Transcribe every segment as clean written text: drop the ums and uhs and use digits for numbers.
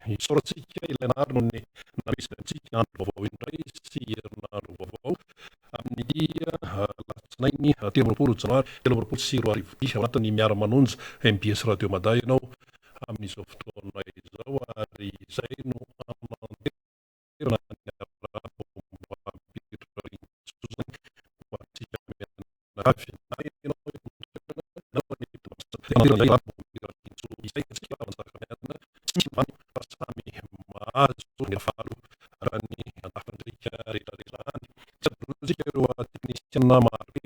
Isaorantsika ilaina andro ny namesinantsika andro vaovao indray sy herinandro vaovao amin'ny latsinainy telo amby roapolo janoary telo amby roapolo sy roa arivo dia ao anatin'ny miara-manonja MBS Radio Mada ianao amin'izao fotoana izao ary izay no amanterana ny ara-bombam-pirenena ho antsika mianakavy na ianao izay antsika avanjakamiadana tsy misy vany fa samy mahazo ny falo raha ny andafandrika rehetrarehetra any tsy adonantsika ireo teknisiana marobe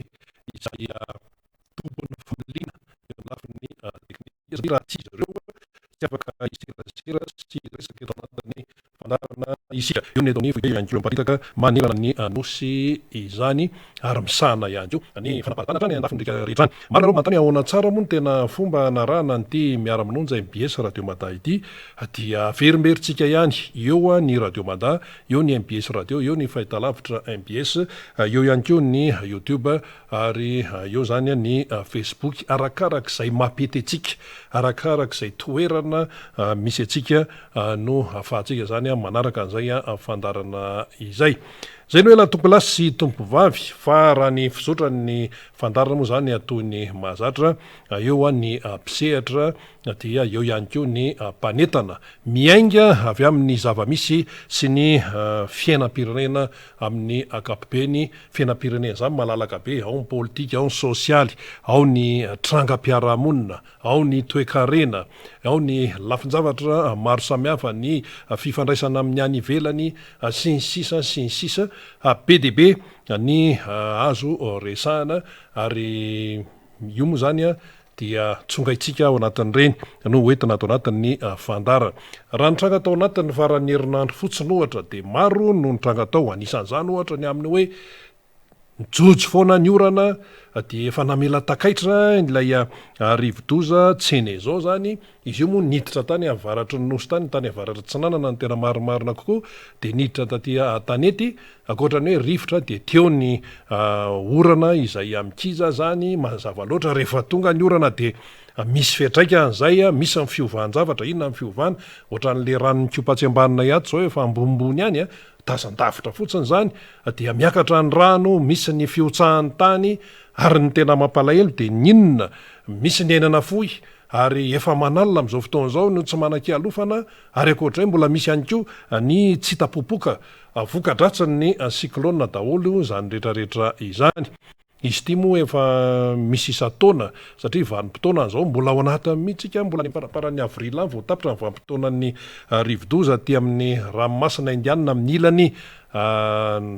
izay tombony familiana eo amin'ny lafin'ny teknika satria raha tsy izy ireo tsy afaka iserasera sy resaka eto anatin'ny fandarana isika eo ny ataony foibe ihany koa miparitaka manelana ny nosy izany ary misahana ihany koa ny fanapahatana trany andafindrika rehetra any maro nareo manontany ahoana tsara moa no tena fomba narahana an'ity miara-manonja MBS Radio Mada ity dia verimberitsika ihany eo ny Radio Mada eo ny MBS Radio eo ny fahitalavitra MBS eo ihany koa ny YouTube ary eo zany ny Facebook arakarak'izay mampietetsika arakarak'izay toerana misy atsika no afahantsika zany manaraka an'izay fandarana izay zay no ela tompolasy sy tompovavy fa raha ny fizotra ny fandarana moa zany atoy ny mahazatra eo ny mpisehatra dia eo ihany koa ny mpanetana miainga avy amin'ny zavamisy sy ny fiainam-pirenena amin'ny ankapobeny fiainam-pirenena zany malalaka be ao ny politika ao ny sosialy ao ny trangam-piarahamonina ao ny toe-karena ao ny lafin-javatra maro samihafa ny fifandraisana amin'ny any ivelany sy ny sisa be dia be ny azo resahana ary io moa zany dia tsongaitsika ao anatin'ireny no hoentina atao anatin'ny fandarana raha nitranga tao anatin'ny faran'ny herinandro fotsiny ohatra dia maro no nitranga tao anisan'izany ohatra ny amin'ny hoe mijojo foana ny orana dia efa namela takaitra ilay rivodoza tsena izao zany izy io moa niditra tany amin'ny varatry ny nosy tany tany avaratry tsinanana ny tena maromarina kokoa dia niditra taty tanety akoatrany hoe rivotra dia teo ny orana izay amikiza zany mazava loatra rehefa tonga ny orana dia misy fiatraika an'izay misy amin'ny fiovanjavatra inona amin'ny fiovana ohatran'le ranony kopatsy-ambanina iato zao efa ambonimbony any tazan-davitra fotsiny zany dia miakatra ny rano misy ny fiotsahan'ny tany ary ny tena mampalahelo dia ninona misy ny ainana fohy ary efa manalina amin'izao fotoana izao no tsy manan-kialofana ary akoatra hoe mbola misy ihany koa ny tsy tapopoka voka-dratsiny ny cyclone daholo zany rehetrarehetra izany izy ity moa efa misy isa-taona satria vanim-potoana zao mbola ao anaty mihitsika mbola ny paraparan'ny avrila any vao tapitra ny vanim-potoanan'ny rivodoza ty amin'ny ranomasina indianina amin'ny ilany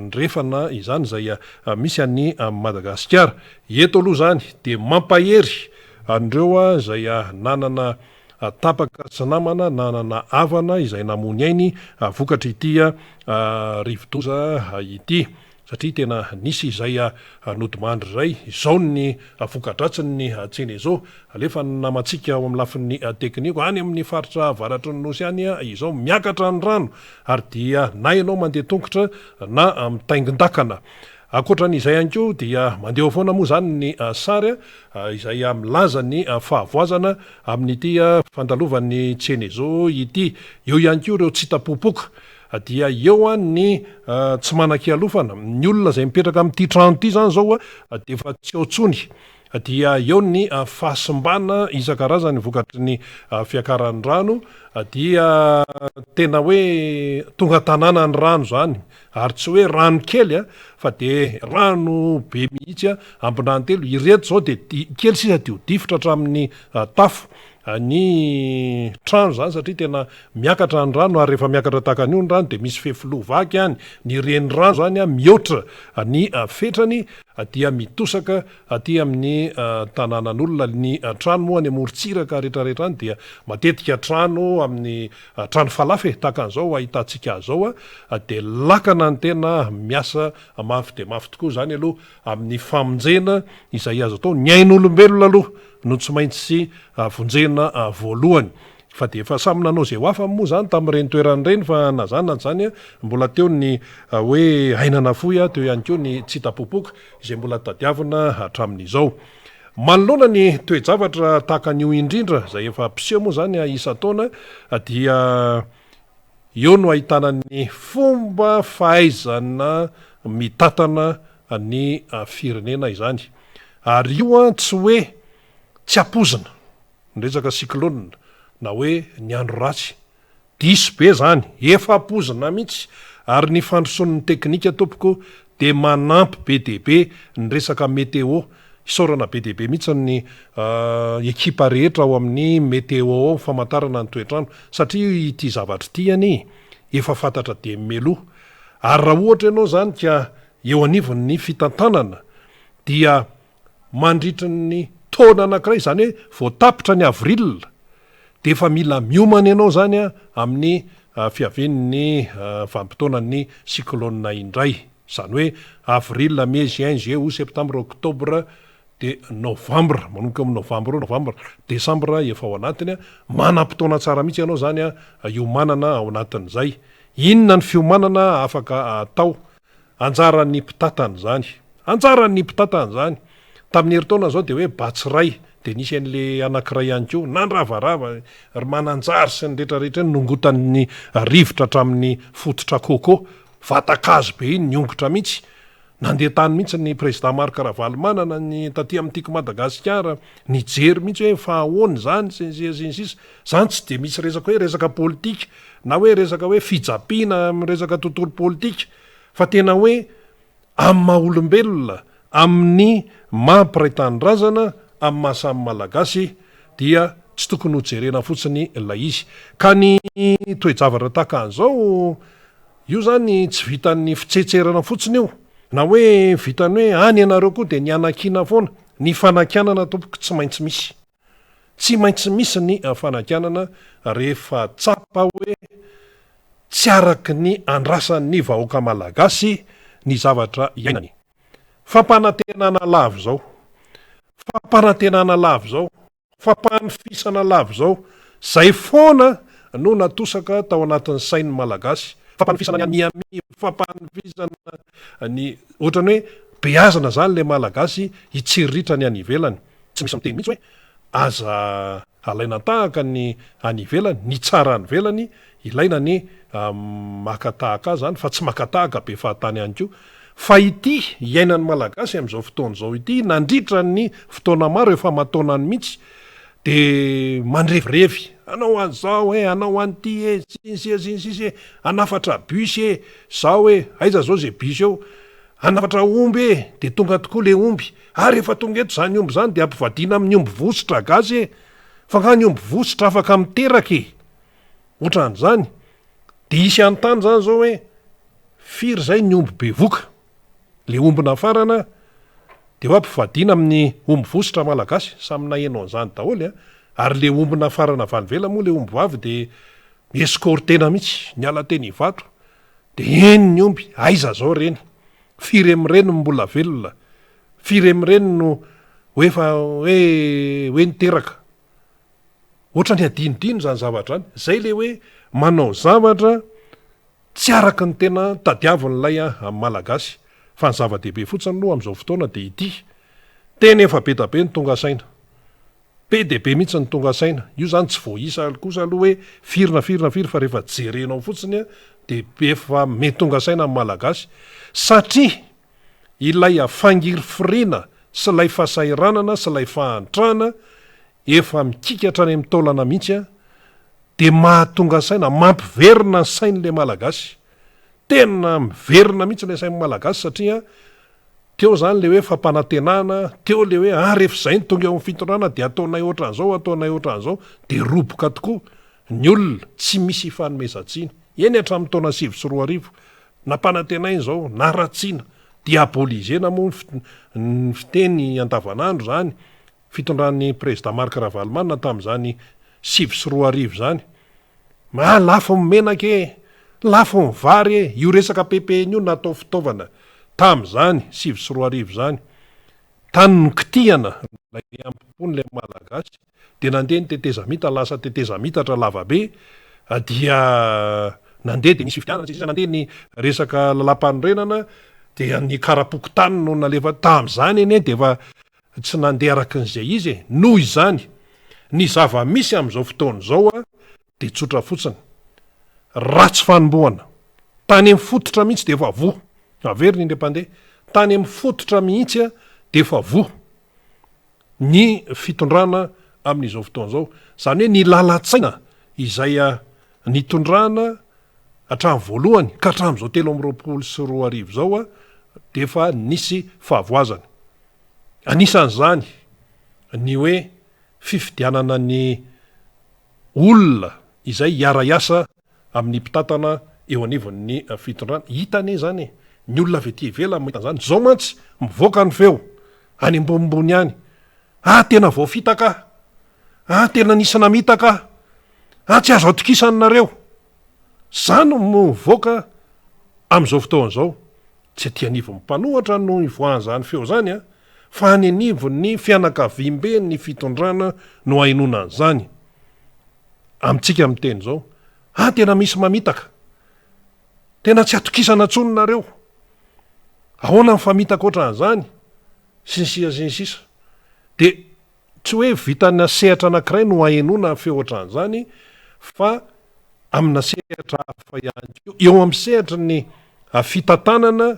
ndrefana izany zay misy any Madagasikara eto aloha zany dia mampahery andreo zay nanana tapaka sy namana nanana havana izay namony ainy vokatra ity rivodoza ity satria tena nisy izay nodimandry zay izao ny voka-dratsiny ny tsena izao alefa namatsika ao amin'ny lafin'ny teknika any amin'ny faritra varatry ny nosy any izao miakatra ny rano ary dia na ianao mandeha tongotra na mitaingin-dakana akoatran'izay ihany koa dia mandeha foana moa zany ny sary izay milaza ny fahavoazana amin'ity fandalovan'ny tsena izao ity eo ihany koa ireo tsy tapopoka dia eo ny tsy manan-kialofana ny olona zay mipetraka amin'ity trano ity zany zao dia efa tsy aotsony dia eo ny fahasimbana isan-karazany vokatry ny fiakaran'ny rano dia tena hoe tonga tanàna ny rano zany ary tsy hoe rano kely fa dia rano be mihitsy ambinany telo ireto zao dia kely sisa dia hodifitra hatramin'ny tafo ny trano zany satria tena miakatra ny rano ary rehefa miakatra tahaka an'io ny rano dia misy fefilovaky any ny reny rano zany mihoatra ny fetrany dia mitosaka aty amin'ny tanànan'olona ny trano moa any amorontsiraka rehetrarehetra any dia matetika trano amin'ny trano falafy tahaka an'izao ahitantsika zao dia lakana ny tena miasa mafy dia mafy tokoa zany aloha amin'ny famonjena izay azo atao ny ain'olombelona aloha no tsy maintsy sy vonjena voalohany fa dia efa samy nanao zay ho afa moa zany tamin'ireny toeran'ireny fa na zany na zany mbola teo ny hoe ainana fohy teo ihany koa ny tsy tapopoka izay mbola tadiavina hatramin'izao manoloana ny toe-javatra tahaka an'io indrindra zay efa piseho moa zany isa-taona dia eo no ahitana ny fomba fahaizana mitatana ny firenena izany. Ary io a tsy hoe tsy apozina nyresaka cyclone na hoe ny andro ratsy, diso be zany, efa apozina mihitsy. Ary ny fandroson'ny teknika tompoko de manampy be deaibe ny resaka meteo, isaorana be deaibe mihitsy ny ekipa rehetra ao amin'ny meteo ao famantarana ny toetrandro, satria ity zavatra ity any efa fantatra de meloha. Ary raha ohatra ianao zany ka eo anivon'ny fitantanana dia mandritry ny taona anankiray, zany hoe voatapitra ny avril de efa mila miomana ianao zany a amin'ny fiaven'ny vanim-potoanan'ny cyclone indray. Zany hoe avril, mai, juin, juillet, août, septembre, octobre de novembre, manomboka amin'ny novembre, décembre efa ao anatiny a. Manam-potoana tsara mihitsy ianao zany a iomanana ao anatin'izay. Inona ny fiomanana afaka atao? Anjaran'ny mpitatana zany, anjaran'ny mpitatana zany. Tamin'ny herintaona zao de hoe Batsiray de nisy an'le anankiray ihany koa nandravarava ry mananjary sy ny rehetrarehetra nongotan'ny rivotra hatramin'ny fototra koko, vatakazo be iny niongotra mihitsy. Nandeha tany mihitsy ny président Marc Ravalomanana ny taty amin'tiako Madagasikara nijery mihitsy hoe fa ahoana zany sins zany tsy de misy resaka hoe resaka politika na hoe resaka hoe fijapiana amin'ny resaka tontolo politika, fa tena hoe amin'ny maha-olombelona, amin'ny mampiray tanindrazana, amin'ny mahasamy malagasy dia tsy tokony ho jerena fotsiny ilay izy. Ka ny toe-javatra tahaka an'izao, io zany tsy vitan'ny fitsetserana fotsiny io, na hoe vitany hoe any ianareo koa de ny anakiana foana. Ny fanakianana tompoko tsy maintsy misy, tsy maintsy misy ny fanakianana rehefa tsapa hoe tsy araky ny andrasan'ny vahoaka malagasy ny zavatra iainany. Fampanantenana lavo zao, fampanantenana lavo zao, fampanifisana lavo zao, zay foana no natosaka tao anatin'ny sain'ny malagasy. Fampanifisana ny Niamey, fampanifisana ny ohatrany hoe beazana zany le malagasy hitsirritra ny any ivelany. Tsy misy miteny mihitsy hoe aza alaina tahaka ny any ivelany, ny tsara any ivelany ilaina ny makatahaka zany, fa tsy makatahaka be fahatany ihany koa. Fa ity iainan'ny malagasy amin'izao fotoana zao ity, nandritra ny fotoana maro efa mataonany mihitsy, de mandrevirevy, anao an'izao hoe anao an'ity e, sisy e, anafatra bus e, zao hoe aiza zao zay bus eo, anafatra omby e, de tonga tokoa le omby, ary efa tonga eto zany omby zany de ampivadina amin'ny omby vosotra gasy e, fa ka ny omby vosotra afaka miteraka e, ohatran'izany. De isy antany zany zao hoe firy zay ny omby bevoka, le omby nafarana de ho ampivadina amin'ny omby vosotra malagasy, samy nahenao an'izany daholy a. Ary le omby nafarana avy any vela moa le omby vavy de escortena mihitsy, niala teny hivato, de eny ny omby, aiza zao reny, firy am'ireny no mbola velona, firy am'ireny no hoefa hoe niteraka. Ohatra ny adinodino zany zavatra zany, zay le hoe manao zavatra tsy araky ny tena tadiavin'ilay amin'ny malagasy. Fa ny zava-dehibe fotsiny aloha amin'izao fotoana de ity, tena efa be da be ny tonga saina, be dehibe mihitsy ny tonga saina. Io zany tsy voaisa kosa aloha hoe firy fa rehefa jerenao fotsiny a de efa mety tonga saina amin'ny malagasy, satria ilay fangirifirina sy ilay fahasairanana sy ilay fahantrana efa mikikatra any amin'ny taolana mihitsy a, de mahatonga saina, mampiverina ny sain'le malagasy. Tena miverina mihitsy le sain'ny malagasy satria teo zany le hoe fampanantenana, teo le hoe rehefa zay ny tonga eo amin'ny fitondrana de ataonay ohatran'izao, ataonay ohatran'izao, de roboka tokoa ny olona, tsy misy ifanomezantsiny. Eny hatramin'ny taona 2024 nampanantenainy zao, naratsiana, diabolisena moa ny fiteny andavanandro zany, fitondran'ny président Marc Ravalomanana tamin'izany 2024 zany. Lafo ny menaka e, lafo ny vary e, io resaka pepeny io natao fitaovana tamin'izany 2024 zany. Tany nikitiana lay ampony le malagasy, de nandeha ny tetezamita, lasa tetezmitatra lavabe, dia nandeha de nisy fifidianana, nandeha ny resaka lalam-panorenana, de ny karapokotany no nalefa tamin'izany eny de efa tsy nandeha arakin'izay izy e. Noho izany ny zava-misy amin'izao fotoana izao a de tsotra fotsiny, ratsy fanomboana tany amin'ny fototra mihitsy de efa vo averiny indre mpandeha tany amin'ny fototra mihitsy a de efa vo ny fitondrana amin'izao fotoan'izao zany hoe ny lalatsaina izay nitondrana hatramin'ny voalohany ka hatramin'izao 324 zao a de efa nisy fahavoazana anisan'izany ny hoe fifidianana ny olona izay hiara-iasa amin'ny mpitatana eo anivon'ny fitondrana hitane zany ny olona vety ivela mahitazany zao mantsy mivoaka ny feo any ambonimbony any tena voafitaka tena nisy namitaka tsy azo atokisanareo zany mivoaka am'izao fotoan'izao tsy aty anivon'ny mpanohatra no ivoahan'zany feo zany fa any anivon'ny fianakavimbe ny fitondrana no ainona an'zany amitsika amin'ny teny zao tena misy mamitaka tena tsy atokisana tsononareo ahoana mifamitaka ohatran'zany sinsisa de tsy hoe vitana sehatra anankiray no aenona feo ohatran'zany fa amina sehatra hafa ihany ko eo amin'ny sehatra ny fitantanana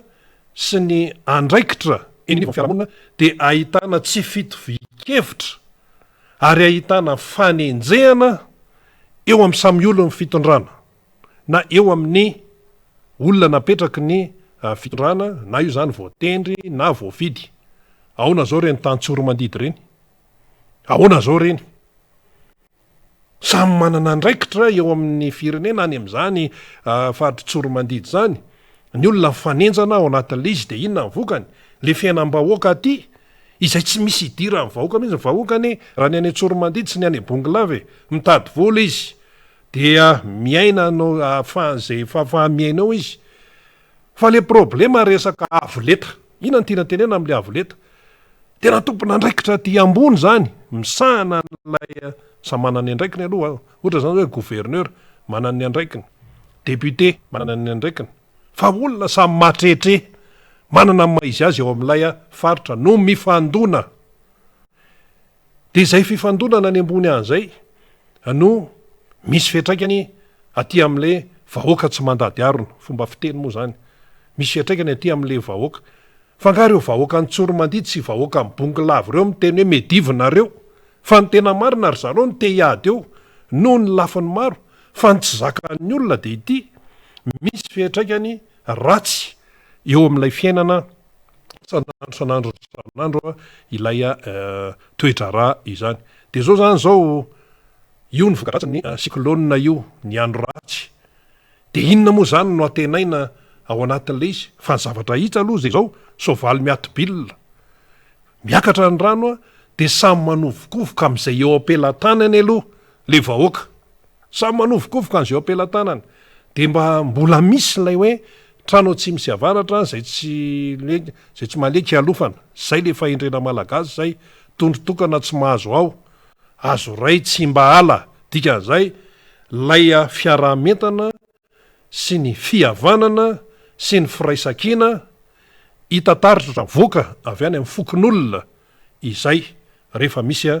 sy ny andraikitra fiarahamonina de ahitana tsy fitovikevitra ary ahitana fanenjehana eo amin'ny samy olony fitondrana na eo amin'ny olona napetraky ny fitondrana na io zany voatendry na voafidy ahoana zao reny tanytsoromandidy reny ahoana zao reny samy manana andraikitra eo amin'ny firenena any am'zany fahatry tsoromandidy zany ny olona mifanenjana ao anatin'le izy de inona nivokany le fiainam-bahoaka aty izay tsy misy idira ny vahoaka mihitsy ny vahoakany raha ny any tsoromandidy sy ny any bonglave mitady vola izy dia miaina no afahan'zay fahafahamiaina ao izy fa le problema resaka avoleta ina ny tiana tenena am'le avoleta tena tompona andraikitra ty ambony zany misahana nlay sa manany andraikiny aloha ohatra zany hoe gouverneur manany andraikiny député manana ny andraikiny fa olona samy matretre manana maizy azy eo am'lay faritra no mifandona de zay fifandonana ny ambony an'zay no misy fiatraikany aty am'le vahoaka tsy mandady arona fomba fiteny moa zany misy fiatraikany aty am'le vahoaka fa ngary eo vahoaka ny tsoromandidy sy vahoaka ny bonglave reo miteny hoe medivinareo fa ny tena marina ry zareo ny te hiady eo no ny lafiny maro fa ny tsy zakany olona de ity misy fiatraikany ratsy eo amin'ilay fiainana sanandro ilay toetra ra izany de zao zany zao io ny vokaratsy ny cyclone io ny andro ratsy de inona moa zany no atenaina ao anatin'le izy fa ny zavatra hita aloha zay zao soavaly miatobilina miakatra ny rano de samy manovokovoka am'izay eo ampelantanany aloha le vahoaka samy manovokovoka an'izay eo ampelantanany de mbola misy lay hoe trano tsy misy avaratra zay tsy maleky alofana zay le fahendrena malagasy zay tondrotokana tsy mahazo ao azo ray tsy mba ala dikan'zay lay fiarahamentana sy ny fihavanana sy ny firaisankina hitataritra voaka avy any amin'ny fokon'olona izay rehefa misy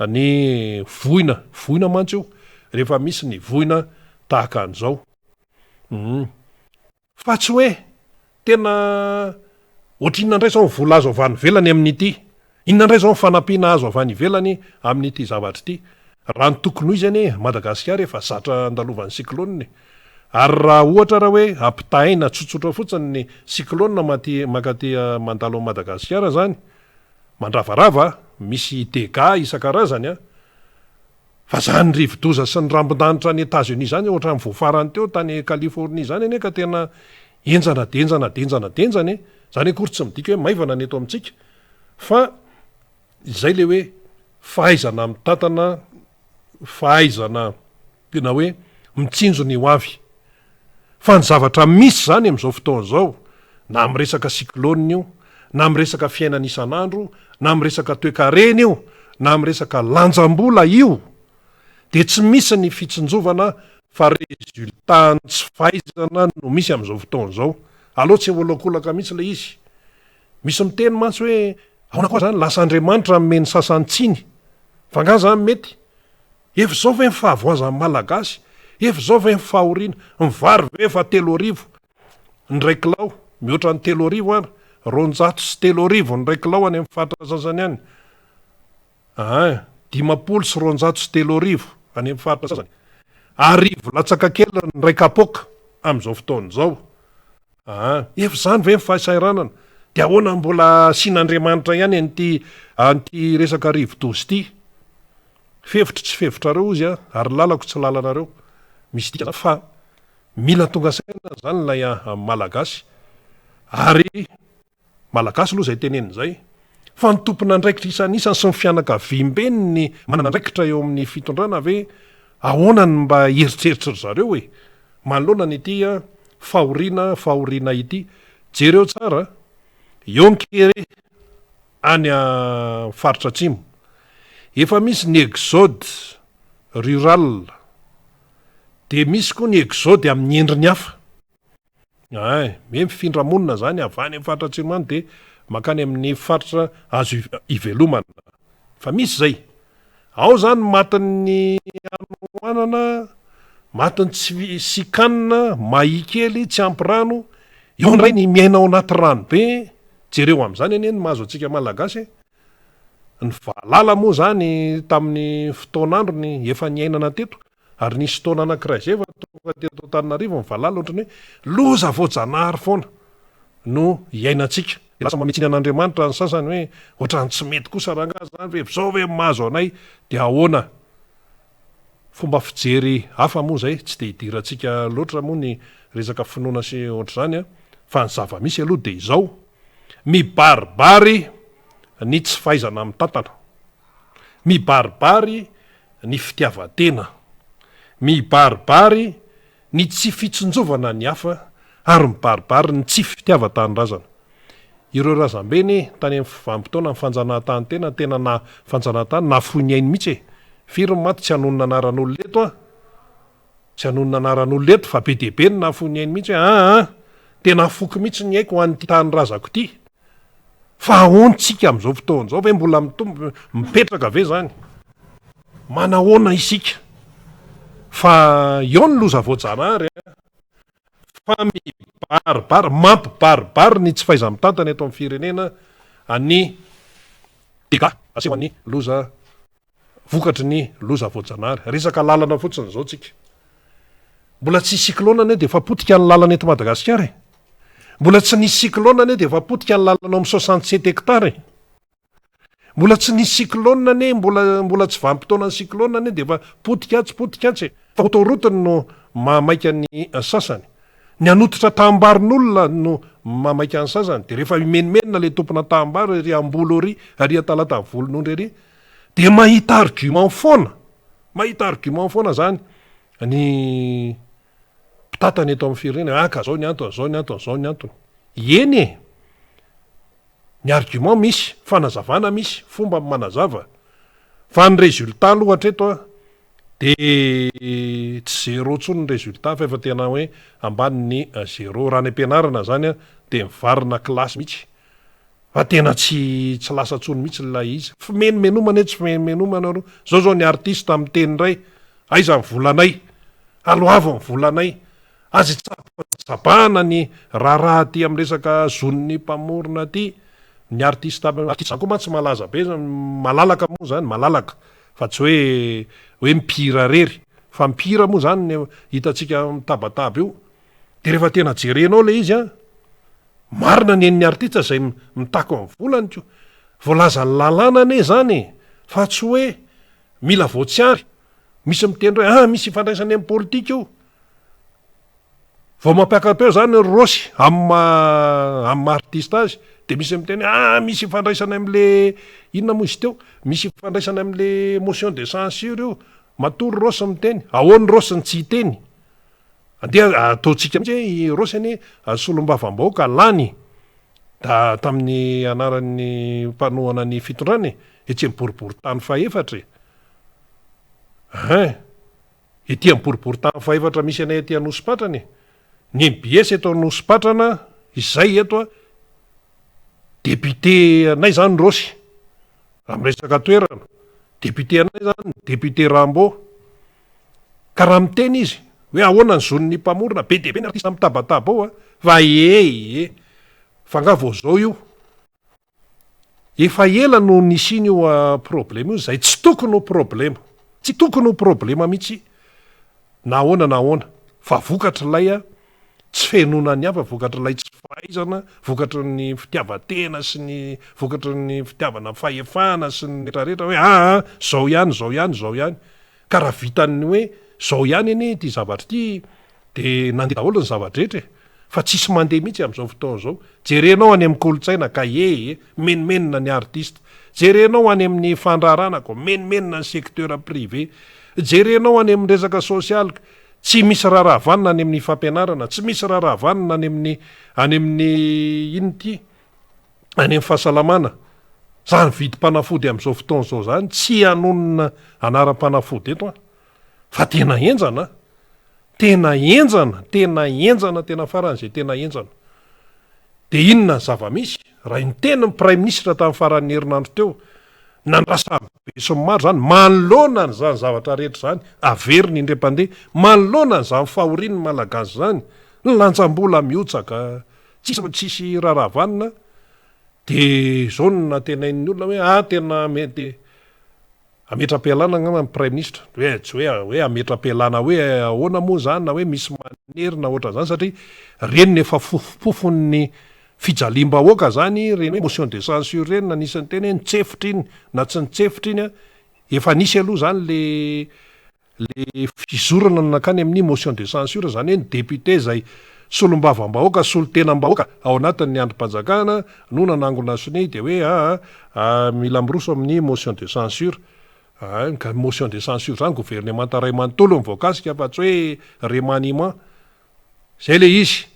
ny voina mantsy io rehefa misy ny voina tahaka an'izao fa tsy hoe tena ohatra inona indray zao nyvola azo avany velany amin'ity inona indray zao nyfanampiana azo avany velany amin'ity zavatra ity raha ny tokony hoy zany Madagasikara efa zatra andalovan'ny cyclone ary raha ohatra raha hoe ampitahaina tsotsotra fotsiny ny cyclone makaty mandalo a Madagasikara zany mandravarava misy dega isan-karazany fa zany rivodoza sy ny rambondanitra ny États-Unis zany ohatra mivoafarany teo tany Californie zany ane ka tena enjana zany akory tsy midika hoe maivana ny eto amintsika fa izay le hoe fahaizana mitatana fahaizana tena hoe mitsinjo ny hoavy fa ny zavatra misy zany am'izao fotoan'izao na am'resaka cyclone io na am'resaka fiainana isan'andro na am'resaka toekarena io na am'resaka lanjam-bola io de tsy misy ny fitsinjovana fa resultat tsy fahaizana no misy am'izao fotoan'izao aloha tsy olokolaka mihitsy le izy misy miteny mantsy hoe aona koa zany lasa Andriamanitra meny sasany tsiny fa nga zany mety efa zao ve ny fahavoazan'ny malagasy efa zao ve fahoriana, mivary ve fa 3,000 ndray kilao, mihoatra ny 3,000 ary 200 sy 3,000 ndray kilao any amin'ny faritra sasany any. 500 sy 200 sy 3,000 any amin'ny faritra sasany. 1000 latsaka kely ndray kapoka amin'izao fotoan'izao. Efa zany ve fahasairanana? Dia ahoana mbola sin'Andriamanitra ihany anty resaka rivo-dozy ity? Fevitra tsy fevitrareo izy ary lalako tsy lalanareo. Misy dika fa mila tonga saina zany lay malagasy. Ary malagasy aloha zay tenenin'izay. Fa ny tompona andraikitra isan'isany sy ny fianakaviam-beny ny manana andraikitra eo amin'ny fitondrana ve ahoana ny mba eritreritra zareo e? Manoloana n'ity fahoriana ity. Jereo tsara, Yonkere any faritra atsimo. Efa misy ny exode rural, dia misy koa ny exode amin'ny endriny hafa. Mifindra monina zany avy any amin'ny faritra atsimo any dia makany amin'ny faritra azo ivelomana. Fa misy zay. Ao zany matin'ny anoanana, matin'ny tsy sikanina, mahikely, tsy ampy rano, eo ndray ny miaina ao anaty rano be. Jereo amin'izany anie ny mahazo antsika malagasy. Ny valala moa zany tamin'ny fotoan'androny efa niainana teto, ary nisy fotoana anankiray zay efa tonga teto Antananarivo ny valala ohatrany hoe loza voajanahary foana no iainantsika. Lasa mametsiny an'Andriamanitra ny sasany hoe ohatrany tsy mety kosa rangazy zany ve zao hoe mahazo anay dia ahoana? Fomba fijery hafa moa zay tsy dia hidirantsika loatra moa ny resaka finoana sy ohatr'izany fa ny zava-misy aloha dia izao. Mibaribary ny tsy fahaizana mitantana, mibaribary ny fitiavan-tena, mibaribary ny tsy fitsinjovana ny hafa, ary mibaribary ny tsy fitiavan-tanindrazana. Ireo razambeny tany amin'ny vanim-potoana ny fanjanahantany tena na fanjanahantany nafoy ny ainy mihitsy e. Firy ny maty tsy hanonona anaran'olona eto tsy hanonona anaran'olona eto fa be dia be ny nafoy ny ainy mihitsy tena foky mihitsy ny aiko ho an'ity tany razako ity. Fa ahoantsika amin'izao fotoan'izao ve mbola mipetraka ve zany? Manahoana isika? Fa eo ny loza voajanahary fa mibaribary, mampibaribary ny tsy fahaiza mitantana eto amin'ny firenena any dega aseho an'ny loza vokatry ny loza voajanahary. Resaka lalana fotsiny izao tsika. Mbola tsy cyclone anie dia efa potika ny lalana eto Madagasikara e. Mbola tsy nisy cyclone anie dia efa potika ny lalana amin'ny 67 hectare e. Mbola tsy nisy cyclone anie, mbola tsy vanim-potoana ny cyclone anie dia efa potika atsy. Fa otorotiny no mamaika ny sasany. Ny anototra tambarin'olona no mamaika ny sasany. Dia rehefa imenimenina le tompona tambary ry ambolo ry, ary atalata ny volon'ondry ry, dia mahita argument foana zany ny mpitatana eto amin'ny firenena. Ka zao ny antony. Eny e, ny argument misy, fanazavana misy, fomba manazava. Fa ny résultat aloha hatreto dia tsy zéro tsony ny résultat fa efa tena hoe ambany ny zéro. Raha ny ampianarana zany dia mivarina kilasy mihitsy. Fa tena tsy lasa tsony mihitsy ilay izy. Menomenomana tsy menomenomana ro. Zao ny artista amin'ny teny iray, aiza ny volanay, aloavo ny volanay, azy tsapana ny raharaha ty amin'ny resaka zon'ny mpamorona ty. Ny artista zany koa mantsy malaza be, malalaka moa zany, malalaka fa tsy hoe mipira rery, fa mipira moa zany hitantsika mitabataba io. Dia rehefa tena jerenao le izy marina ny en'ny artista zay mitako amin'ny volany ko. Voalaza ny lalàna ane zany, fa tsy hoe mila voatsiary. Misy miteny hoe misy ifandraisany amin'ny politika io. Vao mampiakapeo zany Rosy amin'ny artista azy, dia misy miteny misy ifandraisany amin'le inona moa izy teo, misy ifandraisany amin'le motion de censure io. Matory Rosy miteny, ahoany Rosy ny tsy hiteny. Andeha ataontsika mihitsy Rosy anie solombavam-bahoaka lany tamin'ny anaran'ny mpanohana ny fitondrany ety amin'ny boriboritany fahaefatra. Ety amin'ny boriboritany fahaefatra misy anay ety Anosipatrany. Ny MBS eto Anosipatrana izay eto député anay zany Rosy amin'ny resaka toerana. Député anay zany député Rambo. Ka raha miteny izy hoe ahoana ny zon'ny mpamorona be deabe ny artista mitabataba ao a fa fa nga vao zao io efa ela no nisiny io problema io zay tsy tokony ho problema tsy tokony ho problema mihitsy nahoana fa vokatra lay a tsy fenona ny hafa vokatra lay tsy fahaizana vokatra ny fitiavatena sy ny vokatra ny fitiavana fahefana sy ny retrarehetra hoe zao ihany ka raha vitany hoe zao ihany eny ty zavatra ty de nandeha daholo ny zavatra fa tsisy mandeha mihitsy am'izao fotoana zao jerenao any amin'ny kolotsaina ka menimenina ny artiste jerenao any amin'ny fandrarana ko menimenina ny secteur privé jerenao any amin'ny resaka sosialy tsy misy raharahavanina any amin'ny fampianarana tsy misy raharahavanina any amin'ny ino ty any amin'ny fahasalamana zany vidy mpanafody am'izao fotoana zao zany tsy anonona anaram-panafody eto fa tena enjana tena faran'izay tena enjana de inona zava-misy raha ny tena ny prime ministre tamin'ny faran'ny herinandro teo nandrasa be sy maro zany manoloana ny zany zavatra rehetra zany averiny indrem-pandeha manoloana ny zany fahoriany malagasy zany ny lanjam-bola miotsaka tsisy raharahavanina de zao na tenain'ny olona hoe tena mety ametra-pialana ngamba ny prime ministre tsy hoe ametra-pialana hoe ahoana moa zany na hoe misy manerina ohatra zany satria reny efa fofon'ny fijalim-bahoaka zany reny hoe motion de censure reny na nisany teny hoe nitsefitra iny na tsy nitsefitra iny efa nisy aloha zany le fizorana nakany amin'ny motion de censure zany hoe ny député zay solombavam-bahoaka solo-tenam-bahoaka ao anatin'ny androm-panjakana no nanangona sony de hoe mila miroso amin'ny motion de censure ka motion de censure zany gouvernement ray manontolo mivoakasika fa tsy hoe remaniement zay le izy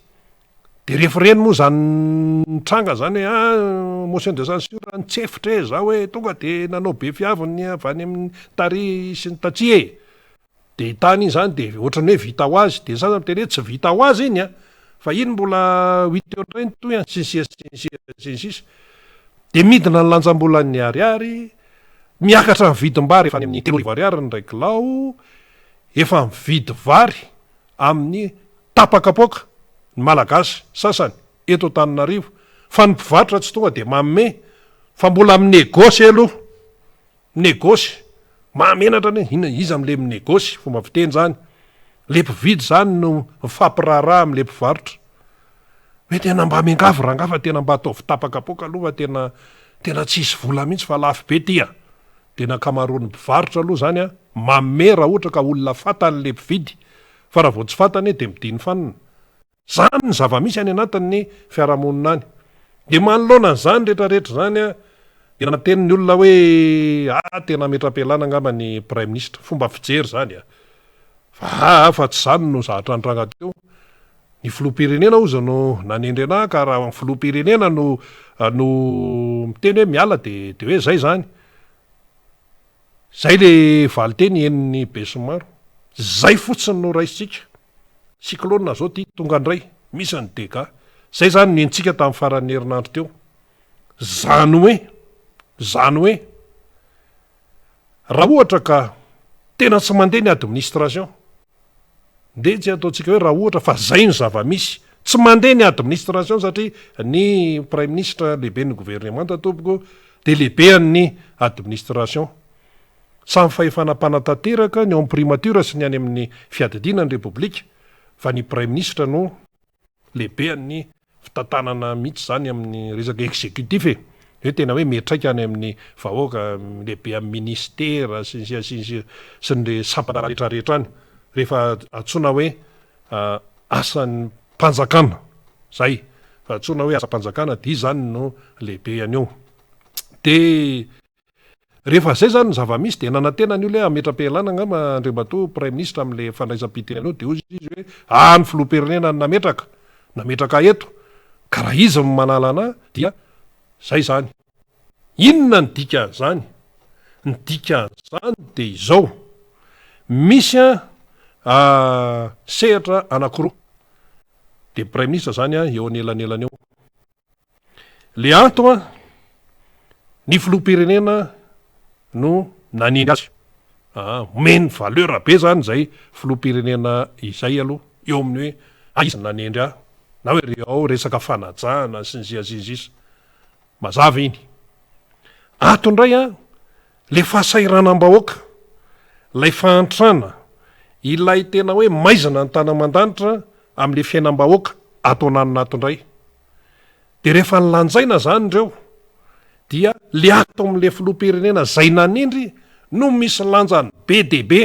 de rehefa reny moa zany nitranga zany hoe motion de censure nitsefitra zao hoe tonga de nanao be fiaviny avy any amin'ny tary sy ny tatsia de tany iny zany de ohatrany hoe vita ho azy de sasany teny hoe tsy vita ho azy iny fa iny mbola 8 eo toy sisisisisisisisy de midina ny lanjam-bola ny ariary miakatra ny vidim-bary efa any amin'ny 3 ariary ny raiky lao efa mividy vary amin'ny tapakapoka ny malagasy sasany eto Antananarivo fa ny mpivarotra tsy tonga de manome fa mbola amin'ny négosy aloha négosy mahamenatra ny izy am'le négosy fomba fiteny zany le mpividy zany no mifampiraharaha am'le mpivarotra hoe tena mba miangavy rangafa tena mba ataovy tapakapoka aloha fa tena tsisy vola mihitsy fa lafo be tia de nakamaroan'ny mpivarotra aloha zany manome raha ohatra ka olona fatan'le mpividy fa raha vao tsy fatany de midiny fanina zany ny zava-misy any anatin'ny fiarahamonina any de manoloana n'zany rehetrarehetra zany de nateniny olona hoe tena metra-pialana ngamba ny prime ministre fomba fijery zany fa tsy zany no zahatra ndrangady teo ny filoham-pirenena ozy no nanendrena ka raha filoham-pirenena no miteny hoe miala de hoe zay zany zay le valy teny eniny be sy maro zay fotsiny no raisitsika cyclone zao ty tonga ndray misy ny dega zay zany nentsika tamin'ny faran'ny herinandro teo zany hoe raha ohatra ka tena tsy mandeha ny administration de tsy ataontsika hoe raha ohatra fa zay ny zava-misy tsy mandeha ny administration satria ny prime ministre lehibe ny gouvernement tatomboko de lehibe ny administration samy fahefanam-panatanteraka ny ao amin'ny primature sy ny any amin'ny fiadidina ny republika fa ny prime ministre no lehibe ny fitantanana mihitsy zany amin'ny resaka exécutif hoe tena hoe metraika any amin'ny vahoaka lehibe amin'ny ministera sy ny sampana rehetrarehetra any rehefa atsona hoe asan'ny mpanjakana zay fa atsona hoe asa-mpanjakana de zany no lehibe any eo de rehefa zay zany ny zava-misy de nanantena ny olo hoe ametra-pialana ngamba Andriamatoa prime ministre am'le fandraisam-pitenenao de ozy izy hoe ny filoham-pirenena nametraka eto ka raha izy manala ana dia zay zany inona ny dikan'zany ny dikan'zany de izao misy sehatra anankiroa de prime ministre zany eo anelanelany eo le anto ny filoham-pirenena no naniny azy meny valeur be zany zay filoham-pirenena izay aloha eo amin'ny hoe izy nanendry ahy na hoe ao resaka fanajahana sy ny ziaziazisa mazava iny ato indray le fahasairanam-bahoaka lay fahantrana ilay tena hoe maizana ny tana mandanitra amin'le fiainam-bahoaka ato ananonato indray de rehefa nylanjaina zany ireo dia le ato amin'le filoham-pirenena zay nanendry no misy lanjany be debe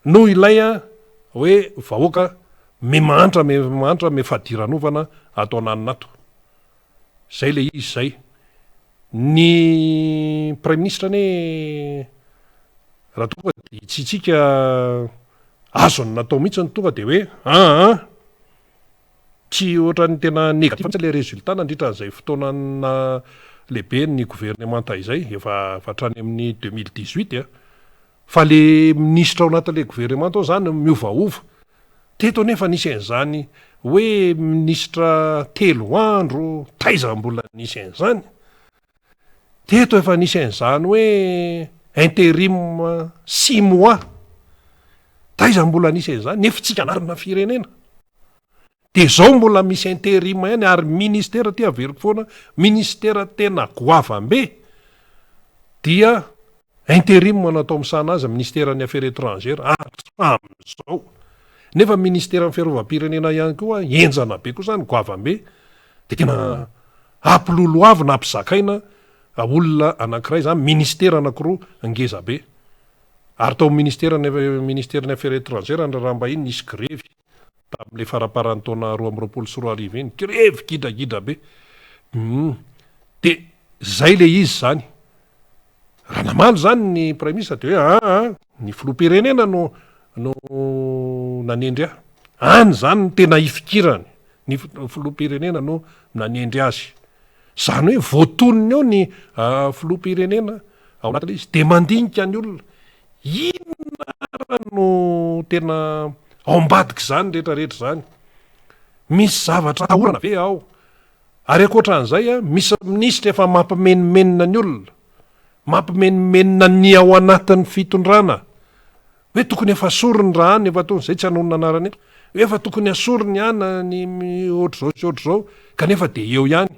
no ilay hoe vahoaka memantra me fadiranovana ato ananonato zay le izy zay ny prime ministre ane raha tonga de tsitsika azony natao mihitsy ny tonga de hoe tsy ohatra ny tena negatif mitsy le résultat nandritra n'izay fotoanana lehibe ny gouvernementa izay efa trany amin'ny 2018 fa le ministra ao anatin'le gouvernementa ao zany miovaova teto nefa nisy an'izany hoe ministra 3 andro taiza mbola nisy an'izany teto efa nisy an'izany hoe intérim 6 mois taiza mbola nisy an'izany nefa tsika narina firenena de zao mbola misy intérim ihany ary ministera ty averiko foana ministera tena goavambe dia intérim natao misana azy ministera-ny affaires étrangères am'izao nefa ministera ny fiarovam-pirenena ihany koa enjana be koa zany goavambe de tena ampiloloavina ampizakaina olona anankiray zany ministera anankiroa ngeza be ary tao ministera-ny affaires étrangères raha mba iny nisy grevy tam'le faraparany taona 2020 sy 2021 iny grevy gidagida be de zay le izy zany raha namaly zany ny prime ministre de hoe ny filoham-pirenena no nanendry any zany ny tena ifikirany ny filoham-pirenena no nanendry azy zany hoe voatoniny eo ny filoham-pirenena ao anatin'le izy de mandinika ny olona inona no tena ao ambadiky zany rehetrarehetra zany misy zavatra tahorana ve ao ary akoatran'izay misy ministra efa mampimenimenina ny olona mampimenimenina ny ao anatin'ny fitondrana hoe tokony efa sorony raha any efa tony zay tsy hanonona anarany eto efa tokony asorony ana ny ohatrzao sy ohatrzao kanefa de eo ihany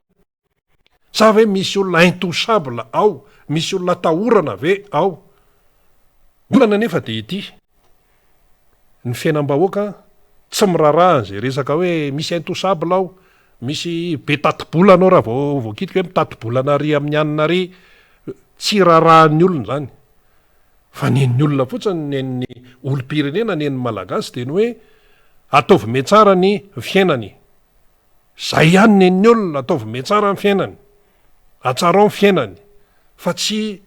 sa hoe misy olona intouchable ao misy olona tahorana ve ao olana nefa de ity ny fiainam-bahoaka tsy miraraha zay resaka hoe misy intouchable ao misy be tatibola anao raha voakitika hoe mitatibolana ry amin'ny anina ry tsy rarahan'ny olona zany fa nen'ny olona fotsiny nen'ny olom-pirenena nen'ny malagasy de ny hoe ataovy me tsara ny fiainany zay ihany nen'ny olona ataovy me tsara ny fiainany atsarao ny fiainany fa tsy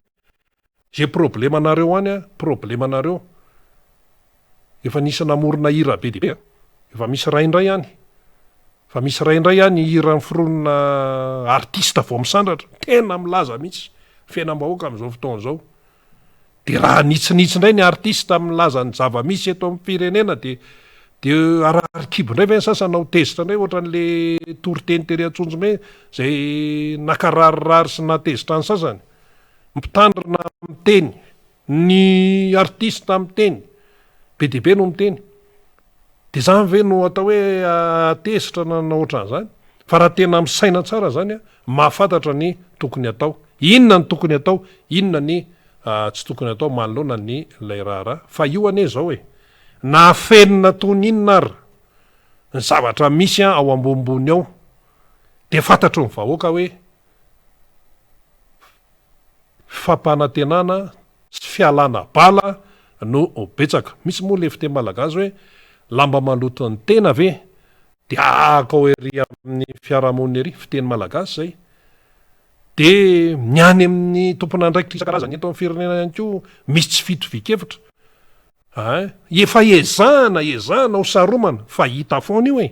zay problema anareo any problema anareo efa nisy namorona hira be debe efa misy raindray ihany fa misy raindray ihany hira ny fironona artista vao misandratra tena milaza mihitsy fiainam-bahoaka am'izao fotoana zao de raha nitsinitsy indray ny artista milaza ny zava-misy eto amin'ny firenena de arakibo indray ve ny sasana ho tezitra indray ohatran'le toritenitery atsonjome zay nakararirary sy natezitra ny sasany mpitandrina miteny ny artista miteny be debe no miteny de zany ve no atao hoe atezitra na ohatran'izany fa raha tena misaina tsara zany mahafantatra ny tokony atao inona ny tokony atao inona ny tsy tokony atao manoloana ny lay raharaha fa io ane zao hoe na afenina tony inona ary ny zavatra misy ao ambonimbony ao de fantatro ny vahoaka hoe fampanantenana sy fialana bala no betsaka misy moa le fiteny malagasy hoe lamba maloto ny tena ve de akao ery amin'ny fiarahamonina ery fiteny malagasy zay de miany amin'ny tompona andraikitra isan-karazany eto amin'ny firenena ihany koa misy tsy fitovikevitra efa ezahana ho saromana fa hita foana io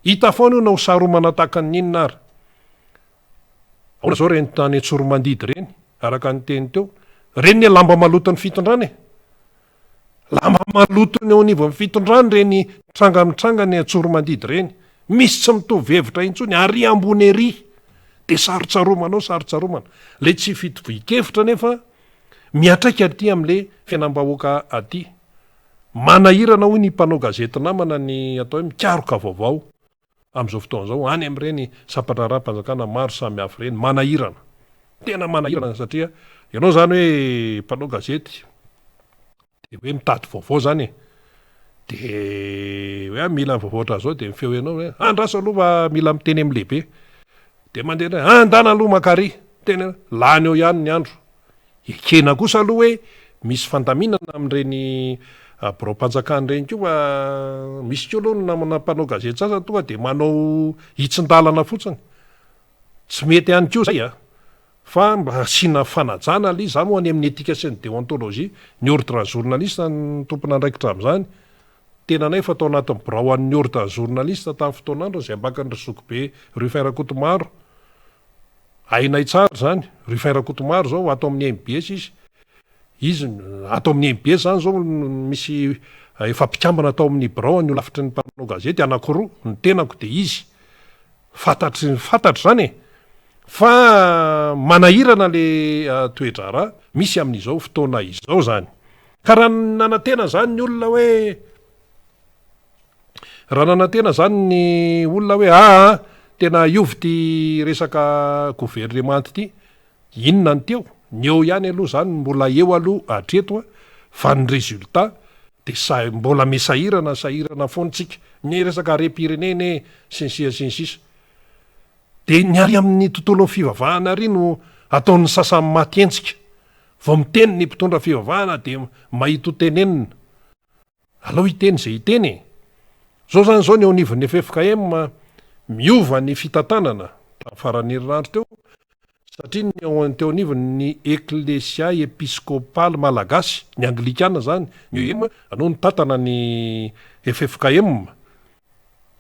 hita foana io na ho saromana tahaka ny inona ary aona zao reny tany Tsoromandidy reny araka ny teny teo reny ny lamba maloto ny fitondrana lamba maloto ny eo anivon'ny fitondrany reny trangamitrangany Tsoromandidy reny misy tsy mitovy hevitra intsony ary ambony ery de sarotsaromana le tsy fitovikevitra nefa miatraika aty am'le fiainam-bahoaka aty. Manahirana hoy ny mpanao gazety namana ny atao hoe mikaroka vaovao am'izao fotoana zao any am'ireny sapatra ra-mpanjakana maro samy hafa reny, manahirana, tena manahirana satria ianao zany hoe mpanao gazety de hoe mitady vaovao zany de hoe mila vaovao zao de mifeo ianao hoe andraso aloha mila miteny am' lehibe de mandeha andana aloha makary tena lany eo ihany ny andro. Ekena kosa aloha hoe misy fandaminana am'ireny biro-panjakana reny koa misy ko aloha namana mpanao gazety sasany tonga de manao hitsin-dalana fotsiny, tsy mety ihany ko zay fa mba asiana fanajana le za moa any amin'ny etika sy ny déontologie ny ordre journaliste ny tompona andraikitra am'izany tena nay fa atao anatin'ny birao an'ny ordre journaliste tamin'ny fotoanandro zay ambakany Sokobe Rue Ferakotomaro ainay tsara zany Rue Ferakotomaro zao atao amin'ny MBS izy atao amin'ny MBS zany zao misy efa mpikambana atao amin'ny birao ny olafitry ny mpanao gazety anakiroa ny tenako de izy fantatry zany fa manahirana le toedrara misy amin'izao fotoana izao zany ka raha nanantena zany ny olona hoe tena iovy ty resaka gouvernement ty inona ny teo ny eo ihany aloha zany mbola eo aloha atreto fa ny résultat de mbola mesahirana fontsika ny resaka harem-pirenena sy ny sisa de niary amin'ny tontolo fivavahana ary no ataon'ny sasany matyentsika vao miteny ny mpitondra fivavahana de mahita ho tenenina alao hiteny zay hiteny zao zany zao ny eo anivon'ny FFKM miova ny fitantanana tamin'ny faran'ny herinandro teo satria teo anivon'ny Ecclesia Episcopale Malagasy ny Anglikana zany ny anao ny tantana ny FFKM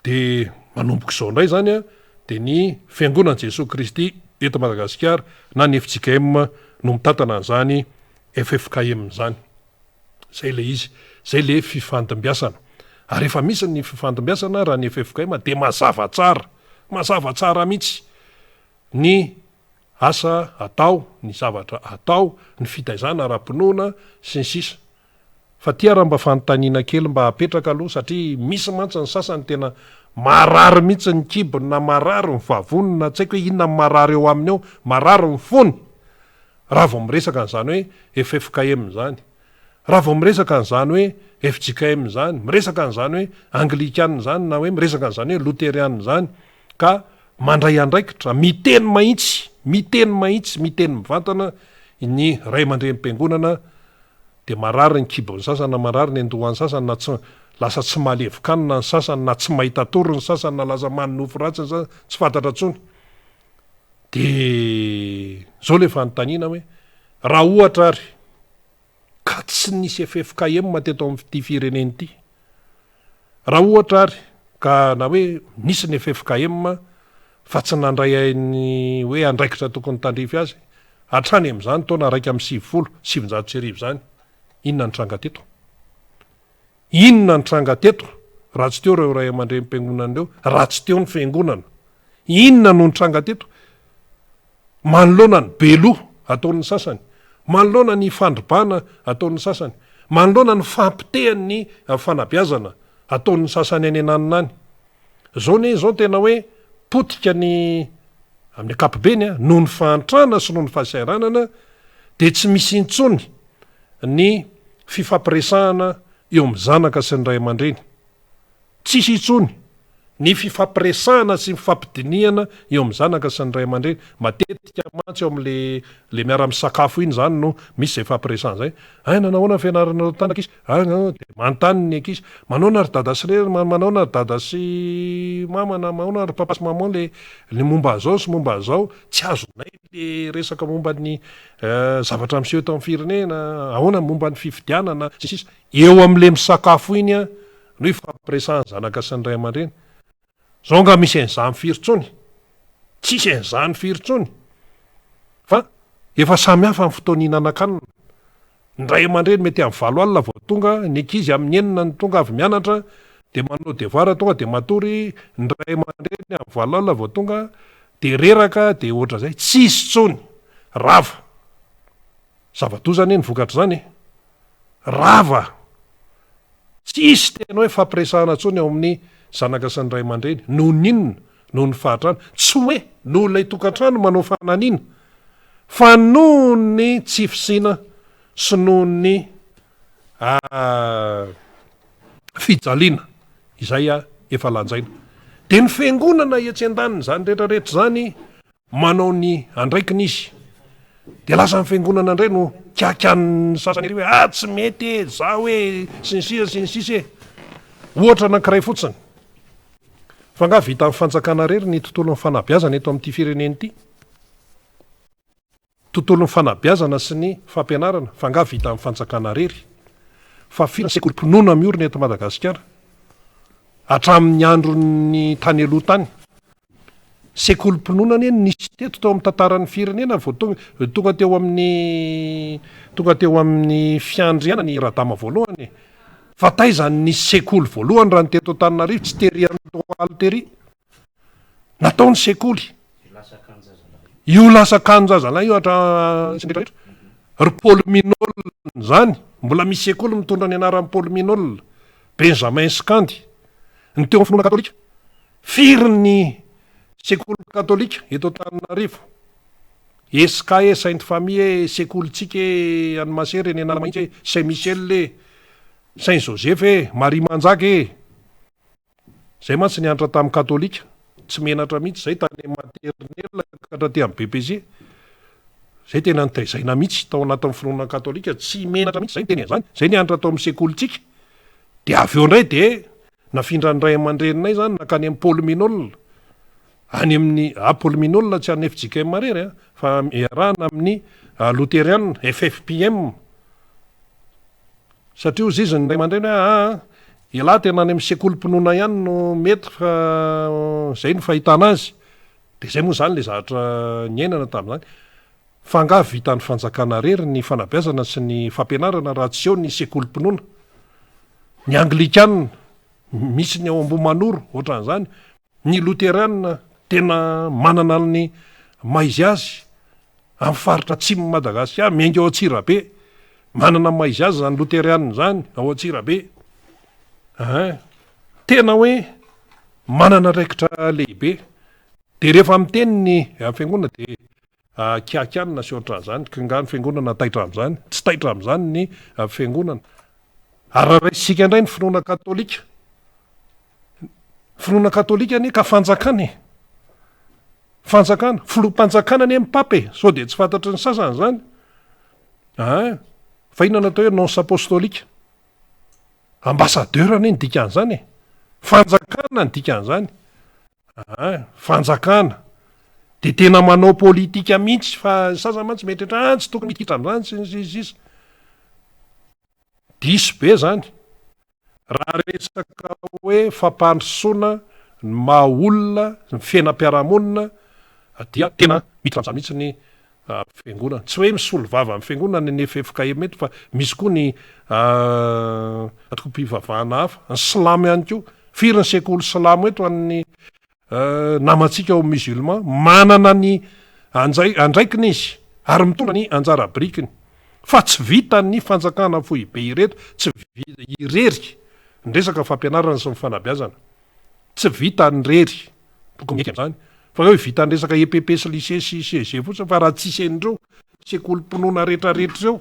de manomboka izao indray zany de ny fiangonan'i Jesosy Kristy eto Madagasikara na ny FJKM no mitantana an'izany FFKM zany. Zay le izy, zay le fifandimbiasana. Ary rehefa misy ny fifandimbiasana raha ny FFKM de mazava tsara mihitsy ny asa atao, ny zavatra atao, ny fitaizana ara-pinoana sy ny sisa. Fa tia raha mba fanontaniana kely mba apetraka aloha satria misy mantsy ny sasany tena marary mihitsy ny kibony na marary ny vavonina, tsy haiko hoe inona marary eo aminy eo, marary ny fony. Raha vao miresaka an'izany hoe FFKM zany, raha vao miresaka an'izany hoe FJKM zany, miresaka an'izany hoe Anglikana zany na hoe miresaka an'izany hoe Luteriana zany, ka mandray andraikitra, miteny mahitsy, miteny mivantana ny ray aman-drenim-piangonana de marary ny kibony sasany na marary ny andohan'ny sasany na lasa tsy mahalevokanina ny sasany na tsy mahita tory ny sasany na lasa manonofo ratsy ny sasany tsy fantatra tsony. De zao le fanontaniana hoe raha ohatra ary ka tsy nisy FFKM mateto amin'ity fireneny ity, raha ohatra ary ka na hoe nisy ny FFKM fa tsy nandray ny hoe andraikitra tokony tandrify azy hatrany amin'izany taona 170 zany, inona ny tranga teto? Inona ny tranga teto? Raha tsy teo reo ray aman-drenim-piangonana reo, raha tsy teo ny fiangonana, inona no ny tranga teto? Manoloana ny beloha ataon'ny sasany, manoloana ny fandribana ataon'ny sasany, manoloana ny fampitehan'ny fanabeazana ataon'ny sasany any ananiny. Zao tena hoe potika ny amin'ny akapobeny noho ny fahantrana sy noho ny fahasairanana de tsy misy intsony ny fifampiresahana eo amin'ny zanaka sy ny ray aman-dreny. Tsisy intsony ny fifampiresahana sy fifampidiniana eo amin'ny zanaka sy ny ray aman-dreny. Matetika mantsy eo amin'le miara-misakafo iny zany no misy zay fampiresahana zay. Nanahoana fianarana tanaka izy? De manontany ny ankizy, manao ry dada sy manao ry dada sy mama na manao ry papa sy maman le momba zao sy momba zao, tsy azonay le resaka momba ny zavatra miseho eto amin'ny firenena, ahoana momba ny fifidianana sisa. Eo amin'le misakafo iny no ifampiresahana zanaka sy ny ray aman-dreny. Zao nga misy an'izany firy-tsony, tsisy an'izany firy-tsony, fa efa samy hafa amin'ny fotoana hihinan-kanina. Ny ray aman-dreny mety amin'ny 7 alina vao tonga, ny ankizy amin'ny 9 ny tonga avy mianatra de manao devoir tonga de matory, ny ray aman-dreny amin'ny 7 alina vao tonga de reraka de ohatra zay, tsisy tsony, rava. zava-tozany ny vokatra zany rava tsisy tena hoe fampiresahana ntsony eo amin'ny zanaka sy ny ray aman-dreny noho ninona noho ny fahatrano tsy hoe noho ilay tokantrano manao fananina fa noho ny tsy fisina sy noho ny fijaliana izay efa lanjaina de ny fiangonana etsy-andaniny zany rehetrarehetra zany manao ny andraikiny izy de lasa ny fiangonana indray no kiakian'ny sasany ery hoe tsy mety e za hoe sy ny sisa e ohatra anankiray fotsiny fa nga vita amin'ny fanjakana rery ny tontolo ny fanabeazana eto amin'ity fireneny ity tontolo ny fanabeazana sy ny fampianarana fa nga vita amin'ny fanjakana rery fa firy sekolim-pinoana miorina eto Madagasikara hatramin'ny andron'ny tany aloha tany sekolim-pinoana eny nisy teto tao amin'ny tantaran'ny firenena vao tonga teo amin'ny fiandriana ny radama voalohany fa taizany nisy sekoly voalohany raha ny teto Antananarivo tsy tery Antoaly tery nataony sekoly io lasa kanjazalahy io hatrarehetrarehetra ry Paul Minol zany mbola misy sekoly mitondra ny anaran'ny Paul Minol Benjamin Skandy ny teo amin'ny finoana katolika firy ny sekoly katolika eto Antananarivo SKE Sainte Famille sekolitsika any Masery eny Analamahintsy Saint Michel Saint Joseph Marie Manjaka zay mantsy nianatra tamin'ny katolika tsy menatra mihitsy zay tany maternelle katraty amin'ny BPC zay tena nitaizaina mihitsy tao anatin'ny finoana katolika tsy menatra mihitsy zay teny zany zay nianatra tao amin'ny sekolitsika de avy eo indray de nafindra ny ray aman-dreninay zany nakany amin'ny Paul Minol any amin'ny Paul Minol tsy any FJKM marery fa iarahana amin'ny Luthérienne FFPM satria ozy izy ny ray aman-dreny hoe ilahy tena any amin'ny sekolim-pinoana ihany no mety fa zay ny fahitana azy de zay moa zany le zavatra niainana tamin'izany fa nga vita ny fanjakana rery ny fanabeazana sy ny fampianarana raha tsy eo ny sekolim-pinoana ny Anglikana misy ny ao Ambohimanoro ohatran'izany ny Luthérienne tena manana ny maizy azy amin'ny faritra atsimo Madagasikara miainga ao Antsirabe manana maizy azy zany Luthérienne zany ao Antsirabe tena hoe manana raikitra lehibe de rehefa miteny ny fiangonana de kiakianina sy ohatran'izany nga ny fiangonana taitra amin'izany tsy taitra amin'izany ny fiangonana ary raisika indray ny finoana katolika finoana katolika ny ka fanjakana filoham-panjakana ny amin'ny pape sao de tsy fantatry ny sasany zany fa inona natao hoe nonce apostolika ambassadeur ny dikan'izany fanjakana ny dikan'izany fanjakana de tena manao politika mihitsy fa sasany mantsy metrehitra tsy tokony mitkitra amin'izany sisa diso be zany raha resaka hoe fampandrosoana ny maha-olona ny fiainam-piarahamonina dia tena miditra amin'izany mihitsy ny fiangonana tsy hoe misolo vava amin'ny fiangonana ny FFKM eto fa misy koa ny atoko-pivavahana hafa ny silamo ihany koa firy ny sekoly silamo eto amin'ny namantsika ao musulman manana ny andraikiny izy ary mitondra ny anjara brikiny fa tsy vita ny fanjakana fohy be ireto tsy irery ny resaka fampianarana sy ny fanabeazana tsy vita ny rery tokony eky am'izany fa hoe vita ny resaka EPP sy lycée sy CG fotsiny fa raha tsisy an'ireo sekolim-pinoana rehetrarehetra reo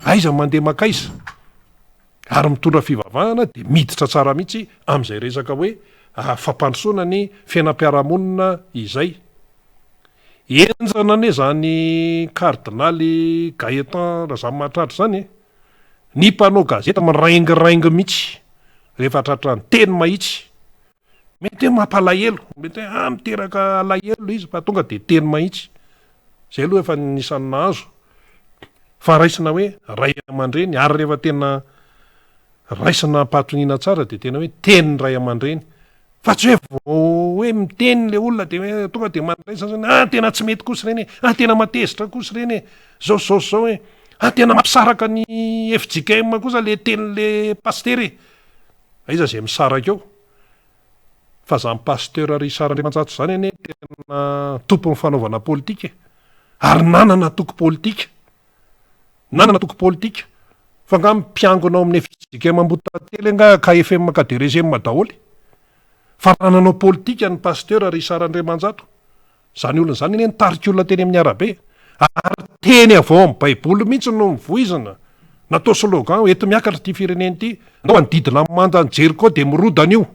aiza mandeha makaiza ary mitondra fivavahana de miditra tsara mihitsy amin'izay resaka hoe fampandrosoana ny fiainam-piarahamonina izay enjana ane zany cardinaly Gaëtan Razamahatratra zany ny mpanao gazeta miraingiraingy mihitsy rehefa tratra ny teny mahitsy mety hoe mampalahelo mety hoe miteraka alahelo izy fa tonga de teny mahitsy zay aloha efa nisan'ny nahazo fa raisina hoe ray aman-dreny ary rehefa tena raisina mpatoniana tsara de tena hoe teny ray aman-dreny fa tsy hoe hoe miteny le olona de hoe tonga de mandraisa zany tena tsy mety kosa reny tena matezitra kosa reny zao hoe tena mampisaraka ny FJKM kosa le teny le pastery aiza zay misaraka eo fa zany pasteur Richard Andriamantsatso zany ane tena tompon'ny fanaovana politika ary nanana toko politika fa nga mpiangonao amin'ny fizika mambotately nga KFM ka de régime daholy fa nananao politika ny pasteur ary Sarandriamanjato zany olona zany eny nitarika olona teny amin'ny arabe ary teny avao amin'ny baiboly mihitsy no mivoizana natao slogan eto miakatra ty fireneny ty andao anodidina manda ny Jeriko de mirodana io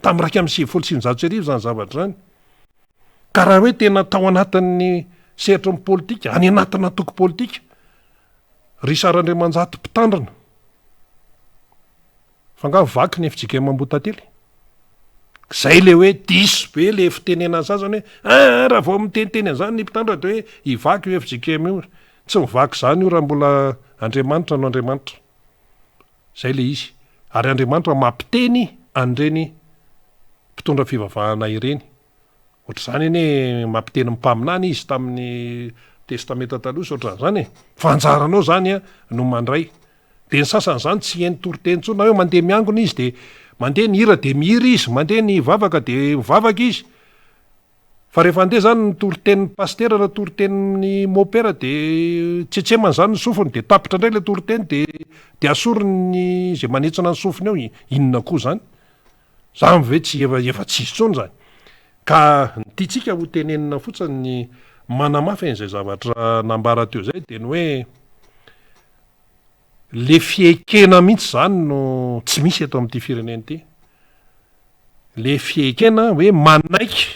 tamin'ny raika amin'ny 700 zany zavatra zany ka raha hoe tena tao anatin'ny sehatry ny politika any anatina toko politika ry Sarandriamanjato mpitandrina fa nga vaky ny FJK mambotately zay le hoe diso be le fitenena sasany hoe raha vao miteniteny an'izany ny mpitandrina de hoe hivaky io FJK io tsy mivaky zany io raha mbola Andriamanitra no Andriamanitra zay le izy ary Andriamanitra mampiteny an'ireny mpitondra fivavahana ireny ohatra zany eny mampiteny mpaminany izy tamin'ny testamenta taloha sy ohatran'izany fanjaranao zany no mandray de ny sasany zany tsy eny toriteny tsony na hoe mandeha miangona izy de mandeha ny hira de mihira izy mandeha ny vavaka de mivavaka izy fa rehefa andeha zany ny toritenin'ny paster na toritenin'ny mopera de tsetsemany zany ny sofiny de tapitra indray le toriteny de asoriny zay manetsana ny sofiny eo inona koa zany zany ve tsy efa tsisy tsony zany ka nytiatsika ho tenenina fotsiny ny manamafy n'izay zavatra nambara teo zay de ny hoe le fiekena mihitsy zany no tsy misy eto amin'ity fireneny ty le fiekena hoe manaiky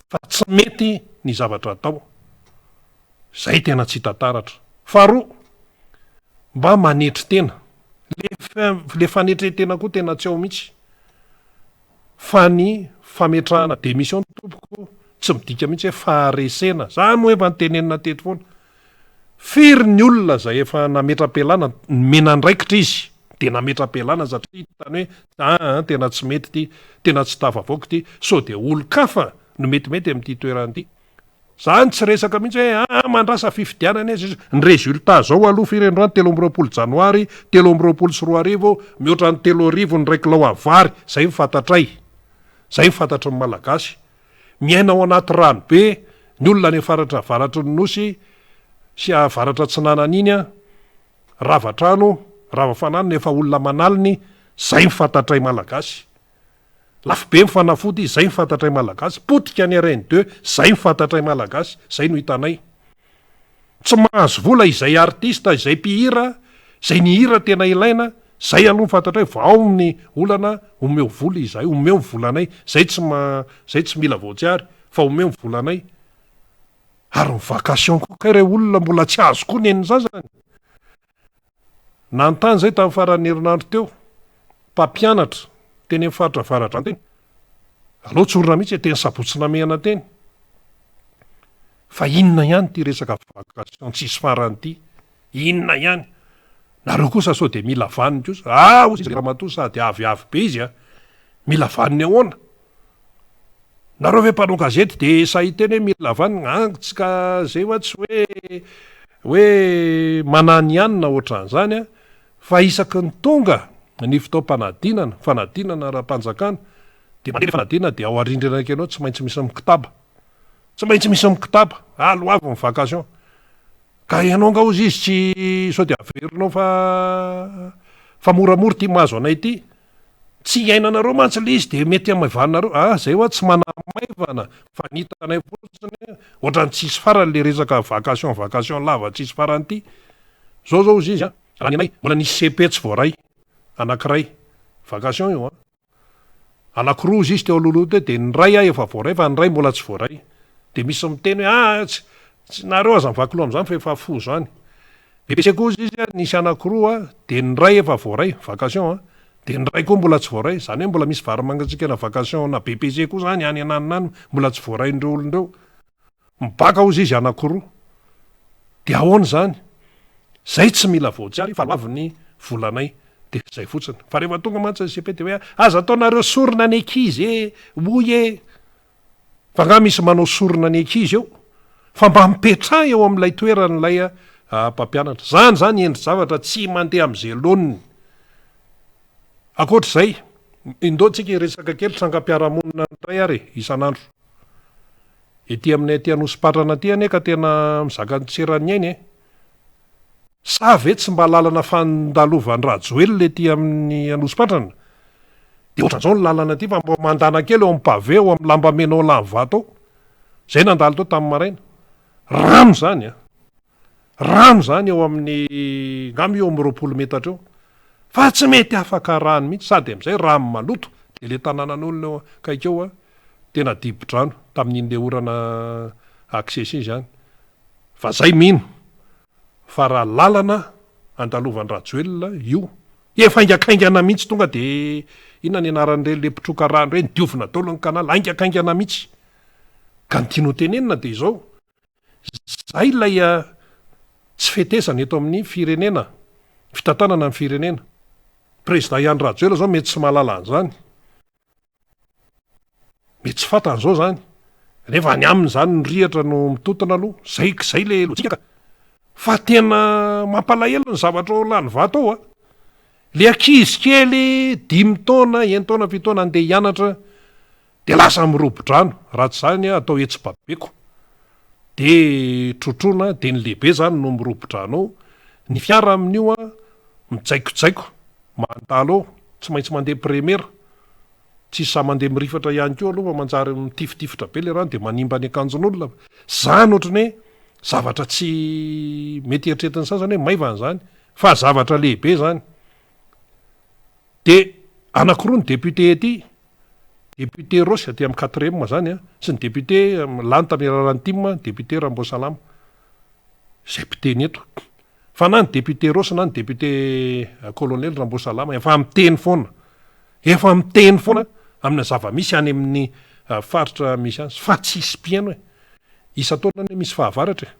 fa tsy mety ny zavatra atao zay tena tsy hitataratra faharoa mba manetry tena le fanetretena koa tena tsy ao mihitsy fa ny fametrahana démission tompoko tsy midika mihitsy hoe faharesena zany moa efa nytenenina teto foana firy ny olona zay efa nametra-pialana menandraikitra izy de nametra-pialana satria hitany hoe tena tsy mety ty tena tsy tafavoaka ty so de olo-kafa no metimety amin'ity toerany ty zany tsy resaka mihitsy hoe mandrasa fifidianana izy ny résultat zao aloha firendroany 13 janoary 13 mihoatra ny 3 ny raiky lao avary zay mifantatray zay mifantatry ny malagasy miaina ao anaty rano be ny olona ny faratra varatry ny nosy sy avaratra tsy nanan'iny ravatrano ravafanano nefa olona manaliny zay mifantatray malagasy lafo be mifanafody zay mifantatray malagasy potika ny RN2 zay mifantatray malagasy zay no hitanay tsy mahazo vola izay artista izay mpihira zay ny hira tena ilaina zay aloha mifantatray vao ny olana omeo vola izay omeo ny volanay zay tsy mila voatsiary fa omeo ny volanay ary ny vacation koa ka ireo olona mbola tsy azo koa neny sasany nanontany zay tamin'ny faran'ny herinandro teo mpampianatra teny amin'ny faritra varatra teny aloha tsorona mihitsy teny sabotsina mehana teny fa inona ihany ty resaka vacation tsisy farany ty inona ihany nareo kosa sao de mila vaniny kosa ozy ramatoa sady avyavy be izy mila vaniny ahoana nareo ve mpanao gazety de sahiteny hoe mila vaniny tsika zay oa tsy hoe manany ihany na ohatran'izany fa isaky ny tonga ny fitaom-panadinana fanadinana raha-mpanjakana de mandeha fanadinana de ao arindrina anke anao tsy maintsy misy mikitaba tsy maintsy misy mikitaba alo avy ny vacation ka ianao nga ozy izy tsy sao de averinao fa moramora ty mahazo anay ty tsy iainanareo mantsy le izy de mety amaivaninareo zay oa tsy manamaivana fa nitanay fotsiny ohatrany tsisy farany le resaka vacation lava tsisy farany ty zao izy izy raha ny anay mbola nisy sepetsy voaray anankiray vacation io anankiroa izy teo alohaloha teo de ny ray efa voaray fa ny ray mbola tsy voaray de misy miteny hoe tsy nareo aza mivaky loha am'zany fa efa fo zany BBC koa izy nisy anankiroa de ny ray efa voaray vacation de ny ray koa mbola tsy voaray zany hoe mbola misy vary mangatsika na vacation na BBC koa zany any ananinany mbola tsy voaraindreo olondreo mibaka ozy izy anankiroa de ahoana zany zay tsy mila voatsiary fa lavy ny volanay de zay fotsiny fa rehefa tonga mantsy CP de hoe aza ataonareo sorona ny ankizy oy fa nga misy manao sorona ny ankizy eo fa mba mipetraha eo amin'ilay toeran'lay mpampianatra zany endry zavatra tsy mandeha am'izay loniny akoatra zay indao tsika resaka kely trangam-piarahamonina ndray ary isan'andro ety aminay aty Anosipatrana aty ane ka tena mizaka ny tserany ainy sa ve tsy mba lalana fandalovan'ny Rajoelina le ty amin'ny Anosipatrana de ohatran'izao ny lalana aty fa mba mandana kely eo amin'ny pavé eo amin'ny lamba mena ao lany vato ao zay nandalo tao tamin'ny maraina rano zany rano zany eo amin'ny ngamy eo amin'ny 20 metatra eo fa tsy mety afaka rano mihitsy sady amin'izay rano maloto de le tanànan'olona eo kaikeo tena dibo-drano tamin'in'le orana accès zany fa zay mino fa raha lalana andalovan'ny Rajoelina io efa aingakaingana mihitsy tonga de inona ny anaran'ireny le mpitroka rano reny diovina daholo ny kanala aingakaingana mihitsy ka ny tiano tenenina de izao zay ilay tsy fetesana eto amin'ny firenena fitantanana amin'ny firenena président Ian Rajoelina zao mety tsy mahalala an'izany mety tsy fantan'izao zany rehefa any aminy zany ny rihatra no mitotona aloha zay le lojika fa tena mampalahelo ny zavatra ao lany vato ao le ankizy kely 5 taona 1 taona 7 taona andeha hianatra de lasa mirobo-drano raha tsy zany atao etsy-babeko de trotrona de ny lehibe zany no mirobo-drano ao ny fiara amin'io mijaikojaiko mandalo ao tsy maintsy mandeha premiera tsy sa mandeha mirifatra ihany koa aloha fa manjary mitifitifitra be le rano de manimba ny akanjon'olona zany ohatrany hoe zavatra tsy mety eritreretiny sasany hoe maivana zany fa zavatra lehibe zany de anankiroa ny député ety député Rosy aty amin'ny 4e zany sy ny député Lanta Mirarantimo député Ramboasalama zay mpiteny eto fa na ny député Rosy na ny député colonel Ramboasalama efa miteny foana amina zava-misy any amin'ny faritra misy azy fa tsy isy-piano hoe isa-taona hoe misy fahavaratra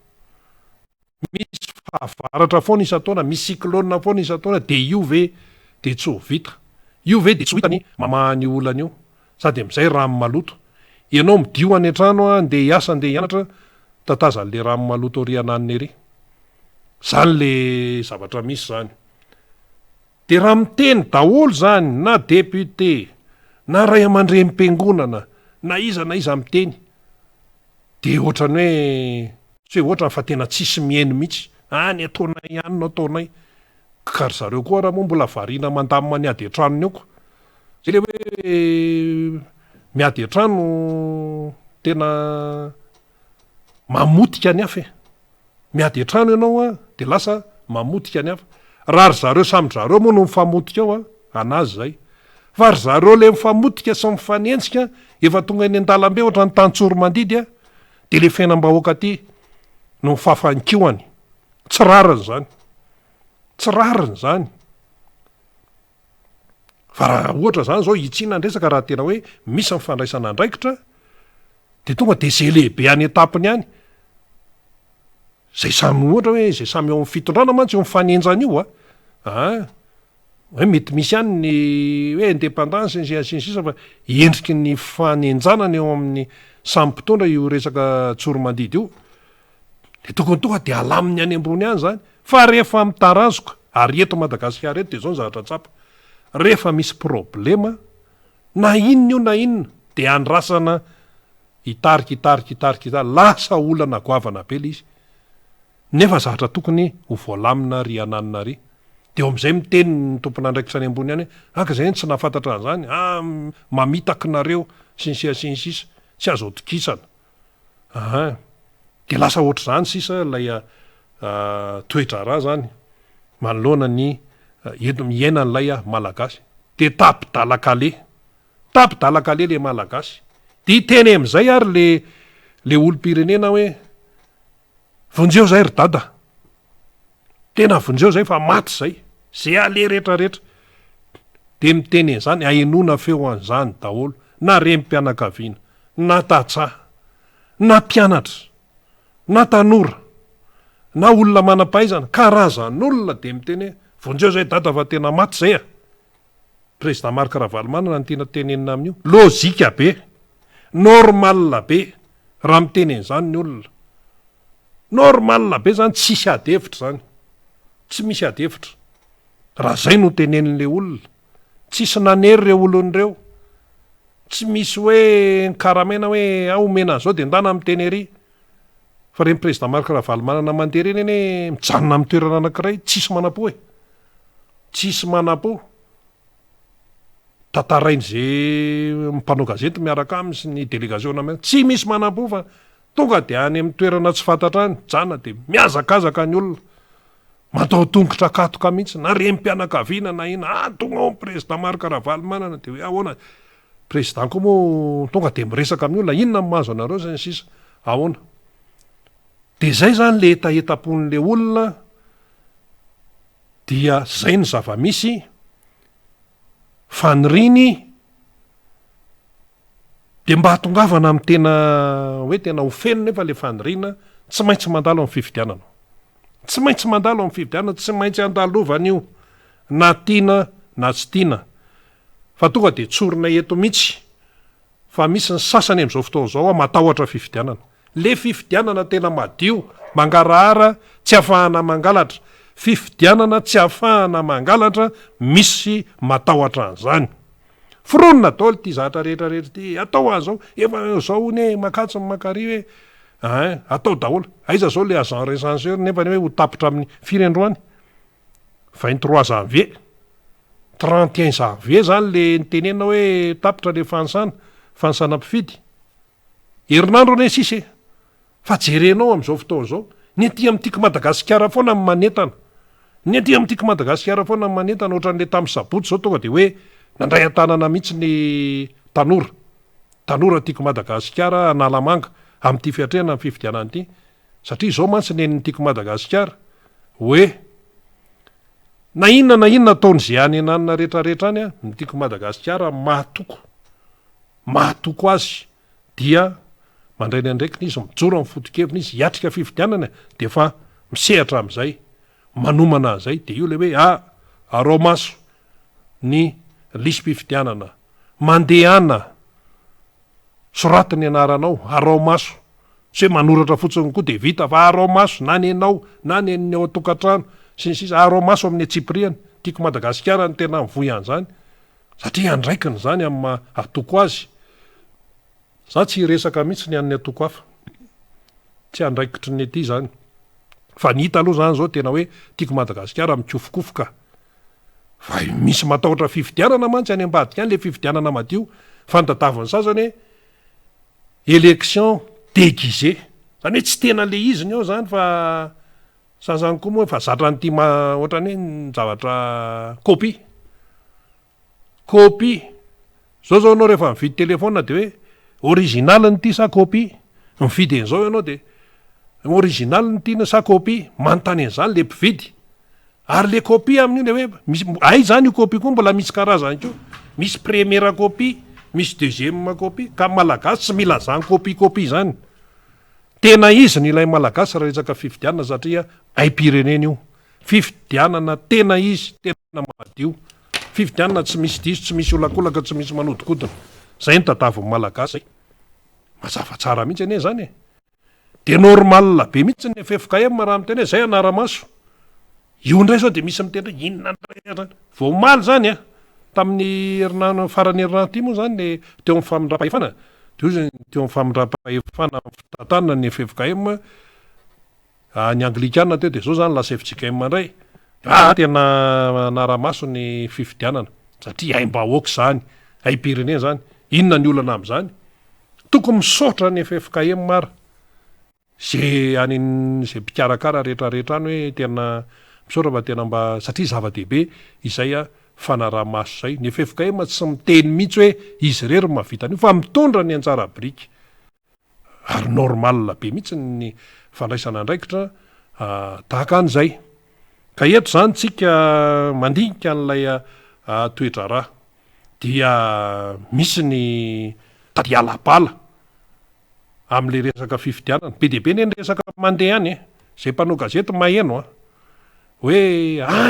foana isa-taona misy cyclone foana isa-taona de io ve de tsy ho vita io ve de tsy ho hitany mamahany olana io sady amin'izay rano maloto ianao midio any an-trano andeha hiasa andeha hianatra tatazan'le rano maloto riananiny ery zany le zavatra misy zany de raha miteny daholo zany na député na ray aman-dreny-piangonana na iza miteny de ohatrany hoe tsy hoe ohatrany fa tena tsisy mihaino mihitsy any ataonay ihany no ataonay ka ry zareo koa raha moa mbola variana mandamina miady an-tranony eo ko zay le hoe miady an-trano tena mamotika ny hafa miady an-trano ianao de lasa mamotika ny hafa raha ry zareo samy zareo moa no mifamotika ao anazy zay fa ry zareo le mifamotika sy mifanenjika efa tonga ny an-dalambe ohatra ny tantsoro mandidy de le fiainam-bahoaka aty no mifafankihoany tsy rariny zany fa raha ohatra zany zao hitsina ndresaka raha tena hoe misy mifandraisana andraikitra de tonga de zay lehibe any etapiny any zay samy ohatra hoe zay samy eo amin'ny fitondrana mantsy eo mifanenjana io hoe mety misy ihany ny hoe indépendance sisa fa endriky ny fanenjanana eo amin'ny samy mpitondra io resaka tsoromandidy io de tokony tonga de alaminy any ambony any zany fa rehefa mitarazoka ary eto Madagasikara eto de zao ny zavatra tsapa rehefa misy problema na inona de andrasana hitarika lasa olana goavana be le izy nefa zavatra tokony ho voalamina ry ananina ry de eo amin'izay miteny ny tompon'andraikitra any ambony any aka zay tsy nahafantatra an'izany mamitaka nareo sinsisa tsy azo tokisana de lasa ohatr' zany sisa lay toetra raha zany manoloana ny miaina n'lay malagasy de tapidalakale le malagasy de iteny am'izay ary le olom-pirenena hoe vonjeo zay ry dada tena vonjeo zay fa maty zay ale rehetrarehetra de miteny zany ahenona feo an'izany daholo na rem-pianakaviana na tatsaha na mpianatra na tanora na olona manam-pahaizana karazan'olona de miteny hoe vonjeo zay dada fa tena maty zay président Marc Ravalomanana ny tena tenenina amin'io lozika be normal be raha miteneny zany ny olona normal be zany tsisy adevitra zany tsy misy adevitra raha zay no tenenin'le olona tsisy nanery reo olon'ireo tsy misy hoe karamena hoe aomena zao de ndana amin'ny tenery fa reny président Marc Ravalomanana manana mandeha reny eny mijanona amin'ny toerana anankiray tsisy manam-po tsisy manam-po tantarain'izay mpanao gazety miaraka aminy sy ny délégation tsy misy manam-po fa tonga de any amin'ny toerana tsy fantatra any jana de miazakazaka ny olona matao tongotra katoka mihitsy na rem-pianakaviana na ina tonga ao président Marc Ravalomanana de hoe ahoana président koa moa tonga de miresaka amin'ny olona inona mahazo anareo zany sisa ahoana de zay zany le etaetapon'le olona dia zay ny zava-misy faniriny de mba hatongavana amin'ny tena hoe tena ofenina nefa le fanirina tsy maintsy mandalo amin'ny fifidianana tsy maintsy mandalo amin'ny fifidianana tsy maintsy andalovana io na tiana na tsy tiana fa tonga de tsorina eto mihitsy fa misy ny sasany am'izao fotoana zao matahotra fifidianana le fifidianana tena madio mangarahara tsy afahana mangalatra fifidianana tsy afahana mangalatra misy matahotra an'izany foronina daoly ty zahatra rehetrarehetra ty atao azao efa zao ne makatso makary hoe atao daholo aiza zao le agent recenseur nefa hoe ho tapitra amin'ny firendroany 23 janvier 31 janvier zany le nitenena hoe tapitra le fanisana mpifidy herinandro ne sisy fa jerenao am'izao fotoana zao ny aty amin'tiako Madagasikara foana amin'ny manentana ny aty amin'tiako Madagasikara foana amin'ny manentana ohatran'le tamin'ny sabotsy zao tonga de hoe nandray an-tanana mihitsy ny tanora tiako Madagasikara analamanga amin'ity fiatrehana amin'ny fifidianana ity satria zao mantsy ny tiako Madagasikara hoe na inona ataony zay any ananina rehetrarehetra any ny tiako Madagasikara mahatoko azy dia mandray ndraiky izy mijoro amin'ny fotokevina izy hiatrika fifidianana de fa misehatra am'izay manomana an'izay de io le hoe arao maso ny lisym-pifidianana mandehana soratiny anaranao arao maso tsy hoe manoratra fotsiny koa de vita fa arao maso na nenao na nen'ny ao atokantrano sy ny sisa arao maso amin'ny atsipriany tiako Madagasikara ny tena mivoy an'izany satria andraikiny zany amin'ny atoko azy za tsy resaka mihitsy ny an'ny atoko hafa tsy andraikitry ny aty zany fa ny hita aloha zany zao tena hoe tiako Madagasikara mikofokofoka fa misy matahotra fifidianana mantsy any ambadika any le fifidianana madio fantatavany sasany élection déguisée zany hoe tsy tena le iziny ao zany fa sasany koa moa fa zatra nyty ohatrany hoe ny zavatra copie zao anao rehefa mividy telefona de hoe original ny ty sa copie mividy an'izao ianao de original ny ty sa copie manontany an'izany le mpividy ary le copie amin'io le hoe misy ay zany io copie koa mbola misy karazany koa misy première copie misy deuxième copie ka malagasy tsy mila zany copie zany tena izy ny ilay malagasy raha resaka fifidianana satria aim-pirenena io fifidianana tena izy tena madio fifidianana tsy misy diso tsy misy olakolaka tsy misy manodikodina zay ny tantaviny malagasy zay mazava tsara mihitsy ane zany de normal be mihitsy ny FFKM raha miteny zay anaramaso io ndray zao de misy miteny inona ndray voamaly zany tamin'ny herinandro farany herinandro ty moa zany le teo amin'ny famindram-pahefana de io zany teo amin'ny famindram-pahefana fitantanana ny FFKM ny anglikana teo de zao zany lasa FJKM indray tena anaramaso ny fifidianana satria aim-bahoaka zany aim-pirenena zany inona ny olana am'izany tokony misaotra ny FFKM mara zay zay mpikarakara rehetrarehetra any hoe tena misaotra fa tena mba satria zava-dehibe izay fanaramaso zay ny FFKM tsy miteny mihitsy hoe izy rery mahavitany fa mitondra ny anjara briky ary normal be mihitsy ny fandraisana andraikitra tahaka an'izay ka eto zany tsika mandinika n'lay toetra raha dia misy ny tady alapala am'le resaka fifidianana be deabe ny resaka mandeha any zay mpanao gazety maheno hoe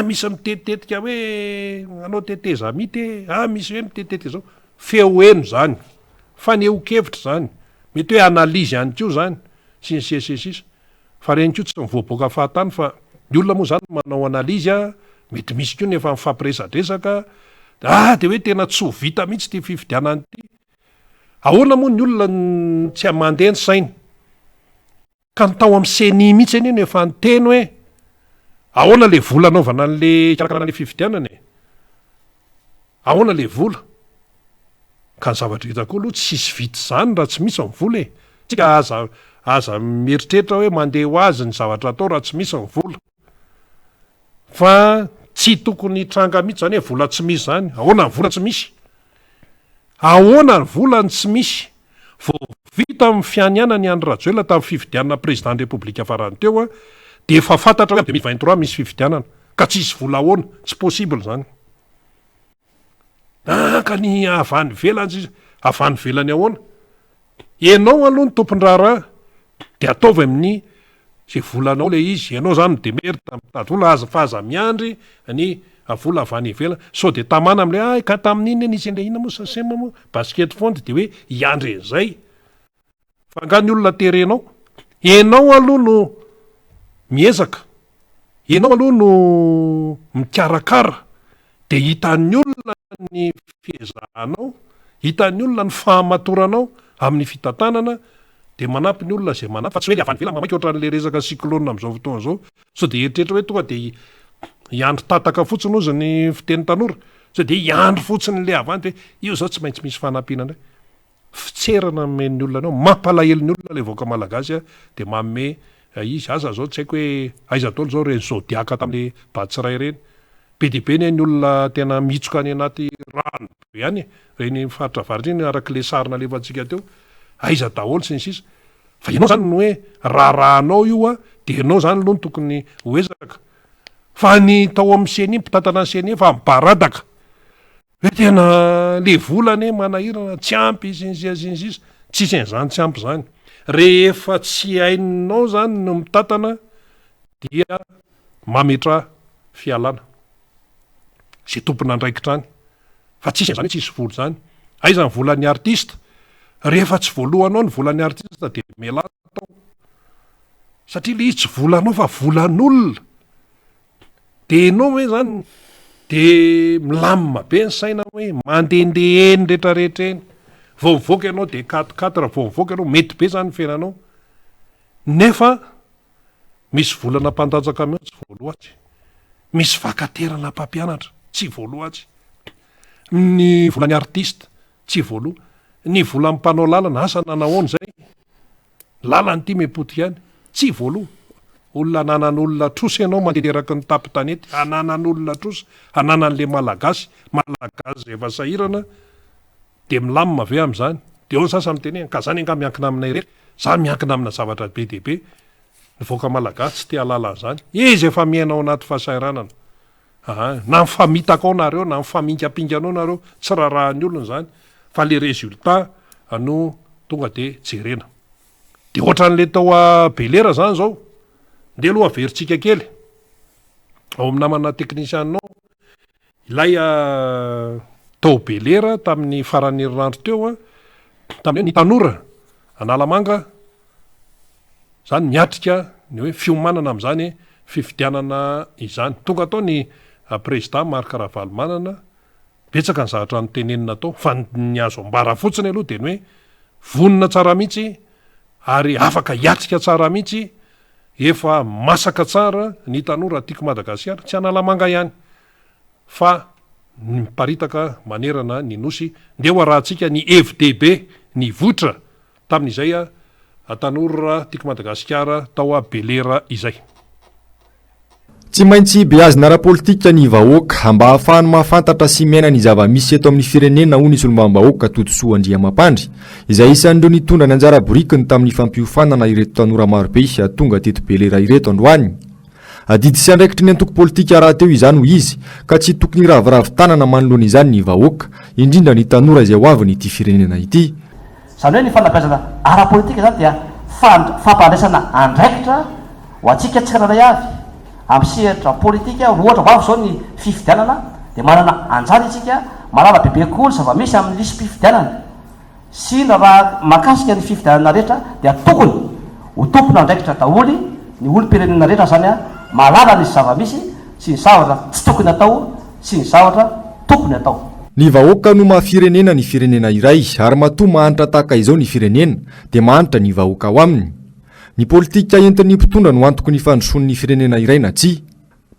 misy mitetitetika hoe anao teteza mity misy hoe mitetitety zao feo eno zany fanehokevitra zany mety hoe analizy ihany ko zany sisa fa reny ko tsy mivoaboaka fahatany fa ny olona moa zany manao analizy mety misy ko nefa mifampiresadresaka de hoe tena tsy ho vita mihitsy ty fifidianany ty ahoana moa ny olona tsy mandeha ny sainy ka nytao amin'ny seni mihitsy eny eny efa nyteny hoe ahoana le vola anaovana an'le karakara le fifidianana e ahoana le vola ka ny zavatra hitako aloha tsisy vity zany raha tsy misy ny vola e tsika aza mieritreritra hoe mandeha ho azy ny zavatra atao raha tsy misy ny vola fa tsy tokony tranga mihitsy zany hoe vola tsy misy zany ahoana ny vola tsy misy ahoana ny volany tsy misy vo vita amin'ny fianiana ny Andry Rajoelina tamin'ny fifidianana président république farany teo a de efa fantatra hoe 2023 misy fifidianana ka tsisy vola ahoana tsy possible zany ka ny avany velany ahoana ianao aloha ny tompon-draharaha de ataovy amin'ny zay volanao le izy ianao zany demerta mitady vola fa aza miandry ny vola avany ivelany sao de tamana am'le ka tamin'iny nisy an'le ina moa sasema moa basket fond de hoe iandry an'izay fa nga ny olona terenao ianao aloha no miezaka ianao aloha no mikarakara de hitan'ny olona ny fiezahanao hitan'ny olona ny fahamatoranao amin'ny fitantanana de manampy ny olona zay manampy fa tsy hoe le avany velany mamaky ohatran'le resaka cyclone am'izao fotoana zao sao de eritreritra hoe tonga de iandro tataka fotsiny ozy ny fiteny tanora sao de iandro fotsiny le avany de io zao tsy maintsy misy fanampiana ndray fitserana men'ny olona anao mampalahelo ny olona le voaka malagasy de mamme izy aza zao tsy haiko hoe aiza tolo zao reny zodiaka tam'le batsiray reny be de be ny olona tena mitsoka any anaty rano ihany reny faritra varitra iny arak'le sarina lefantsika teo aiza daholo sy ny sisa fa ianao zany no hoe raharahanao io de ianao zany aloha ny tokony hoezaka fa ny tao amin'ny seny mpitantana ny seny fa mibaradaka hoe tena le volany manahirana tsy ampy sinzia tsisy an'izany tsy ampy zany rehefa tsy haininao zany no mitantana dia mametra fialana zay tompona andraikitra any fa tsisy an'izany hoe tsisy vola zany aiza ny volan'ny artista rehefa tsy voalohanao ny volan'ny artista de mela tao satria le izy tsy volanao fa volan'olona de enao hoe zany de milamina be ny saina hoe mandehandeha eny rehetrarehetra eny vao mivoaka ianao de 4 vao mivoaka ianao mety be zany fiainanao nefa misy volana mpandatsaka mihitsy tsy voalohatsy misy vakaterana mpampianatra tsy voalohatsy ny volan'ny artista tsy voaloha ny volan'ny mpanao lalana asa nanahoana zay lalany ty mepoti ihany tsy voaloha olona ananan'olona trosa ianao mandehateraky ny tapy tanety ananan'olona trosa ananan'le malagasy efa sahirana de milamina ave am'zany de ao ny sasa miteny ka zany anga miankina aminay rehetra za miankina amina zavatra be de be ny voaka malagasy tsy te halalany zany izy efa miainao anaty fahasairanana na mifamitaka ao nareo na mifaminkapinganao nareo tsy raharahan'ny olona zany fa le résultat no tonga de jerena de ohatran'le tao a belera zany zao nde aloha averintsika kely ao amin'ny namana teknisianao ilay tao belera tamin'ny faran'ny herinandro teo tamin'ny ny tanora analamanga zany miatrika ny hoe fiomanana am'zany fifidianana izany tonga tao ny président Marc Ravalomanana betsaka ny zavatra nytenenina tao fa ny azo ambara fotsiny aloha de ny hoe vonina tsara mihitsy ary afaka hiatrika tsara mihitsy efa masaka tsara ny tanora tiako Madagasikara tsy analamanga ihany fa miparitaka manerana ny nosy nde ho arahantsika ny FDB ny votra tamin'izay tanora tiako Madagasikara tao a belera izay tsy maintsy beazina ara-politika ny vahoaka mba ahafahany mahafantatra sy miaina ny zava-misy eto amin'ny firenena ho nisy olombavam-bahoaka totosoa Andriamampandry izay isan'ireo nitondra ny anjara borikiny tamin'ny fampiofanana ireto tanora marobe tonga teto belera ireto androany adidy sy andraikitry ny antoko politika raha teo izany ho izy ka tsy tokony ravitanana manoloana izany ny vahoaka indrindra ny tanora izay ho avy ity firenena ity zany hoe ny fanabeazana ara-politika zany dia fampandraisana andraikitra ho atsika tsirairay avy amin'ny sehatra politika ohatra vavy zao ny fifidianana de manana anjara isika malava bebe koa ny zava-misy amin'ny lisy fifidianana sy raha makasika ny fifidianana rehetra dia tokony ho tompona andraikitra daholy ny olom-pirenena rehetra zany malala nisy zava-misy sy ny zavatra tsy tokony atao sy ny zavatra tokony atao Ny vahoaka no mahafirenena ny firenena iray ary matoa mahantra tahaka izao ny firenena dia mahantra ny vahoaka ao aminy. Ny politika entin'ny mpitondra no antoko ny fandrosoan'ny firenena iray na tsy.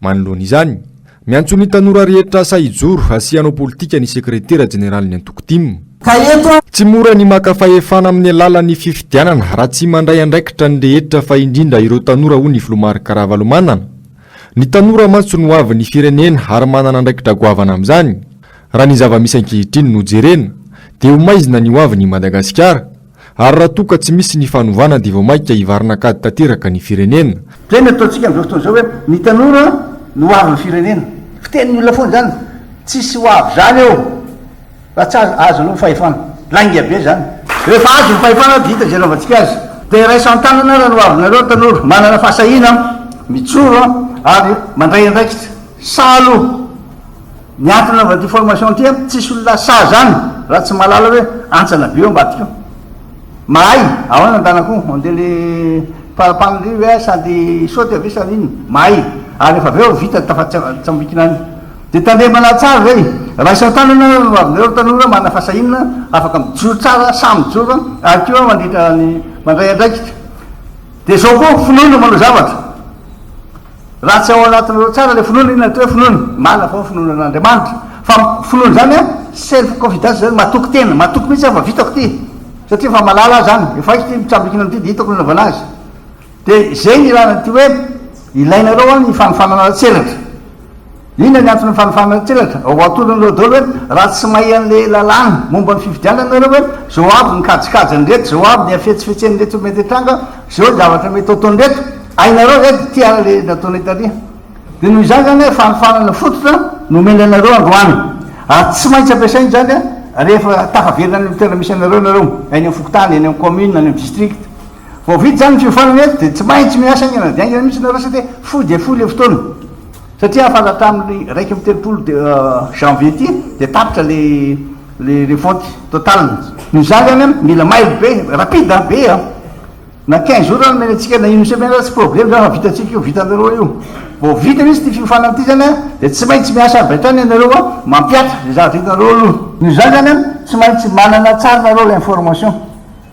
Manoloana izany, miantso ny tanora rehetra sahijoro asianao politika ny sekretera jeneraly Antokotim. Tsy mora ny maka fahefana amin'ny alalan'ny fifidianana raha tsy mandray andraikitra ny rehetra fa indrindra ireo tanora ho ny Filomary Karavalomanana. Ny tanora mantsy no avy ny firenena ary manana andraikitra goavana amin'izany. Raha ny zava-misy ankehitriny no jerena dia ho maizina ny ho avy ny Madagasikara ary raha toka tsy misy ny fanovana dia vao maika hivarina kady tanteraka ny firenena. Tena ataontsika amin'izao fotoana izao hoe ny tanora no avy ny firenena. Fitenin'ny olona foana zany, tsisy ho avy zany eo raha tsy azo aloha fahefana. Lainga be zany. Rehefa azo ny fahefana dia hita jerovantsika azy. Dia raisan-tanana raha no avinareo tanora, manana fahasahina, mitsoro ary mandray andraikitra. Salo ny antony anaovan'ity formation ty tsisy olona sa zany raha tsy malala hoe antsana be eo ambadika eo. Mahay ao nandanako mandeha le parapandy hoe sady saoty ave sady iny mahay ary efa aveo vita tafatsambikina any. Dia tandremana tsara zay, raisan-tanana no avinareo tanora manana fahasahinana afaka mijoro tsara, samy mijoro ary keo mandritra ny mandray andraikitra. Dia zao koa finoana manao zavatra. Raha tsy ao anatin'ireo tsara le finoana, ina atao hoe finoana, marina fa finoana n'Andriamanitra. Fa finoana zany self confidence zany, matoky tena, matoky mihitsy fa vitako ty. Satria fa malala zany, efa izy ty mitsambikina ty dia hitako ny naovana azy. Dia zay ny rahana ty hoe ilainareo ny fanofanana tselatra. Ina ny antony fanofanana tselatra? Ao atolon'ireo daholo hoe raha tsy mahay an'le lalàna momba ny fifidianana nareo hoe zao avy ny kajikajy ny reto, zao avy ny afetsifetseny reto mety hitranga, zao zavatra mety ataony reto. Ainareo zay tia le nataony taria. Dia noho izany zany fanofanana fototra no omenanareo androany. Ary tsy maintsy ampiasainy zany rehefa tafaverina ny toerana misy anareo nareo, any amin'ny fokotany, any amin'ny commune, any amin'ny district. Vao vita zany ny fiofanana eto dia tsy maintsy miasa ny anadiaingana mihitsy nareo satria fo dia fo le fotoana. Satria afara amin'ny raiky amin'ny telopolo janvier ty dia tapitra le vote total. Noho izany zany mila mailo be, rapide be a. Na 15 jours any menantsika na ino semaine tsy problème zany fa vitatsika io, vitanareo io. Vao vita mihitsy ty fiofanana ty zany dia tsy maintsy miasa avy hatrany ianareo mampiatra le zavatra hitanareo aloha. Noho izany zany tsy maintsy manana tsara nareo la information.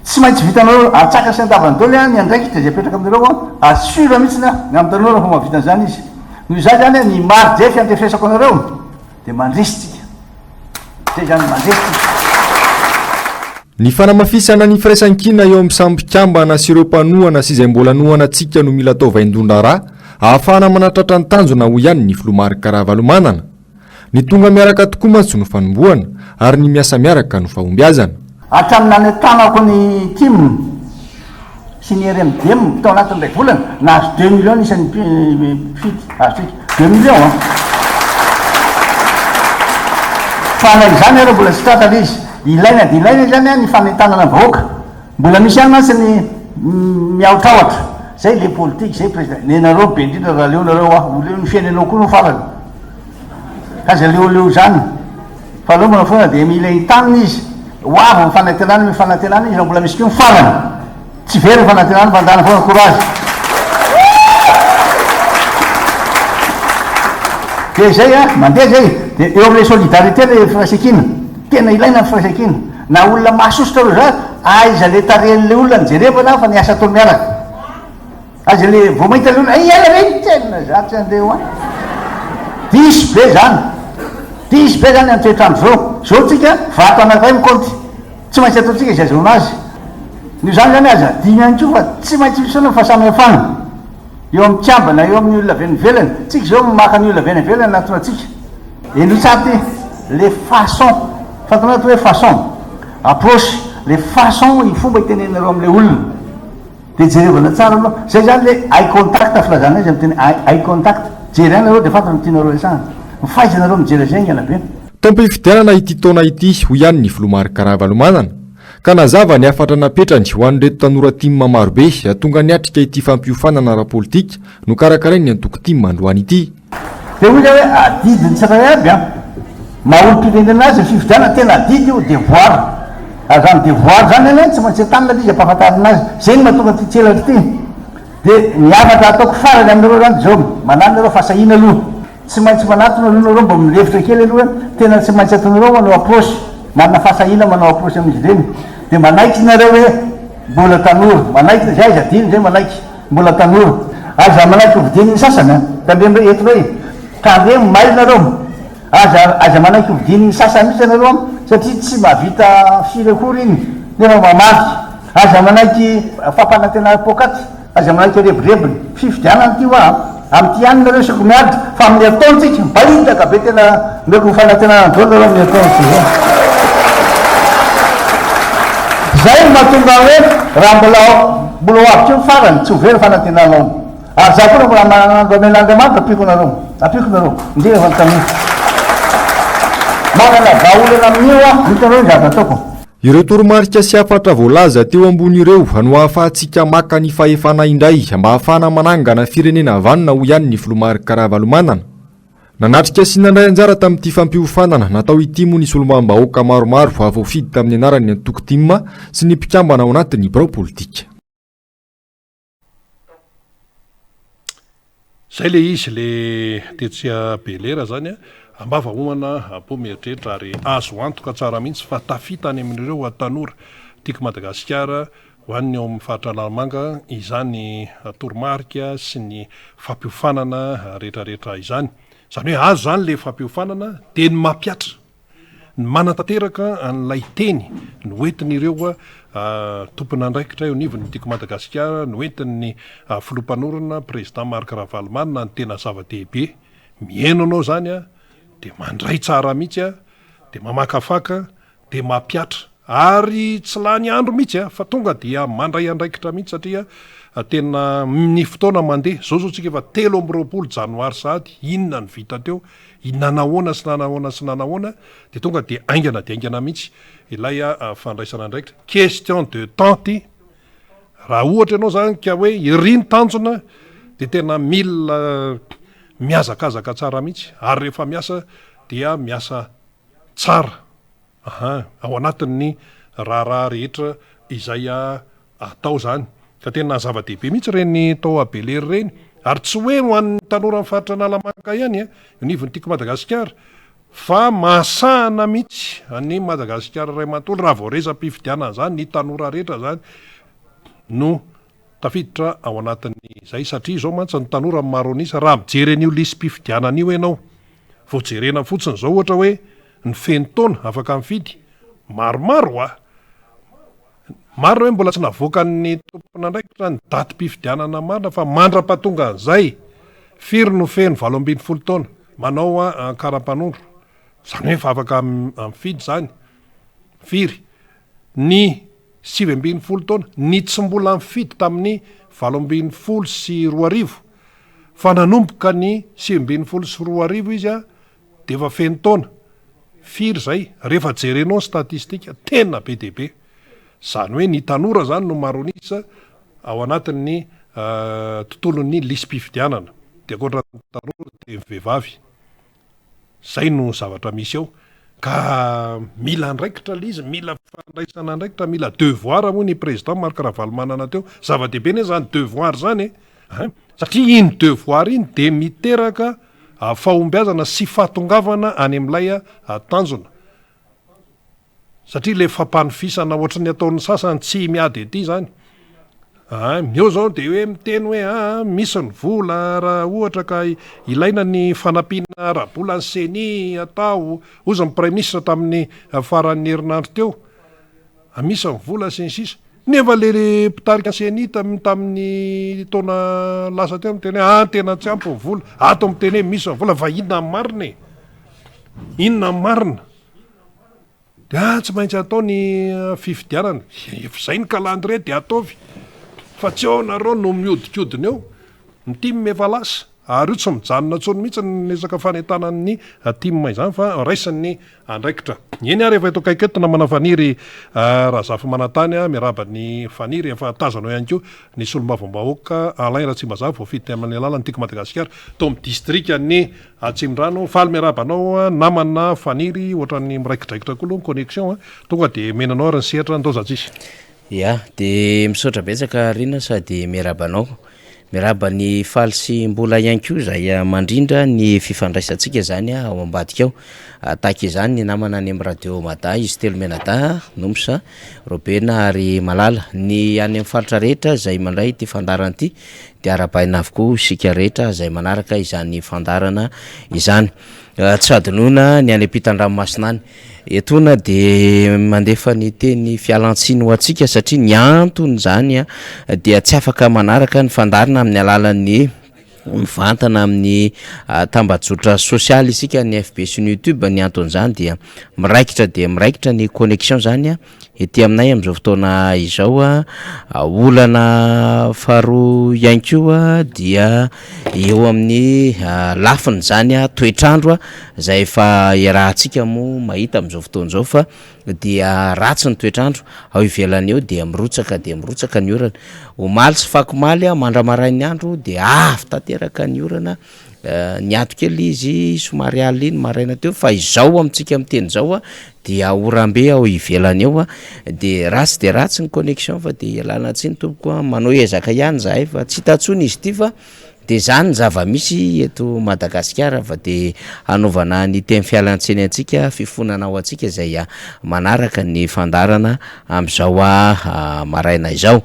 Tsy maintsy vitanareo atsaka sy andavany daholo ny andraikitra zay apetraka aminareo assure mihitsy ny amin'ny tanora fa mahavita an'izany izy. Noho izany zany ny maro jefy andrefesako anareo dia mandresitsika. Zay zany mandresitsika. Ny fanamafisana ny firaisan-kina eo amin'ny sambikambana sy ireo mpanohana sy izay mbola nohana antsika no mila atao vaindondra rà ahafahana manatratra ny tanjona ho ihany ny Filomary Karavalomanana. Ny tonga miaraka tokoa mantsy no fanombohana ary ny miasa miaraka no fahombiazana. Hatramin'ny nanentanako ny tim sy ny RMDM tao anatin'ilay volana nahazo 2 millions isan'ny fity, azo 2 millions. Fa na izany areo mbola tsy tratana izy. Ilaina dia ilaina zany ny fanentanana vahoaka. Mbola misy ihany mantsy ny miaotraotra. Zay le politique, zay président. Nenareo be indrindra raha leo nareo oleo ny fiainanao koa no farany. Kaza leoleo zany. Fa aleo mana foana dia mila hitanina izy. Ho avy ny fanantenana izy raha mbola misy koa ny farany. Tsy very ny fanantenana fa andana foana courage. Dia zay mandeha zay. Dia eo amin'ilay solidarité le firaisan-kina. Tena ilaina ny firaisan-kina. Na olona mahasosotra reo zany, aiza le tarehan'le olona nijerevana fa niasa ataony miaraka. Aiza le vao mahita le olona, iala reny tena zatsy andeha any. Diso be zany. Diso be zany amin'ny toetrandro zao. Zao tsika vato anankiray mikaonty. Tsy maintsy ataontsika izay azahoana azy. Noho izany zany aza dimy ihany koa fa tsy maintsy misoana fa samihafana. Eo amin'ny tiambana, eo amin'ny olona venivelana. Tsika zao maka ny olona venivelana anatona atsika. Eno tsaty les façons. Fantanao hoe façon approche, les façons ny fomba itenenareo amin'ilay olona. Dia jerevana tsara aloha. Zay zany le eye contact filazana izy amin'ny teny eye contact. Jerenareo dia fantany tianareo resahana. Mifaizanareo mijery zay ngana be. Tampo hifidianana ity taona ity ho ihany ny Filomary Karavalomanana ka nazava ny afatra napetrany ho an'ireto tanora timma marobe atonga niatrika ity fampiofanana ara-politika no karakarainy ny Antokotim androany ity. Dia hoy hoe adidiny tsirairay aby maolo-pirenena azy ny fifidianana tena adidy io devoir. Ary zany devoir zany tsy maintsy tanina izy ampahafantarina azy. Zay ny mahatonga ty tselatra ty. Dia ny afatra ataoko farany aminareo zany zao mananareo fahasahina aloha. tsy maintsy manatona alohanareo mba milevitra kely aloha tena tsy maintsy atonareo manao aprosy manana fahasahina manao aprosy amin'izy ireny dia manaiky nareo hoe mbola tanora manaiky zay zadiny zay manaiky mbola tanora aza manaiky hovidiny ny sasany tandremo eto hoe tandremo may nareo aza manaiky hovidiny ny sasany mihitsy anareo satria tsy mahavita firy akory iny nefa mamaky aza manaiky fampanantena pokaty aza manaiky rebirebiny fifidianany ty hoa amin'ty any nareo sako miady fa amin'ny ataontsika mbaindaka be tena meko mifanantenanandreo nareo amin'ny ataontsy zay mahatonga hoe raha mbola hoavitra eo farany tsy hovery fanantenanao ary za koa mbola manando amen'andriamanitra apiko nareo ndre fantami manana vaolana amin'io a hitanareo zava ataoko. Ireo toromarika sy afatra voalaza teo ambony ireo no ahafahantsika maka ny fahefana indray mba ahafahana manangana firenena avanina ho ihany ny filomary karavalomanana. Nanatrika sy nandray anjara tamin'ity fampiofanana natao itimo ny solombam-bahoaka maromaro avoafidy tamin'ny anarany antoko timma sy ny mpikambana ao anatin'ny birao politika. Zay le izy le Tetsia Belera zany ambava homana po mieritreritra ary azo antoka tsara mihitsy fa tafitany amin'ireo tanora tiako Madagasikara ho an'ny ao amin'ny faritra Lalamanga izany toromarika sy ny fampiofanana rehetrarehetra izany. Zany hoe azo zany le fampiofanana dia ny mampiatra ny manantanteraka an'ilay teny ny hoentin'ireo tompon'andraikitra eo nivony tiako Madagasikara ny hoentin'ny filompanorana président Marc Ravalomanana ny tena zava-dehibe mihaino anao zany dia mandray tsara mihitsy dia mamakafaka dia mampiatra ary tsy lany andro mihitsy fa tonga dia mandray andraikitra mihitsy satria tena ny fotoana mandeha zao tsika efa 3 janoary sahady inona ny vita teo inona nahoana sy nanahoana sy nanahoana dia tonga dia aingana mihitsy ilay fandraisana andraikitra question de temps ty raha ohatra ianao zany ka hoe iriny tanjona dia tena mila miazakazaka tsara mihitsy ary rehefa miasa dia miasa tsara ao anatin'ny raharaha rehetra izay atao zany ka tena zava-dehibe mihitsy reny tao Belera reny ary tsy hoe ho an'ny tanora amin'ny faritra Lalamanga ihany nivony tiako Madagasikara fa mahasahana mihitsy any Madagasikara ray manontolo raha vao resa-pifidianana zany ny tanora rehetra zany no tafiditra ao anatin'ny zay satria zao mantsy ny tanora maronisa raha mijery an'io lisy-pifidianana io ianao vao jerena fotsiny zao ohatra hoe ny feno taona afaka mifidy maromaro maro hoe mbola tsy navoaka ny tompon'andraikitra ny daty-pifidianana marina fa mandra-pahatonga an'izay firy no feno 17 taona manao karam-panondro zany hoe fa afaka mifidy zany firy ny 17 taona ny tsy mbola mifidy tamin'ny 17 sy 20 fa nanomboka ny 17 sy 20 izy dia efa feno taona firy zay rehefa jerenao statistika tena be dehibe zany hoe ny tanora zany no maronisa ao anatin'ny tontolon'ny lisy-pifidianana dia akoatra tanora dia vehivavy zay no zavatra misy ao ka mila andraikitra lizy mila fandraisana andraikitra mila devoir moa ny président Marc Ravalomanana teo zava-dehibe ne zany devoir zany satria iny devoir iny dia miteraka fahombiazana sy fahatongavana any amin'ilay tanjona satria le fampanofisana ohatry ny ataon'ny sasany tsy miady ety zany eo zao dia hoe miteny hoe misy ny vola raha ohatra ka ilaina ny fanampiana rahabola ny seni atao ozy ny prime ministre tamin'ny faran'ny herinandro teo misy ny vola sy ny sisa nefa le mpitarika seni tamin'ny taona lasa teo miteny hoe tena tsy ampy ny vola ato miteny hoe misy ny vola fa inona marina inona marina dia tsy maintsy atao ny fifidianana zay ny calendrier dia ataovy fa tsy ao nareo no miodikodina eo ny tim efa lasa ary io tsy mijanona tsony mihitsy ny resaka fanentanan'ny tim izany fa raisin'ny andraikitra eny ary efa eto kaiketina manafaniry Razafy Manantany miarabany faniry efa tazanao ihany koa ny solombavambahoaka Alain Ratsimbazaha voafidy amin'ny alalan'ny tiako Madagasikara tao amin'ny distrika ny Atsimbrano faly miarabanao namana faniry ohatran'ny miraikidraikitra koa aloha ny connexion tonga dia menanao ary ny sehatra ny taozatsisy dia misaotra betsaka rina sady miarabanao Miraba ny faly sy mbola ihany koa zay mandrindra ny fifandraisantsika zany ao ambadika ao. Tahaka izany ny namana any amin'ny radio Mada izy telo menada Nomsa Robena ary Malala ny any amin'ny faritra rehetra zay mandray ty fandarana ty de arapaina avokoa sika rehetra zay manaraka izany fandarana izany. Tsy adinona ny any ampitan-dranomasina any etona de mandefa ny teny fialantsiny ho antsika satria ny antony zany dia tsy afaka manaraka ny fandarana amin'ny alalan'ny mivantana amin'ny tambajotra sosialy isika ny FB sy ny YouTube. Ny anton'izany dia miraikitra ny connexion zany ety aminay am'izao fotoana izao olana faharoa ihany koa dia eo amin'ny lafiny zany toetrandro zay efa iarahantsika mo mahita am'izao fotoana zao fa dia ratsy ny toetrandro ao ivelany eo dia mirotsaka ny orana omaly sy fakomaly mandramarain'ny andro dia avy tanteraka ny orana ny ato kely izy somary alina maraina teo fa izao amintsika miteny zao dia orambe ao ivelany eo de ratsy ny connexion fa de ialana tsiny tompoko manao ezaka ihany zahay fa tsy tatsony izy ty fa de zany zava-misy eto Madagasikara fa de hanaovana ny teny fialantsiny antsika fifonana ao antsika zay manaraka ny fandarana am'izao maraina izao.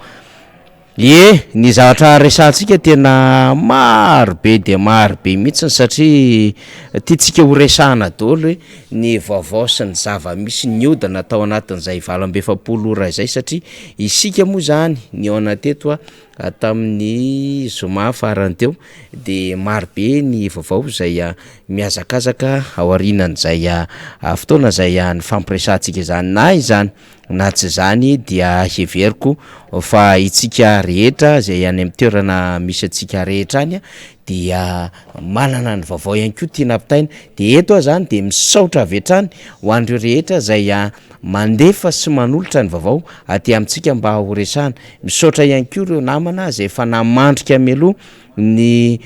Ny zavatra resantsika tena marobe de marobe mihitsy satria tiatsika ho resahana daholo hoe ny vaovao sy ny zava-misy niodana tao anatin'izay 27 ora izay satria isika moa zany ny ao anateto tamin'ny zoma farany teo de marobe ny vaovao zay miazakazaka ao aorianan'izay fotoana zay ny fampiresantsika zany na izany na tsy zany dia heveriko fa itsika rehetra zay any amin'ny toerana misy atsika rehetra any dia manana ny vaovao ihany koa tia nampitaina de eto zany de misaotra avy hatrany ho andreo rehetra zay mandefa sy manolotra ny vaovao aty amintsika mba ho resahana. Misaotra ihany koa ireo namana zay efa namandrika meloha ny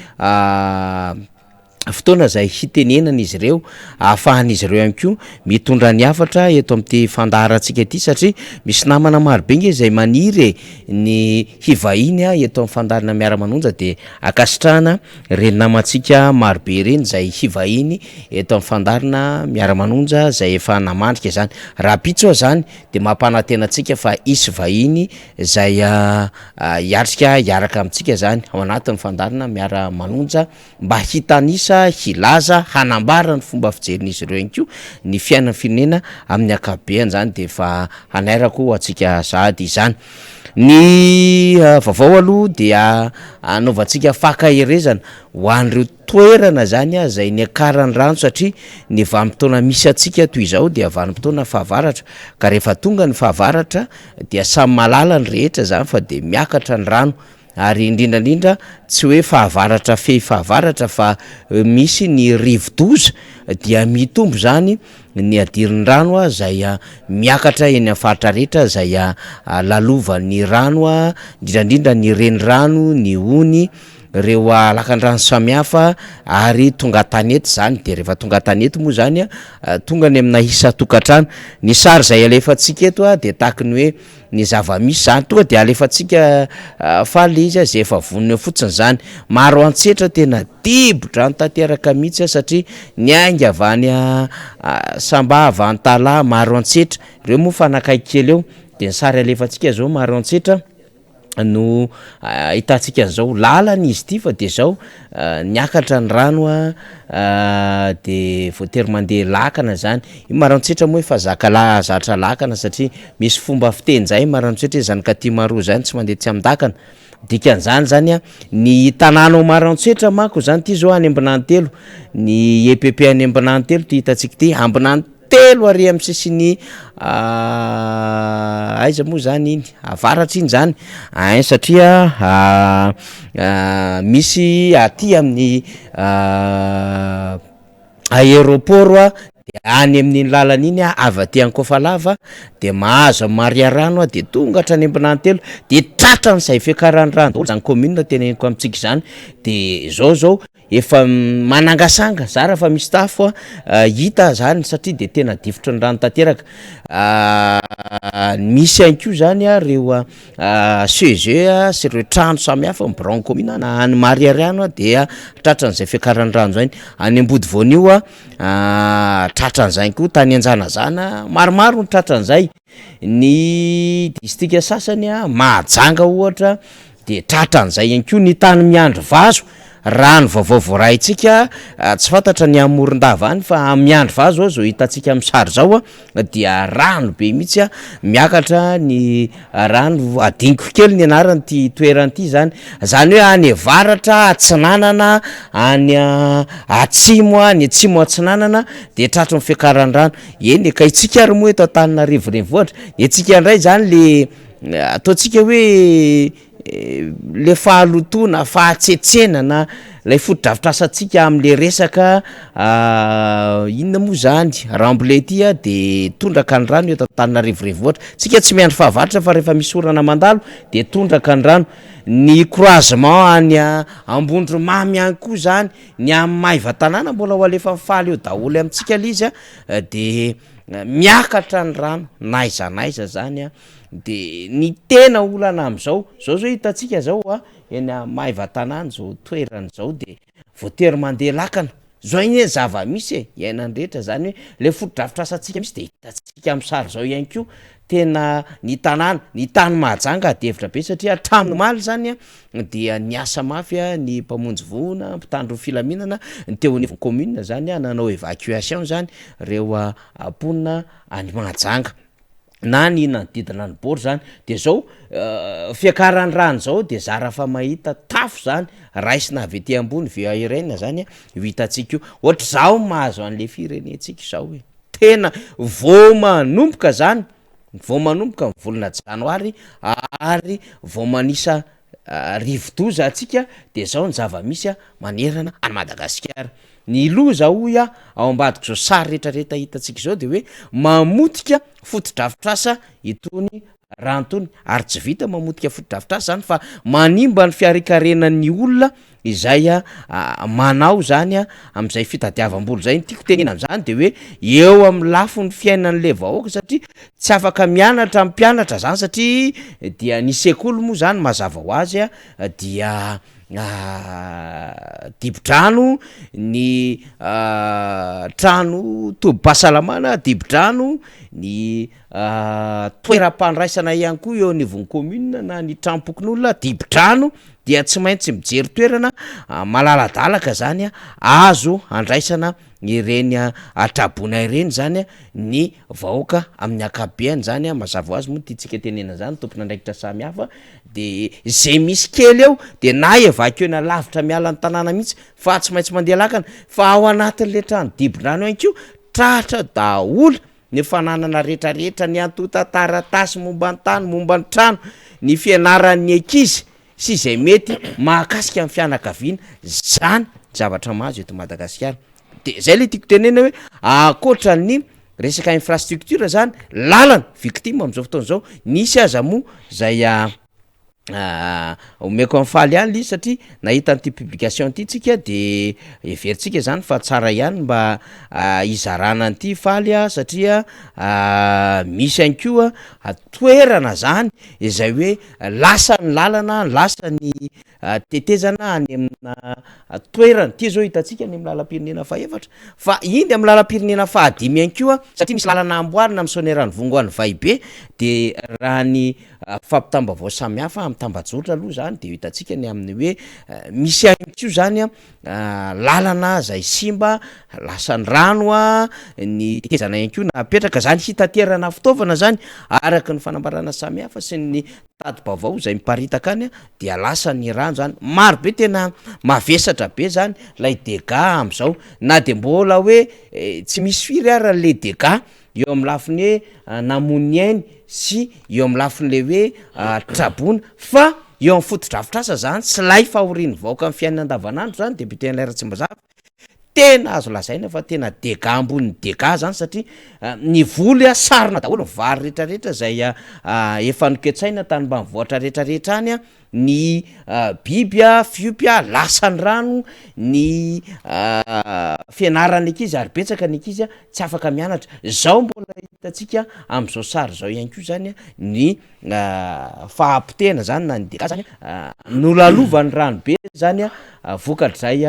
fotoana zay hitenenana izy ireo ahafahan'izy ireo ihany koa mitondra ny hafatra eto amin'ity fandaharantsika ity satria misy namana marobe nge zay maniry ny hivahiny eto amin'ny fandarana miara-manonja de akasitrahana reny namantsika marobe reny zay hivahiny eto amin'ny fandarana miara-manonja zay efa namandrika zany. Raha pitso zany de mampanantenantsika fa isy vahiny zay iaraka amintsika zany ao anatin'ny fandarana miara-manonja mba hitanisa hilaza hanambara ny fomba fijerin'izy ireo ihany koa ny fiainan'ny firenena amin'ny akabeany zany de fa hanairako ho antsika sahady izany. Ny vaovao aloha dia anaovantsika fakahirezana ho an'ireo toerana zany zay ny akaran'ny rano satria ny vanim-potoana misy atsika toy izao dia vanim-potoana fahavaratra ka rehefa tonga ny fahavaratra dia samy malala ny rehetra zany fa de miakatra ny rano ary indrindrandrindra tsy hoe fahavaratra fahavaratra fa misy ny rivo-doza dia mitombo zany ny adirin'ny rano zay miakatra eny amin'ny faritra rehetra zay lalovan'ny rano indrindrandrindra ny renirano ny ony reo lakan-drano samihafa ary tonga tanety zany de rehefa tonga tanety moa zany tonga ny amina isa tokantrano ny sary zay alefantsika eto de tahaka ny hoe ny zava-misy zany tonga de alefantsika faly izy zay efa vonona fotsiny zany maro antsetra tena dibotra ny tanteraka mihitsy satria ny aingy avany samba avany tala maro antsetra reo moa fanakaiky kely eo de ny sary alefantsika zao maro antsetra no hitantsika an'izao lalany izy ty fa de zao niakatra ny rano de voatery mandeha lakana zany io maranotsetra moa efa zatra lakana satria misy fomba fiteny zay maranotsetra zany ka ty maro zany tsy mandeha tsy amdakana dikan'izany zany ny tanàna maranotsetra manko zany ty zao any Ambinantelo ny EPP any Ambinantelo ty hitantsika ty Ambinantelo ary amin'ny sisiny aiza moa zany iny avaratra iny zany satria misy aty amin'ny aéroport de any amin'ny lalana iny avy aty Ankofalava de mahazo Maria rano de tonga hatrany Ambinantelo de tratra ny zay fiakaran'ny rano zany commune teneniko amintsika zany de zao efa manangasanga zara fa misy tafo hita zany satria de tena difotra ny rano tanteraka misy ihany koa zany reo CG sy reo trano samihafa branche commune na any Mariariano dia tratran'izay fiakaran'ny rano zany any Ambody Voanio tratran'izay koa tany Anjanazana maromaro ny tratran'izay ny distrika sasany Mahajanga ohatra de tratran'izay ihany koa ny tany Miandry Vazo rano vaovao voaraitsika tsy fantatra ny Amorondava any fa Miandry Vazo zao hitantsika amin'ny sary zao dia rano be mihitsy miakatra ny rano adiniko kely ny anarany ty toeran'ity zany hoe any avaratra Atsinanana any atsimo ny atsimo Atsinanana de tratran'ny fiakaran'ny rano eny ka itsika ary moa eto Antananarivo renivohitra itsika indray zany le ataontsika hoe le fahalotona fahatsetsena na lay foto-drafitrasantsika am'le resaka inona moa zany Rambolety de tondraka ny rano eto Antananarivo renivohitra tsika tsy miandry fahavaratra fa rehefa misy orana mandalo de tondraka ny rano ny croisement any Ambondromamy ihany koa zany ny amin'ny Maiva tanàna mbola ho alefa mifaly eo daholo amintsika lizy de miakatra ny rano naiza zany de ny tena olana am'izao zao hitantsika zao eny Maiva tanàna zao toerana zao de voatery mandeha lakana zao iny zava misy iainany rehetra zany hoe le foto-drafitrasantsika misy de hitantsika amin'ny sary zao ihany koa tena ny tanàna ny tany Mahajanga devitra be satria hatramin'ny maly zany dia niasa mafy ny mpamonjy voana mpitandro filaminana ny teo anivon'ny commune zany nanao évacuation zany reo amponina any Mahajanga na ny nanodidina ny bory zany de zao fiakaran'ny rano zao de zara fa mahita tafo zany raisina avy ety ambony VARN zany hitantsika io ohatra zao mahazo an'le firenentsika zao hoe tena vao manomboka zany vao manomboka ny volana janoary ary vao manisa rivo-doza atsika de zao ny zava-misy manerana any Madagasikara ny loza hoy ao ambadiko zao sary rehetrarehetra hitantsika zao de hoe mamotika foto-drafitrasa itony rano tony ary tsy vita mamotika foto-drafitrasa zany fa manimba ny fiarikarenan'ny olona izay manao zany am'izay fitadiavam-bola zay tiako tenena am'zany de hoe eo amin'ny lafon'ny fiainan'le vahoaka satria tsy afaka mianatra mpianatra zany satria dia ny sekoly moa zany mazava ho azy dia dibo-drano ny trano tobi-pahasalamana dibo-drano ny toeram-pandraisana ihany koa eo anivon'ny commune na ny trampokon'olona dibo-drano dia tsy maintsy mijery toerana malaladalaka zany azo andraisana ireny atrabona ireny zany ny vahoaka amin'ny akabeany zany mazava ho azy moa tiatsika tenena zany tompona andraikitra samy hafa de zay misy kely eo de na evacuena lavitra miala ny tanàna mihitsy fa tsy maintsy mandeha lakana fa ao anatin'le trano dibo-drano ihany koa tratra daholo ny fananana rehetrarehetra ny antota taratasy momba ny tany momba ny trano ny fianaran'ny ankizy sy izay mety mahakasika amin'ny fianakaviana zany zavatra mahazo eto Madagasikara de zay le tiako tenena hoe akoatran'ny resaka infrastructure zany lalana victime am'izao fotoana zao nisy aza moa zay omeko amin'ny faly ihany izy satria nahita an'ity publication ty tsika de everitsika zany fa tsara ihany mba izarana an'ity faly satria misy ihany koa toerana zany izay hoe lasa ny lalana lasa ny tetezana any amina toerana ty zao hitantsika ny amin'ny lalam-pirenena fahaefatra fa iny amin'ny lalam-pirenena fahadimy ihany koa satria misy lalana amboarina amin'ny soneran'ny vongoan'ny Vaibe de raha ny fampitambavao samy hafa amin'ny tambajotra aloha zany de hitantsika ny amin'ny hoe misy ihany koa zany lalana zay simba lasa ny rano ny tetezana ihany koa napetraka zany hitaterana fitaovana zany araka ny fanambarana samy hafa sy ny tady-bavao zay miparitaka any dia lasa ny rano zany maro be tena mavesatra be zany lay dega am'izao na de mbola hoe tsy misy firy ara le dega eo amin'ny lafiny hoe namony ainy sy eo amin'ny lafin'le hoe trabona fa eo amin'ny foto-drafitrasa zany sy lay fahorian'ny vahoaka amin'ny fiainana andavanandro zany deputé Laira Tsimbazafa tena azo lazaina fa tena dega ambon'ny dega zany satria ny voly a sarina daholo ny vary rehetrarehetra zay efa noketsaina tany mba mivoatra rehetrarehetra any a ny biby a fiopy a lasany rano ny fianarany ankizy ary betsaka ny ankizy a tsy afaka mianatra zao mbola hitatsika am'izao sary zao ihany ko zany a ny fahampitena zany na ny dega zany nolalovany rano be zany a vokatrizay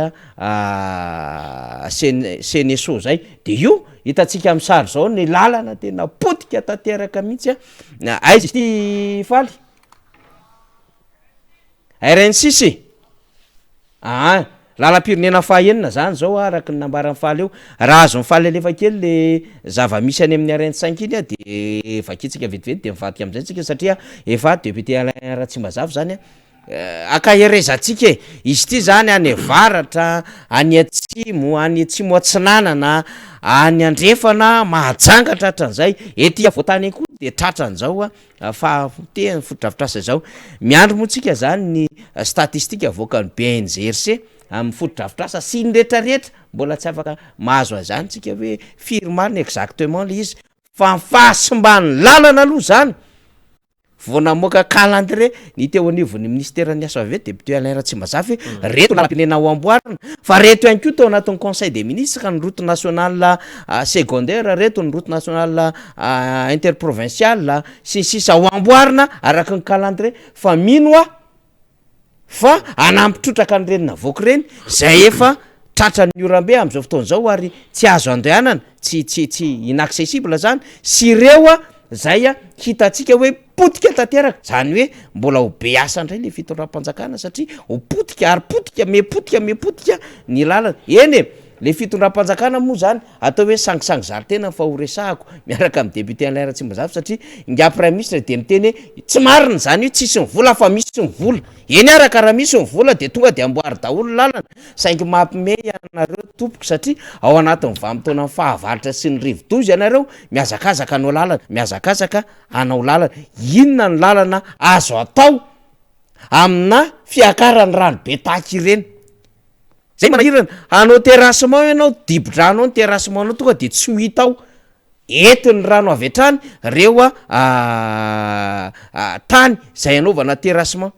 seneso zay de io hitatsika am'y sary zao ny lalana tena potika tanteraka mihitsy a aizy ty faly RN6 lalam-pirenena fahaenina zany zao araky ny nambarany faly eo raha azo mifaly alefa kely le zava-misy any amin'ny RN5 iny a de vakitsika vetivety de mivadika am'izay tsika satria efa député Alain Ratsimbazava zany akaherezantsika izy ty zany any avaratra any atsimo atsinanana any andrefana mahajangatra hatran'izay ety voatany koa de tratran'izao fa teny fotodrafitrasa zao miandro moatsika zany ny statistika avoaka ny BNGRC amin'ny fotodrafitrasa sy ny rehetrarehetra mbola tsy afaka mahazo azany tsika hoe firy mariny exactement le izy fa mifahasimbany lalana aloha zany vao namoaka calendrier ny teo anivon'ny ministère ny asa vavety député Alain Ratsimbazava reto lalam-pirenena ho amboarina fa reto ihany koa tao anatin'ny conseil des ministres ka ny route nationale secondaire reto ny route nationale interprovinciale sy sisa ho amboarina araky ny calendrier fa mino fa anampitrotraka ny renina voky reny zay efa tratran'ny orambe am'izao fotoana zao ary tsy azo andehanana tsy inaccessible zany sy ireo zay hitatsika hoe potika tanteraka zany hoe mbola ho be asa indray le fitondram-panjakana satria ho potika ary mepotika ny lalana eny le fitondram-panjakana moa zany atao hoe sangisangy zaritena fa ho resahako miaraka amin'ny député Alain Ratsimbazava satria nga premier ministre de miteny tsy marina zany hoe tsisy mivola fa misy mivola eny araka raha misy mivola de tonga de amboary daholo lalana saingy mampime anareo tompoko satria ao anatin'ny vanim-taona fahavaratra sy ny rivo-dozy ianareo miazakazaka anao lalana miazakazaka anao lalana inona ny lalana azo atao amina fiakarany rano be taky ireny zay manahirana anao terrassement ianao dibo-drano ny terrassement anao tonga de tsy ho hita ao entiny rano avy hatrany reo tany zay anaovana terrassement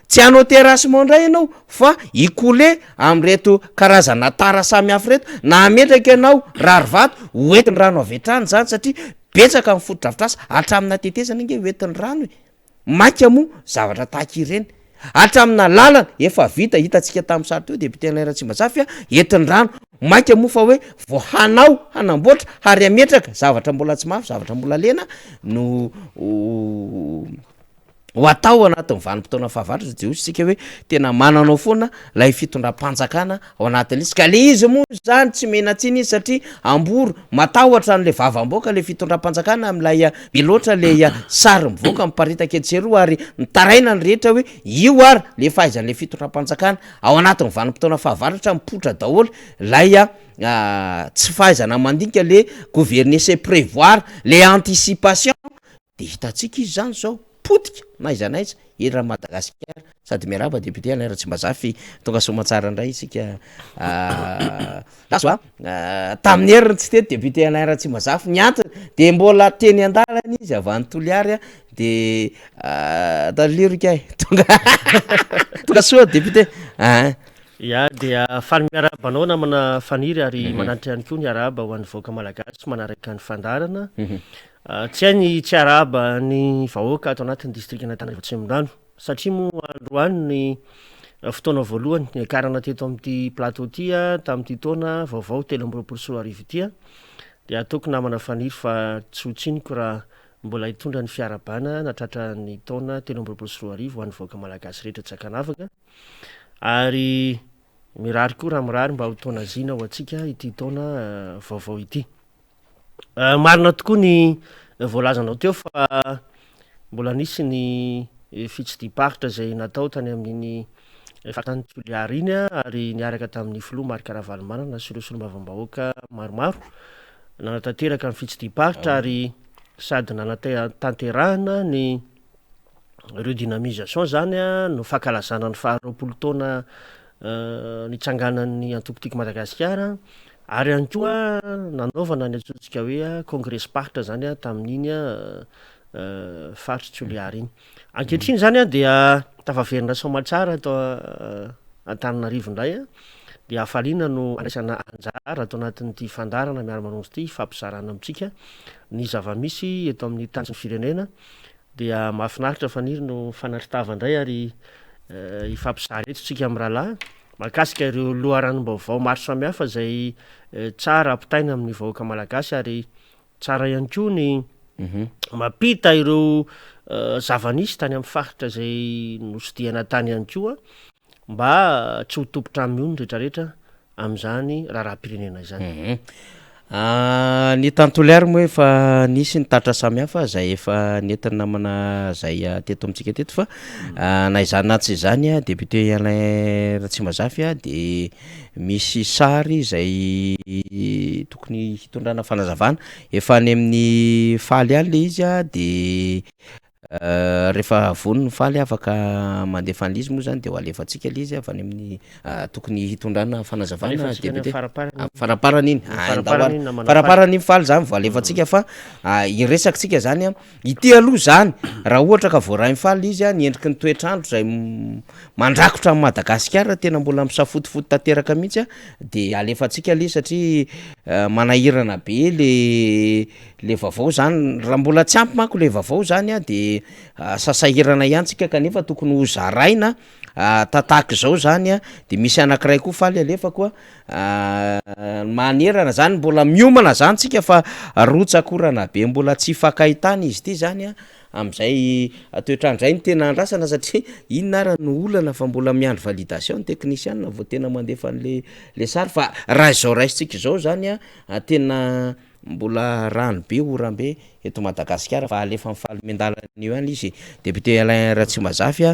tsy anao terrassement indray ianao fa ikole am'reto karazana tara samy hafa reto na ametraka ianao rarivato hoentiny rano avy hatrany zany satria betsaka amin'ny fotodrafitrasa hatramina tetezana inge hoentiny rano maika moa zavatra taky ireny hatramina lalana efa vita hitatsika tamin'ny sary teo député Alain Ratsimbazava entiny rano maika moa fa hoe vo hanamboatra ary ametraka zavatra mbola tsy mafy zavatra mbola lena no ho atao anatin'ny vanim-potoana fahavaratra de ohatsika hoe tena mananao foana lay fitondram-panjakana ao anatin'izy ka le izy moa zany tsy menatsiny izy satria amboro matahotra n'le vavamboaka le fitondram-panjakana am'lay beloatra le sary mivoaka miparitaka etseroa ary mitaraina ny rehetra hoe io ary le fahaizan'le fitondram-panjakana ao anatin'ny vanim-potoana fahavaratra mipotra daholo lay tsy fahaizana mandinika le gouverner c'est prévoir le anticipation de hitatsika izy zany zao potika na iza era Madagasikara sady miaraba député Alain Ratsimbazava tonga somatsara indray isika laso tamin'ny heriny tsy tety député Alain Ratsimbazava niantony de mbola teny andalana izy avy any Toliary de talirika tonga soa député ya dia faly miaraba anao namana faniry ary manatitra ihany koa ny araba ho an'ny vahoaka malagasy manaraka ny fandarana tsy hainy tsy araba ny vahoaka ato anatin'ny distrikta Antananarivo Atsimondrano satria moa androany ny fotoana voalohany ny akarana teto amin'ity plateau ty tamin'ity taona vaovao 13 ity dia ataoko namana faniry fa tsy hotsiniko raha mbola hitondra ny fiarabana natratra ny taona 13 ho an'ny vahoaka malagasy rehetra tsakanavaka ary mirary koa raha mirary mba ho taona zina ho atsika ity taona vaovao ity marina tokoa ny voalazanao teo fa mbola nisy ny fitsidiparitra zay natao tany amin'iny fatany Toliary iny ary niaraka tamin'ny filoha Marc Ravalomanana sy ireo solombavambahoaka maromaro nanatanteraka ny fitsidiparitra ary sady nanatanterahana ny redynamisation zany no fankalazana ny faharoapolo taona nitsanganan'ny antokotiko Madagasikara ary ihany koa nanaovana ny atsotsika hoe congrès partre zany a tamin'iny faritry Toliary iny. Ankehitriny zany a dia tafaverina somatsara atao Antananarivo indray a dia afaliana no anaisana anjara atao anatin'ity fandarana miara-manonjy ity fampizarana amintsika ny zava-misy eto amin'ny tany sy ny firenena. Dia mahafinaritra faniry no fanaritava indray ary ifampizary etsitsika amin'ny rahalahy mahakasika ireo loharanom-baovao maro samihafa izay tsara ampitaina amin'ny vahoaka malagasy ary tsara ihany koa ny mampita ireo zava-nisy tany amin'ny faritra izay nosodiana tany ihany koa mba tsy ho tompotra amin'ny rehetrarehetra amin'izany raharam-pirenena izany. Ny tantoliary moa efa nisy ny tatra samihafa zay efa nentina namana zay teto amintsika teto fa na izany na tsy izany a député Alain Ratsimazafy a de misy sary zay tokony hitondrana fanazavana efa any amin'ny faly any le izy a de rehefa voniny faly afaka mandefa an'izy moa zany de ho alefatsika le izy avy any amin'ny tokony hitondrana fanazavana député faraparany iny faraparany iny faly zany vao alefatsika fa iresakitsika zany a ity aloha zany raha ohatra ka voarainy faly izy a niendriky ny toetrandro zay mandrakotra amin'ny Madagasikara tena mbola misafotifoty tanteraka mihitsy a de alefatsika le satria manahirana be le vaovao zany raha mbola tsy ampy manko le vaovao zany a de sasahirana ihany tsika kanefa tokony ho zaraina tataka zao zany a de misy anankiray koa faly alefako manerana zany mbola miomana zany tsika fa rotsakorana be mbola tsy fakahitany izy ity zany a am'izay toetrandro zay ny tena andrasana satria inona ara no olana fa mbola miandro validation technicien vao tena mandefa le sary fa raha izao raisitsika izao zany a tena mbola rano be orambe eto Madagasikara fa alefa mifaly mendalana any izy député Alain Ratsimazafy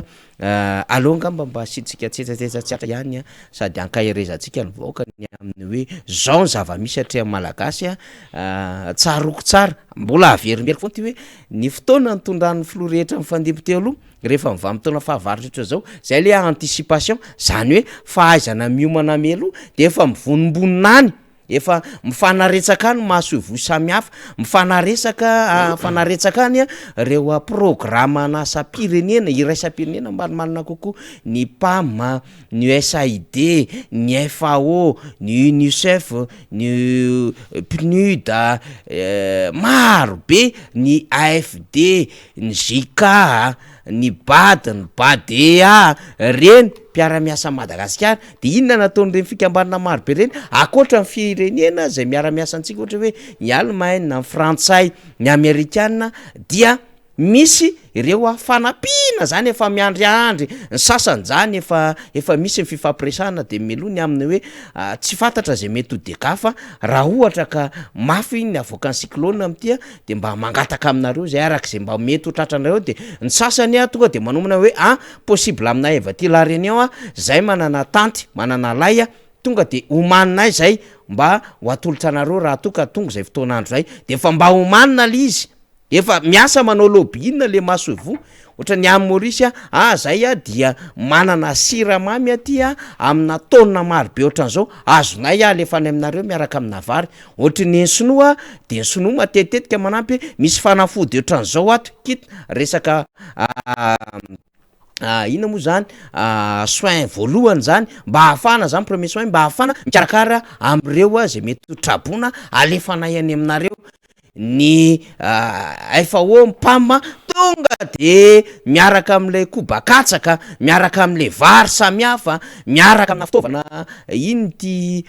alonga mba siditsika tsetsatetsatsiatra ihany sady ankaherezantsika ny vahoaka ny amin'ny hoe zao ny zava-misy atria malagasy tsaroko tsara mbola averimberiky foana ty hoe ny fotoana nitondran'ny filoha rehetra mifandimby aloha rehefa miva mitona fahavaritra zao zay le anticipation zany hoe fahaizana miomana melo de efa mivonimbonina efa mifanaretsaka any mahasovo samihafa mifanaretsaka any reo programme anasa-pirenena iraisam-pirenena malimalina kokoa ny PAM, ny USAID, ny FAO, ny UNICEF, ny PNUD, maro be, ny AFD, ny JICA, ny BAD, ny BADEA, reny mpiara-miasa Madagasikara de inona nataon'ireny fikambanana maro be reny akoatra ny firenena zay miara-miasa antsika ohatra hoe ny Allemagne, ny Frantsay, ny Amerikana dia misy ireo fanampiana zany efa miandriandry ny sasany zany efa misy ny fifampiresana de melony aminy hoe tsy fantatra zay mety ho deka fa raha ohatra ka mafy ny avoaka ny cyclone amty de mba mangataka aminareo zay arak'izay mba mety ho tratranareo de ny sasany tonga de manomana hoe possible aminay eva ty la réunion zay manana tanty manana lay tonga de omaninay zay mba ho atolotra anareo raha toka tonga zay fotoanandro zay de efa mba omanina le izy efa miasa manao lobby inona le masovo ohatra ny amin'ny Maurice zay dia manana siramamy aty amina taonina maro be ohatran'izao azonay alefa any aminareo miaraka amina vary ohatra ny sinoa de ny sinoa matetetika manampy misy fanafody ohatran'izao ato kit resaka ina moa zany soin voalohany zany mba hafana zany premier soin mba hafana mikarakara amreo zay mety ho trabona alefanay any aminareo ny FAO mpama tonga de miaraka am'le kobakatsaka miaraka am'le vary samihafa miaraka amina fitaovana iny ty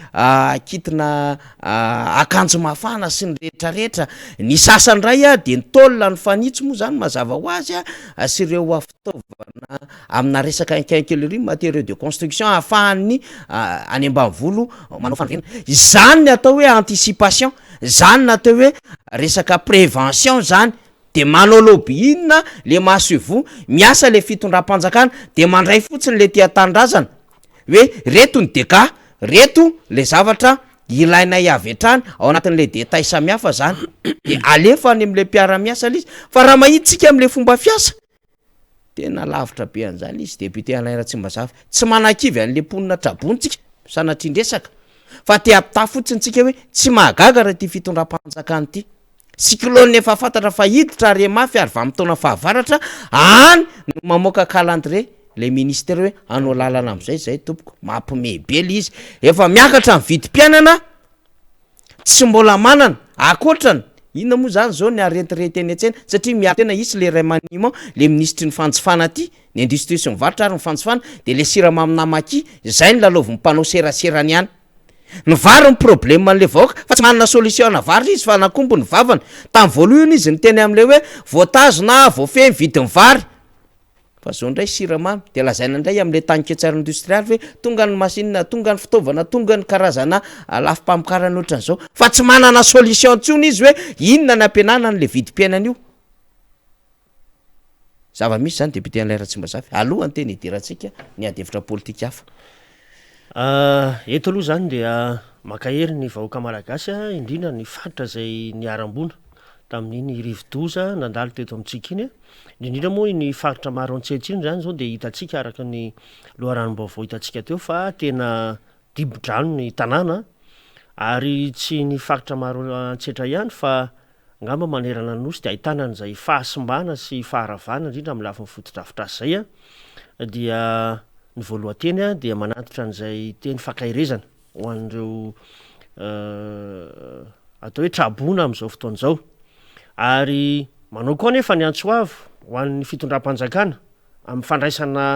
kitina akanjo mafana sy ny rehetrarehetra ny sasany ray de ny tolona ny fanitso moa zany mazava ho azy sy ireo fitaovana amina resaka inquinquellerie matériaux de construction ahafahany any ambanivola manao fanirina zany atao hoe anticipation zany natao hoe resaka prévention zany de manao lobby inona le mahasovo miasa le fitondram-panjakana de mandray fotsiny le tia-tandrazana hoe reto ny deka reto le zavatra ilainay avy hatrany ao anatin'le détail samihafa zany de alefa any am'le mpiara-miasa le izy fa raha mahitsika am'le fomba fiasa tena lavitra be an'zany izy député Alain Ratsimbazava tsy manakivy an'le mponina trabontsika sanatr'indresaka fa te ampita fotsiny tsika hoe tsy mahagaga raha ty fitondram-panjakany ty cyclone efa fantatra fa hiditra ary mafy ary va mitona fahavaratra any no mamoaka calendrier le ministère hoe anao lalana am'izay zay tompoko mampimehibely izy efa miakatra ny vidim-pianana tsy mbola manana akotrany inona moa zany zao ny arentirety eny an-tsena satria miaro tena isy le remaniement le ministry ny fanjifana ty ny industrie sy mivarotra ary ny fanjifana de le siramamina-maki zay ny lalaovy mpanao seraserany ihany ny vary ny problème an'le vahoaka fa tsy manana solution na vary izy fa nakombo ny vavana tamin'ny voalohany izy ny teny am'le hoe voatazo na voafe mividy ny vary fa zao ndray siramamy de lazaina indray am'le tanketsary industrialy hoe tonga ny masinina tonga ny fitaovana tonga ny karazana lafi-pamokarana ohatran'izao fa tsy manana solution ntsony izy hoe inona ny ampianana n'le vidim-piainana io zava-misy zany député Alain Ratsimbazava alohany teny hidirantsika ny ady hevitra politika hafa eto aloha zany dia makahery ny vahoaka malagasy indrindra ny faritra zay niarambona tamin'iny rivodoza nandalo teto amintsika iny indrindra moa ny faritra maro antsehatsiny zany zao de hitatsika araka ny loharanom-baovao hitatsika teo fa tena dibo-drano ny tanàna ary tsy ny faritra maro antsetra ihany fa angamba manerana nosy de ahitana an'izay fahasimbana sy faharavana indrindra amin'ny lafiny fotodrafitrasa zay dia ny voalohateny dia manatitra an'izay teny fakahirezana ho an'ireo atao hoe trabona am'izao fotoan'izao ary manao koa nefa ny antsoavo ho an'ny fitondram-panjakana amin'ny fandraisana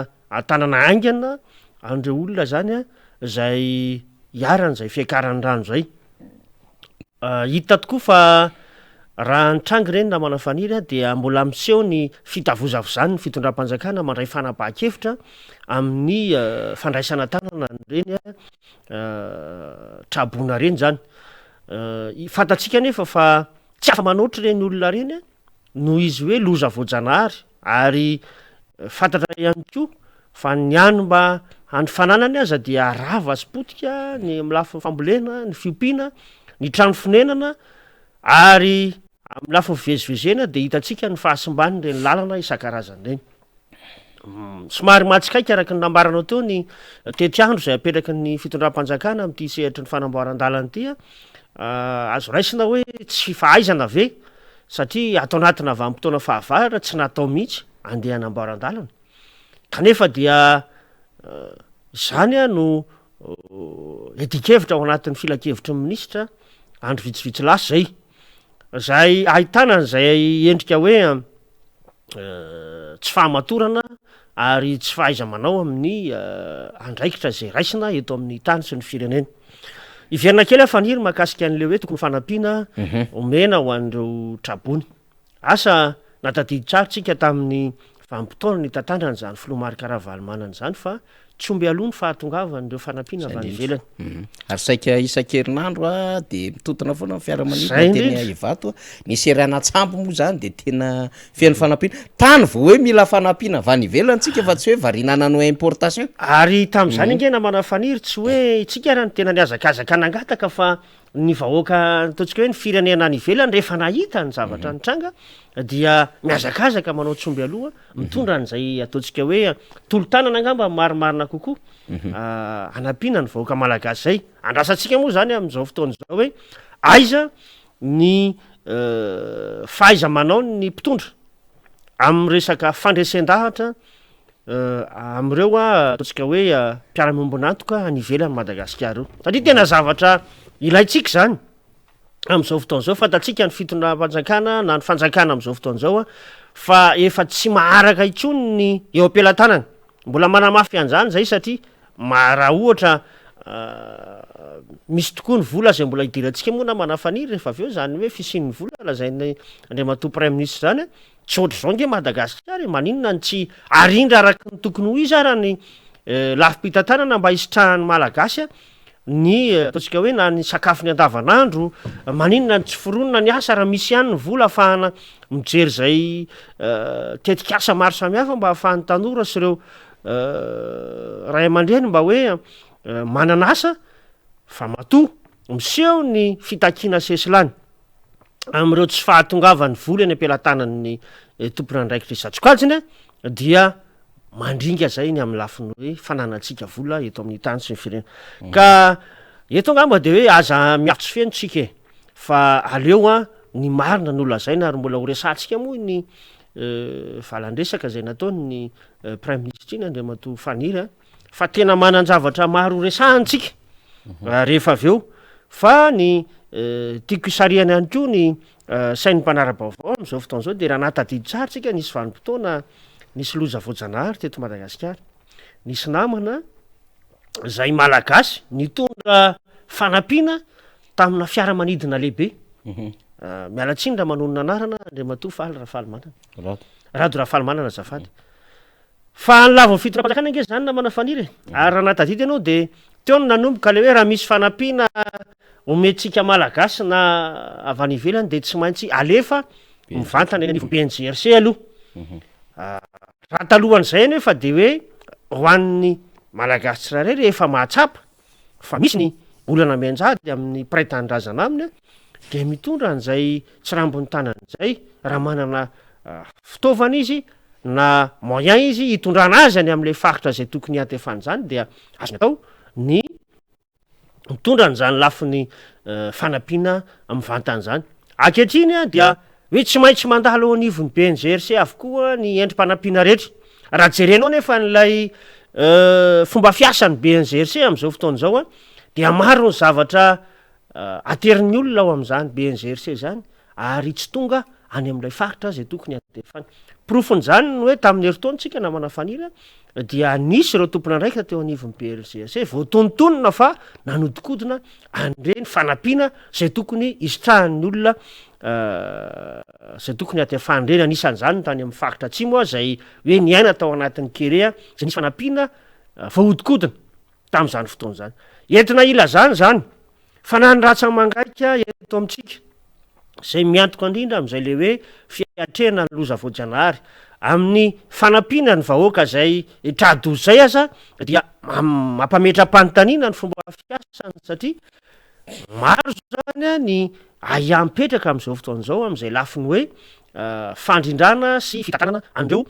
tanana aingana an'ireo olona zany zay hiaran'izay fiakaran'ny rano zay hita tokoa fa raha nitrangy reny na manafaniry dia mbola miseho ny fitavozavozany ny fitondram-panjakana mandray fanapahan-kevitra amin'ny fandraisana tanana reny trabona reny zany fantatsika nefa fa tsy afa manaotry reny olona reny noho izy hoe loza voajanahary ary fantatra ihany koa fa ny any mba hanyfananany aza dia rava sy potika ny milafiny fambolena ny fiompiana ny trano fonenana ary amin'ny lafiny fivezivezena de hitatsika ny fahasimbany reny lalana isan-karazany reny somary mahatsikaiky araky ny nambaranao teo ny tetiandro zay apetraky ny fitondram-panjakana am'ty sehitry ny fanamboaran-dalana ty azo raisina hoe tsy fahaizana ve satria atao anatina vanim-potoana fahavaratra tsy natao mihitsy andeha anamboaran-dalana kanefa dia zany no etikevitra ao anatin'ny filakevitry ny minisitra andro vitsivitsy lasy zay zay ahitana zay endrika hoe tsy fahamatorana ary tsy fahaiza manao amin'ny andraikitra zay raisina eto amin'ny tany sy ny firenena iverina kely afaniry mahakasika an'le hoe tokony fanampiana omena ho an'ireo trabony asa natadiditsaritsika tamin'ny vanim-potoana ny tantandrany zany filomarika rahavalimanana zany fa tsy omby aloha ny fahatongavany ireo fanampiana avy any ivelany ary saika isan-kerinandro de mitotona foana ny fiaramanidina tena ivato nisy eranatsambo moa zany de tena fian'ny fanampiana tany vo hoe mila fanampiana avy any ivelany tsika fa tsy hoe varinanano importation ary tam'izany angena manafaniry tsy hoe tsika raha ny tena niazakazaka nangataka fa ny vahoaka ataontsika hoe ny firenena any ivelany rehefa nahita ny zavatra nitranga dia miazakazaka manao tsomby aloha mitondra an'izay ataontsika hoe tolo-tanana angamba marimarina kokoa anampiana ny vahoaka malagasy zay andrasantsika moa zany am'izao fotoana zao hoe aiza ny fahaiza manao ny mpitondra amin'ny resaka fandresen-dahatra am'ireo ataontsika hoe mpiara-miombonantoka any ivelany Madagasikara io satria tena zavatra ilaitsika zany am'izao fotoan'izao fantatsika ny fitondram-panjakana na ny fanjakana am'izao fotoan'izao fa efa tsy maharaka intsony ny eo am-pelantanana mbola manamafy an'izany zay satria raha ohatra misy tokoa ny vola zay mbola hidirantsika moa na manafaniry rehefa avy eo zany hoe fisian'ny vola lazain'ny andriamatoa prime ministre zany tsy ohatry zao nge Madagasikara maninona ny tsy arindra araky ny tokony ho izy raha ny lafi-pitantanana mba hisitrahan'ny malagasy ny ataontsika hoe na ny sakafony andavanandro maninona ny tsy foronona ny asa raha misy ihany ny vola ahafahana mijery zay tetika asa maro samihafa mba hahafahan'ny tanora sy ireo ray aman-dreny mba hoe manana asa fa matoa miseho ny fitakiana sesilany am'ireo tsy fahatongavany vola ny ampelantanany tompony andraikitra isatsokajiny dia mandringa zay ny amin'ny lafiny hoe fananatsika vola eto amin'ny tany sy ny firenena ka eto angamba de hoe aza miafitsy fenotsika fa aleo a ny marina ny olazaina ary mbola ho resantsika moa ny valandresaka zay nataony ny prime ministre iny Andriamatoa Faniry fa tena manan-javatra maro resantsika rehefa avy eo fa ny tiako isariana ihany koa ny sain'ny mpanara-baovao am'izao fotoana zao de raha natadidy tsara tsika nisy vanim-potoana nisy loza voajanahary teto Madagasikara nisy namana zay malagasy nitondra fanampiana tamina fiaramanidina lehibe mialatsiny raha manonona anarana Andriamatoa Faly Rafalimanana Rado Rafalimanana azafady fa nylava ny fitondram-panjakana ange zany namana Faniry ary raha natadidy ianao de teo ny nanomboka le hoe raha misy fanampiana omentsika malagasy na avy any ivelany de tsy maintsy alefa mivantana ny BNGRC aloha raha talohan'izay nefa de hoe hoan'ny malagasy tsirairay rehefa mahatsapa fa misy ny olana mianjady amin'ny praitan-drazana aminy de mitondra an'izay tsy rambony tanan'izay raha manana fitaovana izy na moyen izy hitondrana azy any amin'le faritra zay tokony hatefany zany dia azo atao ny mitondra n'zany lafiny fanampiana mivantana zany ankehitriny a dia hoe tsy maintsy mandalo anivony BNGRC avokoa ny endrim-panampiana rehetra raha jerenao nefa n'lay fomba fiasan'ny BNGRC am'izao fotoana zao a dia maro ny zavatra aterin'ny olona ao am'zany BNGRC zany ary tsy tonga any am'ilay faritra zay tokony atefany profon'zany ny hoe tamin'ny herintaontsika namana Faniry dia nisy ireo tompona andraikitra teo anivony BNGRC voatonontonona fa nanodikodina an'ireny fanampiana zay tokony isitrahan'ny olona zay tokony atefany reny anisan'zany tany amin'ny faritra atsimo zay hoe niaina tao anatin'ny Kerea zay nisy fanampiana voahodikodina tam'zany fotoana zany entina ilazany zany fa na ny ratsa mangaika eto amintsika zay miantoko andrindra am'izay le hoe fiatrena ny loza voajanahary amin'ny fanampiana ny vahoaka zay tradozy zay aza dia mampametra-panontaniana ny fomba fiasany satria maro zany ny aiampetraka am'izao fotoana zao am'izay lafiny hoe fandrindrana sy fitantanana andreo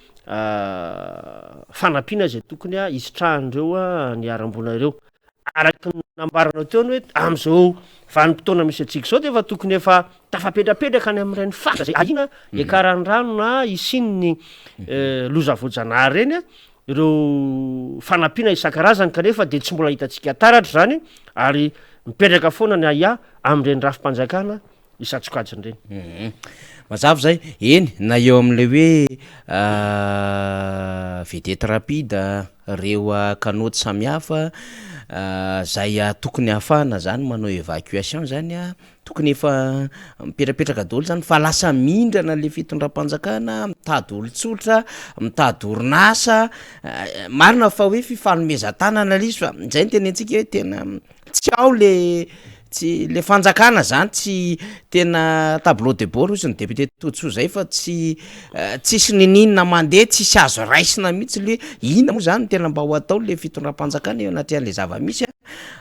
fanampiana zay tokony isitrahandreo ny aram-bolana ireo araky nambaranao teony hoe am'izao vanim-potoana misy atsika zao de efa tokony efa tafapetrapetraka any amin'ireny faritra zay ahina ekaran'ny rano na isin'ny loza voajanahary reny ireo fanampiana isan-karazany kanefa de tsy mbola hitantsika taratra zany ary mipetraka foana ny aia am'ireny rafim-panjakana isatsokajiny reny mazava zay eny na eo am'le hoe vedety rapide reo kanaoty samihafa zay tokony hafahana zany manao évacuation zany tokony efa mipetrapetraka daholo zany fa lasa mindrana le fitondram-panjakana mitady olo tsotra mitady orinasa marina fa hoe fifanomezan-tanana lizy fa zay ny tena antsika hoe tena tsy ao le fanjakana zany tsy tena tableau de bord ozy ny député Totsoa zay fa tsisy nininina mandeha tsisy azo raisina mihitsy le ina moa zany tena mba ho atao le fitondram-panjakana eo anatreh'le zava-misy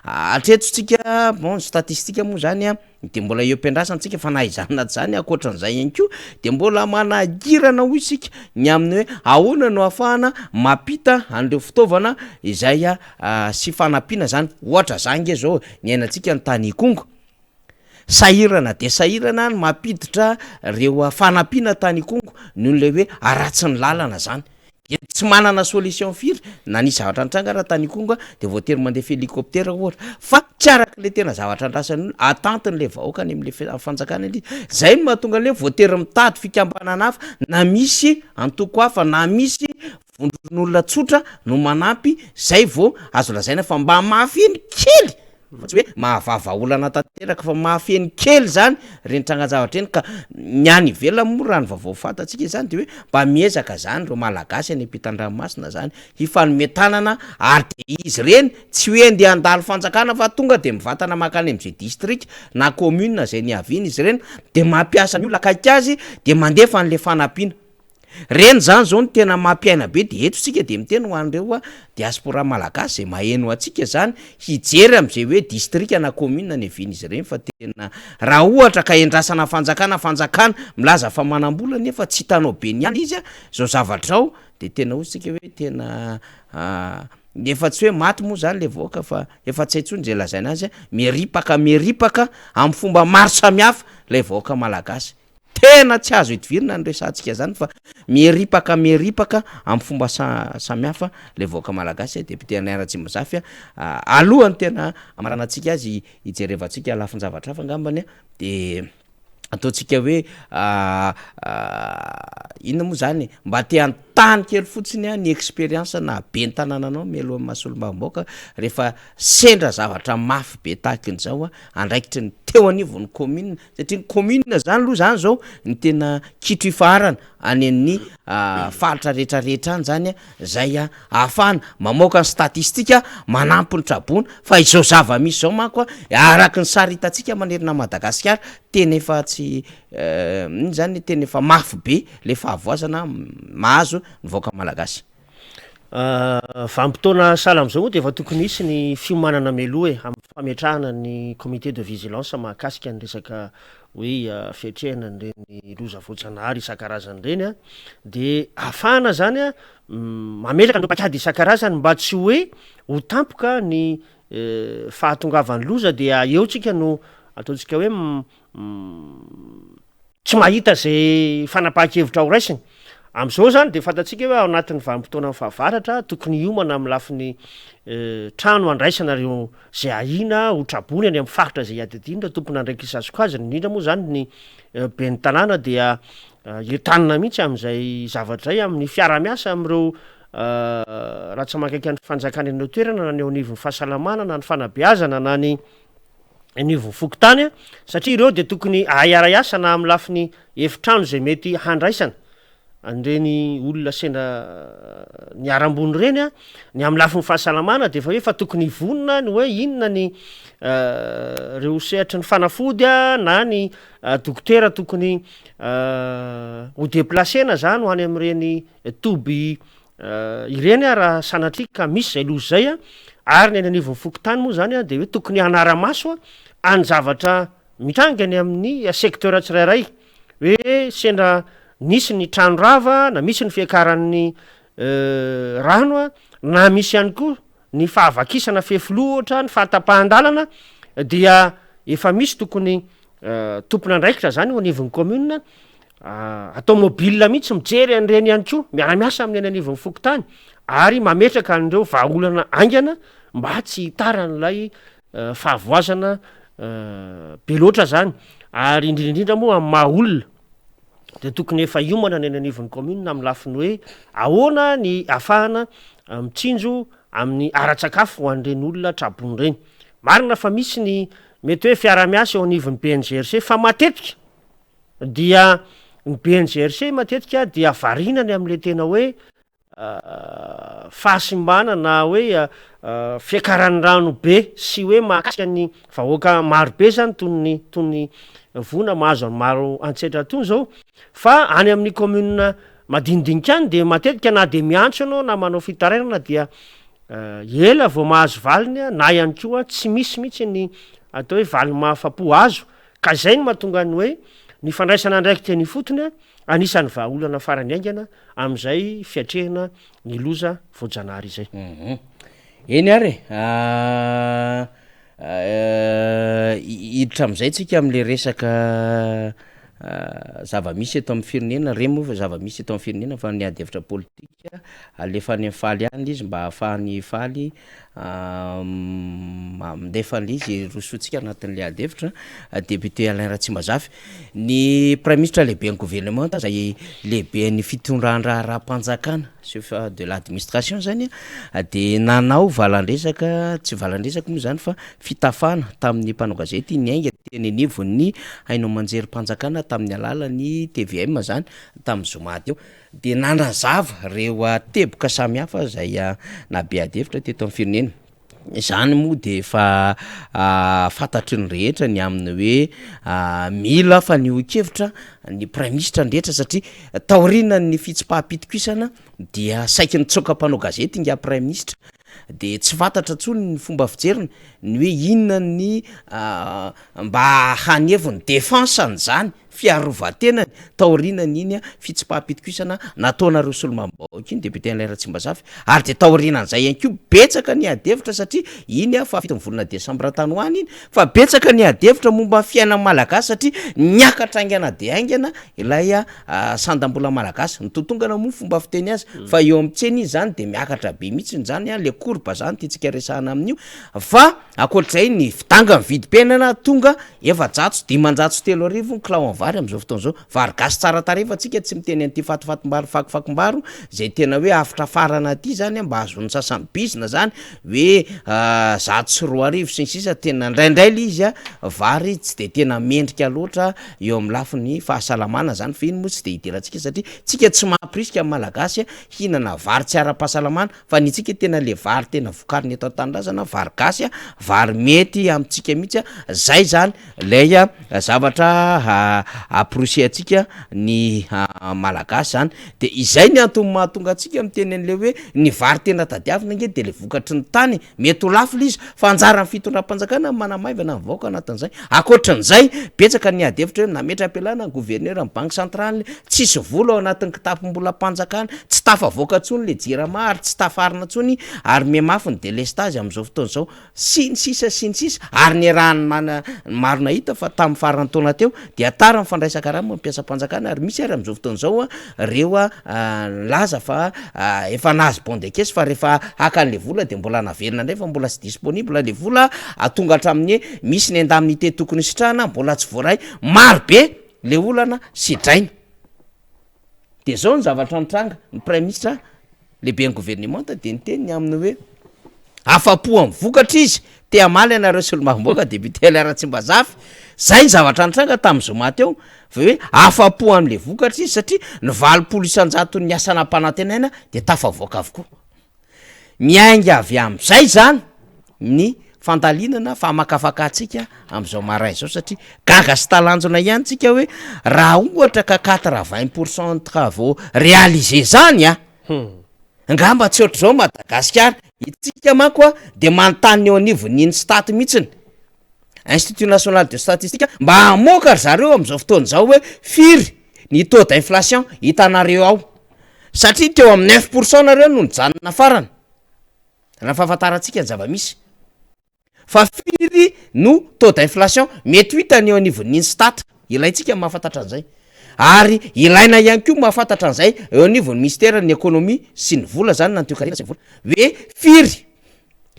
atretotsika bon statistika moa zany de mbola eo ampiandrasantsika fa nahaizanana zany akoatran'izay ihany koa de mbola manahirana ho isika ny amin'ny hoe ahoana no ahafahana mampita an'ireo fitaovana izay sy fanampiana zany ohatra zange zao ny ainantsika ny tany Kongo sahirana de sahirana ny mampiditra reo fanampiana tany Kongo noho le hoe aratsy ny lalana zany de tsy manana solution firy na nisy zavatra nitranga raha tany Kongo de voatery mandefa hélicoptère ohatra fa tsy araky le tena zavatra andrasany atantin'le vahoaka any am'le fanjakana izy zay mahatonga le voatery mitady fikambanana hafa na misy antoko hafa na misy vondron'olona tsotra no manampy zay vao azo lazaina fa mba mahafeny kely fa tsy hoe mahavava olana tanteraka fa mahafeny kely zany rentranga zavatra eny ka niany velona moa raha ny vaovao fantatsika zany de hoe mba miezaka zany reo malagasy any ampitan-dranomasina zany hifanometanana ary de izy reny tsy hoe ndeha andalo fanjakana fa tonga de mivantana makany am'izay district na commune zay niaviany izy reny de mampiasa ny olona akaiky azy de mandefa an'le fanampiana reny zany zao ny tena mampiaina be de eto sika de miteny ho an'ireo a diaspora malagasy zay maheno atsika zany hijery am'izay hoe distrika na commune ny evin'izy ireny fa tena raha ohatra ka endrasana fanjakana milaza fa manam-bola nefa tsy hitanao be niany izy a zao zavatrao de tena ohatsika hoe tena efa tsy hoe maty moa zany le voaka fa efa tsy haintsony zay lazaina azy meripaka amin'ny fomba maro samihafa lay voaka malagasy tena tsy azo hidivirina ny resantsika zany fa meripaka amin'ny fomba samihafa le voaka malagasy député Aniratsy-Mazafy alohany tena amaranantsika azy hijerevantsika lafin-javatra hafa angambany de ataontsika hoe inona moa zany mba te antany kely fotsiny ny expérience na be ny tanànanao mialohan'ny mahasolo-mbavam-baoaka rehefa sendra zavatra mafy be tahakan'izao andraikitry ny teo anivon'ny commune satria ny commune zany aloha zany zao ny tena kitro ifarana any amin'ny faritra rehetrarehetra any zany zay ahafahana mamoaka ny statistika manampy ny trabona fa izao zava-misy zao manko araky ny sary hitantsika manerina Madagasikara tena efa tsy iny zany tena efa mafy be le fahavoazana mahazo ny voaka malagasy. Vanim-potoana sahala am'izao moa de efa tokony hisy ny fiomanana meloa amin'ny fametrahana ny comité de vigilance mahakasika ny resaka hoe fiatrehana nireny loza voajanahary isan-karazany reny de ahafahana zany mametraka ny pakady isan-karazany mba tsy hoe ho tampoka ny fahatongavan'ny loza de eotsika no ataontsika hoe tsy mahita zay fanapahan-kevitra ho raisiny am'izao zany de fantatsika hoe ao anatin'ny vanim-potoana fahavaratra tokony hiomana amin'ny lafin'ny trano andraisana reo zay ahina ho trabony any amin'ny faritra zay hiadidinina tompony andraiky isazoko azy indrindra moa zany ny ben'ny tanàna dia entanina mihitsy am'izay zavatra zay amin'ny fiara-miasa am'ireo raha tsy mankaiky ny fanjakana eny toerana na ny eo anivon'ny fahasalamana na ny fanabeazana na ny anivon'ny fokotany satria ireo de tokony ahaiara-iasa na amin'ny lafin'ny efitrano zay mety handraisana an'ireny olona sendra niara-mbony reny ny amin'ny lafin'ny fahasalamana de efa hoe fa tokony hivonina ny hoe inona ny reo sehatry ny fanafody na ny dokotera tokony ho déplacena zany ho any am'ireny toby ireny raha sanatria ka misy zay lozy zay ary ny any anivon'ny fokotany moa zany de hoe tokony hanara-maso any zavatra mitrangany amin'ny secteur tsirairay hoe sendra nisy ny trano rava na misy ny fiakaran'ny rano na misy ihany koa ny fahavakisana fefilo ohatra ny fahatapahan-dalana dia efa misy tokony tompony andraikitra zany ho anivon'ny commune atao mobile mihitsy mijery an'ireny ihany koa miara-miasa amin'ny any anivon'ny fokotany ary mametraka an'ireo vahaolana aingana mba tsy hitaran'ilay fahavoazana be loatra zany ary indrindraindrindra moa amin'ny maha olona de tokony efa iomana ny any anivon'ny commune amin'ny lafiny hoe ahoana ny ahafahana mitsinjo amin'ny ara-tsakafo ho an'ireny olona trabony reny marina fa misy ny mety hoe fiara-miasa eo anivon'ny BNGRC fa matetika dia ny BNGRC matetika dia varinany am'le tena hoe fahasimbana na hoe fiakaran'ny rano be sy hoe mahakasika ny vahoaka maro be zany tony vona mahazo any maro antsetra tony zao fa any amin'ny commune madinidinika any de matetika na de miantso anao na manao fitarainana dia ela vao mahazo valiny na ihany koa tsy misy mihitsy ny atao hoe valy mahafapo azo ka zay ny mahatonga ny hoe ny fandraisana andraiky teny fotony anisan'ny vahaolana farany aingana am'izay fiatrehana ny loza voajanahary izay eny ary hiditra am'izay tsika am'le resaka zava-misy eto amin'ny firenena reny moa fa zava-misy eto amin'ny firenena fa ny ady hevitra politika alefany faly any izy mba ahafahany faly mindefan'le izy rosotsika anatin'le ady hevitra député Alain Ratsimazafy ny premier ministre lehibe ny gouvernement zay lehibe ny fitondran-draha raha-mpanjakana chef de l'administration zany de nanao valan-dresaka tsy valan-dresaka moa zany fa fitafana tamin'ny mpanao gazety niainga teny anivon'ny hainao manjery mpanjakana tamin'ny alalan'ny TVM zany tamin'ny zoma teo de nanazava reo teboka samy hafa zay nabe ady hevitra teto amin'ny firenena zany moa de efa fantatry ny rehetra ny amin'ny hoe mila fa ny okevitra ny prime ministre ndrehetra satria taorina ny fitsipaham-pitokisana dia saiky ny tsoka-panao gazety inga prime ministre de tsy fantatra tsony ny fomba fijeriny ny hoe inona ny mba haneviny defensany zany fiarovatenany taorinany iny fitsipaham-pitokisana nataonareo Solomambaoaka iny député Alain Tsimbazafy ary de taorinan'izay ihany koa betsaka ny adevitra satria iny fa fito volana desambra tany hoany iny fa betsaka ny adevitra momba fiainana malagasy satria niakatra aingana de aingana ilay sandam-bola malagasy ny totongana moa fomba fiteny azy fa eo am'tseny izy zany de miakatra be mihitsy zany le courbe zany tiatsika resahana amin'io fa akoatr'izay ny fitanga mividim-piainana tonga efa-jato dimanjato telo arivo kilao vary am'izao fotoana zao vary gasy tsara tarefa atsika tsy miteny an'ity fatifatim-baro fakifakim-baro zay tena hoe afitra farana aty zany mba azon'ny sasany bizina zany hoe zato sy roa arivo sy ny sisa tena ndraindray le izy vary tsy de tena mendrika loatra eo amin'ny lafiny fahasalamana zany fa iny moa tsy de hidirantsika satria tsika tsy mampirisika amin'ny malagasy hinana vary tsy ara-pahasalamana fa ny tsika tena le vary tena vokariny eto an-tanindrazana vary gasy vary mety amintsika mihitsy zay zany lay zavatra aprosy atsika ny malagasy zany de izay ny antony mahatonga atsika miteny an'le hoe ny vary tena tadiavina nge de le vokatry ny tany mety ho lafo le izy fa anjaran'ny fitondram-panjakana manamaivana mivaoka anatin'izay akoatran'izay betsaka ny adevitra hoe nametra am-pialana gouverneur amin'ny banque centrale tsisy vola ao anatin'ny kitapom-bola mpanjakana tsy tafavoaka ntsony le jirama ary tsy tafarina ntsony ary miamafy ny délestage am'izao fotoana zao sy ny sisa ary ny rahany maro nahita fa tamin'ny farany taona teo de atara fandraisaka raha mampiasa mpanjakana ary misy ary am'izao fotoana zao reo laza fa efa nahazo bondekesy fa rehefa hakan'le vola de mbola naverina ndray fa mbola tsy disponible le vola atonga hatramin'ny misy ny indemnité tokony sitrahana mbola tsy voaray maro be le olana sitraina de zao ny zavatra nitranga ny prime ministre lehibe ny gouvernement de niteny amin'ny hoe afapo amin'ny vokatra izy te amaly anareo Solomambaoaka député Alain Tsimbazafy zay ny zavatra nitranga tamin'ny zoma teo fa hoe afapo am'le vokatra izy satria ny 20% ny asana mpanantenaina de tafavoaka avokoa miainga avy am'izay zany ny fandalinana fa makafaka atsika am'izao maray zao satria gaga sy talanjona ihany tsika hoe raha ohatra ka 80% travaux réalisés zany ngamba tsy ohatr' zao Madagasikara itsika mako de manontany eo anivon'iny stat mihitsiny Institut National de Statistique mba hamoaka zareo am'izao fotoana zao hoe firy ny taux d'inflation hitanareo ao satria teo amin'ny 9% nareo no nijanona farany raha fahafantarantsika ny zava-misy fa firy no taux d'inflation mety hitany eo anivon'iny stat ilaitsika mahafantatra an'izay ary ilaina ihany koa mahafantatra an'izay eo anivon'ny ministère ny économie sy ny vola zany nantoekarena sy ny vola hoe firy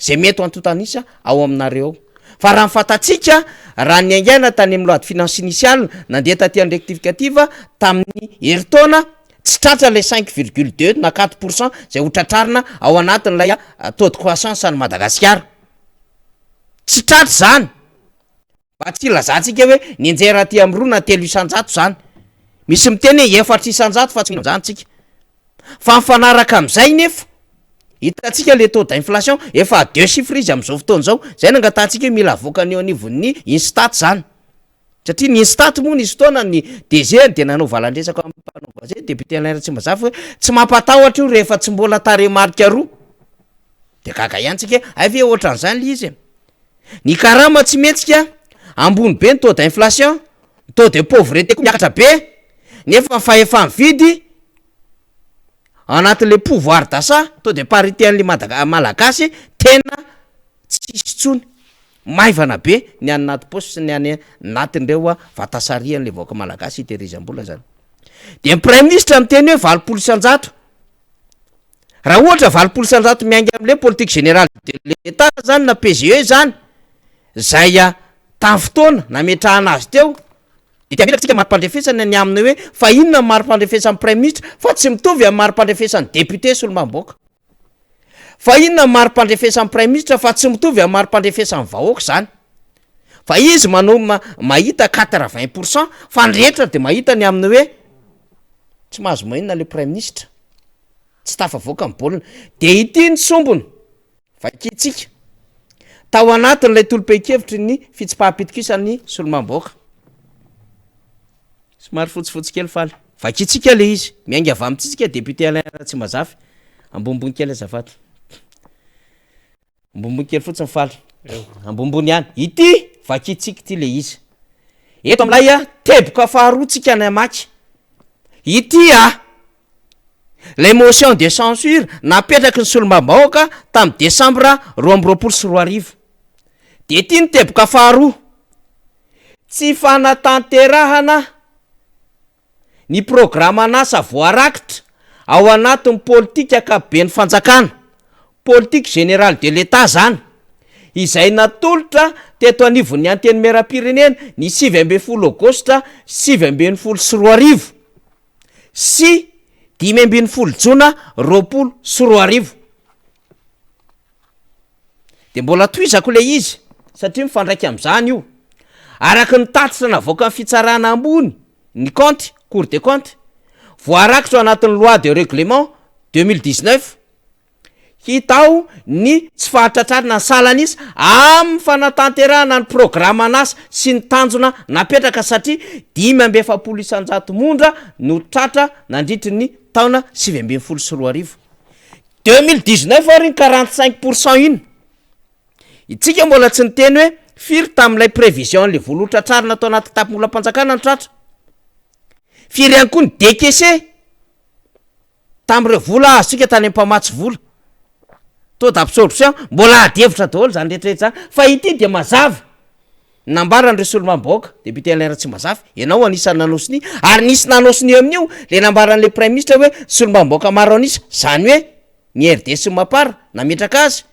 zay mety antotanisa ao aminareo ao fa raha mifantatsika raha ny aingaina tany amin'ny loi de finance initiale nandeha taty any rectificative tamin'ny heritaona tsy tratra le 5,2 na 4% zay ho tratrarina ao anatin'ilay taux de croissance any Madagasikara tsy tratra zany mba tsy lazantsika hoe ny anjera aty amin'ny roa na 300 zany misy miteny hoe 400 fa tsy zany tsika fa mifanaraka am'izay nefa hitatsika le taux d'inflation efa 2 chiffres izy am'izao fotoana zao zay nangatantsika mila avoakany eo anivon'ny Instat zany satria ny Instat moa nisy fotoana ny DG de nanao valandresaka am'mpanao gazety député Alain Tsimbazafy hoe tsy mampatahotra io rehefa tsy mbola taremarika roa de gaga ihany tsika ave ohatran'izany le izy ny karama tsy metsika ambony be ny taux d'inflation taux de pauvreté ko miakatra be nefa fahefa mividy anatin'le pouvoir d'achat taux de parité an'le malagasy tena tsisy tsony maivana be ny any naty posy sy ny any natin'ireo vatasarian'le vaoaka malagasy hitehirizam-bola zany de ny prime ministre miteny hoe 20% raha ohatra 20% miainga am'le politique générale de l'état zany na PGE zany zay tamin'ny fotoana nametrahana azy teo de tiametratsika mari-pandrefesana ny aminy hoe fa inona mari-pandrefesan'ny prime ministre fa tsy mitovy amin'ny mari-pandrefesan'ny député Solomambaoaka fa inona mari-pandrefesan'ny prime ministre fa tsy mitovy amin'ny mari-pandrefesan'ny vahoaka zany fa izy manao mahita 80% fa ndrehetra de mahita ny aminy hoe tsy mahazo mainona le prime ministre tsy tafavoaka amin'ny baolina de ity ny sombony vakitsika tao anatin'ilay tolom-pekevitry ny fitsipaham-pitokisany solomamboaka somary fotsifotsy kely faly vakitsika le izy miainga avy amintsika député Alain Ratsimazafy ambombony kely azafady ambombony kely fotsiny faly ambombony ihany ity vakitsika ty le izy eto amilay teboka faharoatsika ny amaky ity les motions de censure napetraky ny solomambahoaka tamin'ny décembre 2024 de ty ny teboka faharoa tsy fanatanterahana ny programme anasa voarakitra ao anatin'ny politika akaben'ny fanjakana politique générale de l'état zany izay natolotra teto anivon'ny anteny meram-pirenena ny 7 aogositra 2024 sy 5 jona 2024 de mbola toizako le izy satria mifandraiky am'izany io araky ny tatitra navoaka ny fitsarana ambony ny compte cour des comptes voarakitra anatin'ny loi de règlement 2019 hitao ny tsy fahatratrarina ny salanisy amin'ny fanatanterahana ny programme anasa sy ny tanjona napetraka satria 5 mondra no tratra nandritry ny taona 2024 2019 ary 45% iny itsika mbola tsy niteny hoe firy tamin'ilay prévision le volotratrarina tao anaty tapimolam-panjakana ny tratra firy ihany koa ny décaissé tamin'ireo vola azosika tany ampamatsy vola to d'absorption mbola adevitra daholo zany rehetrarehetra zany fa ity de mazava nambarany resolomamboaka député Alain Ratsimazafy ianao anisany nanosiny ary nisy nanosiny eo amin'io le nambaran'le premier ministre hoe solomamboaka maro anisa zany hoe ny RDS mapara nametraka azy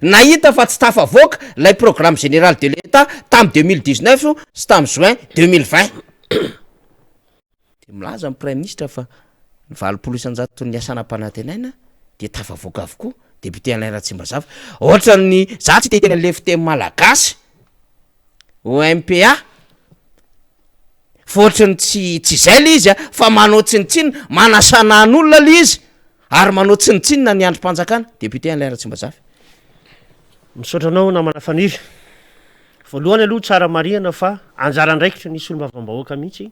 nahita fa tsy tafavoaka lay programme général de l'état tam 2019 sy tam juin 2020 de milaza amin'ny premier ministre fa ny 20% ny asanam-panatenaina de tafavoaka avokoa député Alain Ratsimazafy ohatrany za tsy teteny le fiteny malagasy OMPA fotrany tsy zay le izy fa manao tsinitsiny manasanan'olona le izy ary manao tsinitsinina ny androm-panjakana député Alain Ratsimazafy misaotra anao namana faniry voalohany aloha tsara marihana fa anjara andraikitra nisy olom-bavambahoaka mihitsy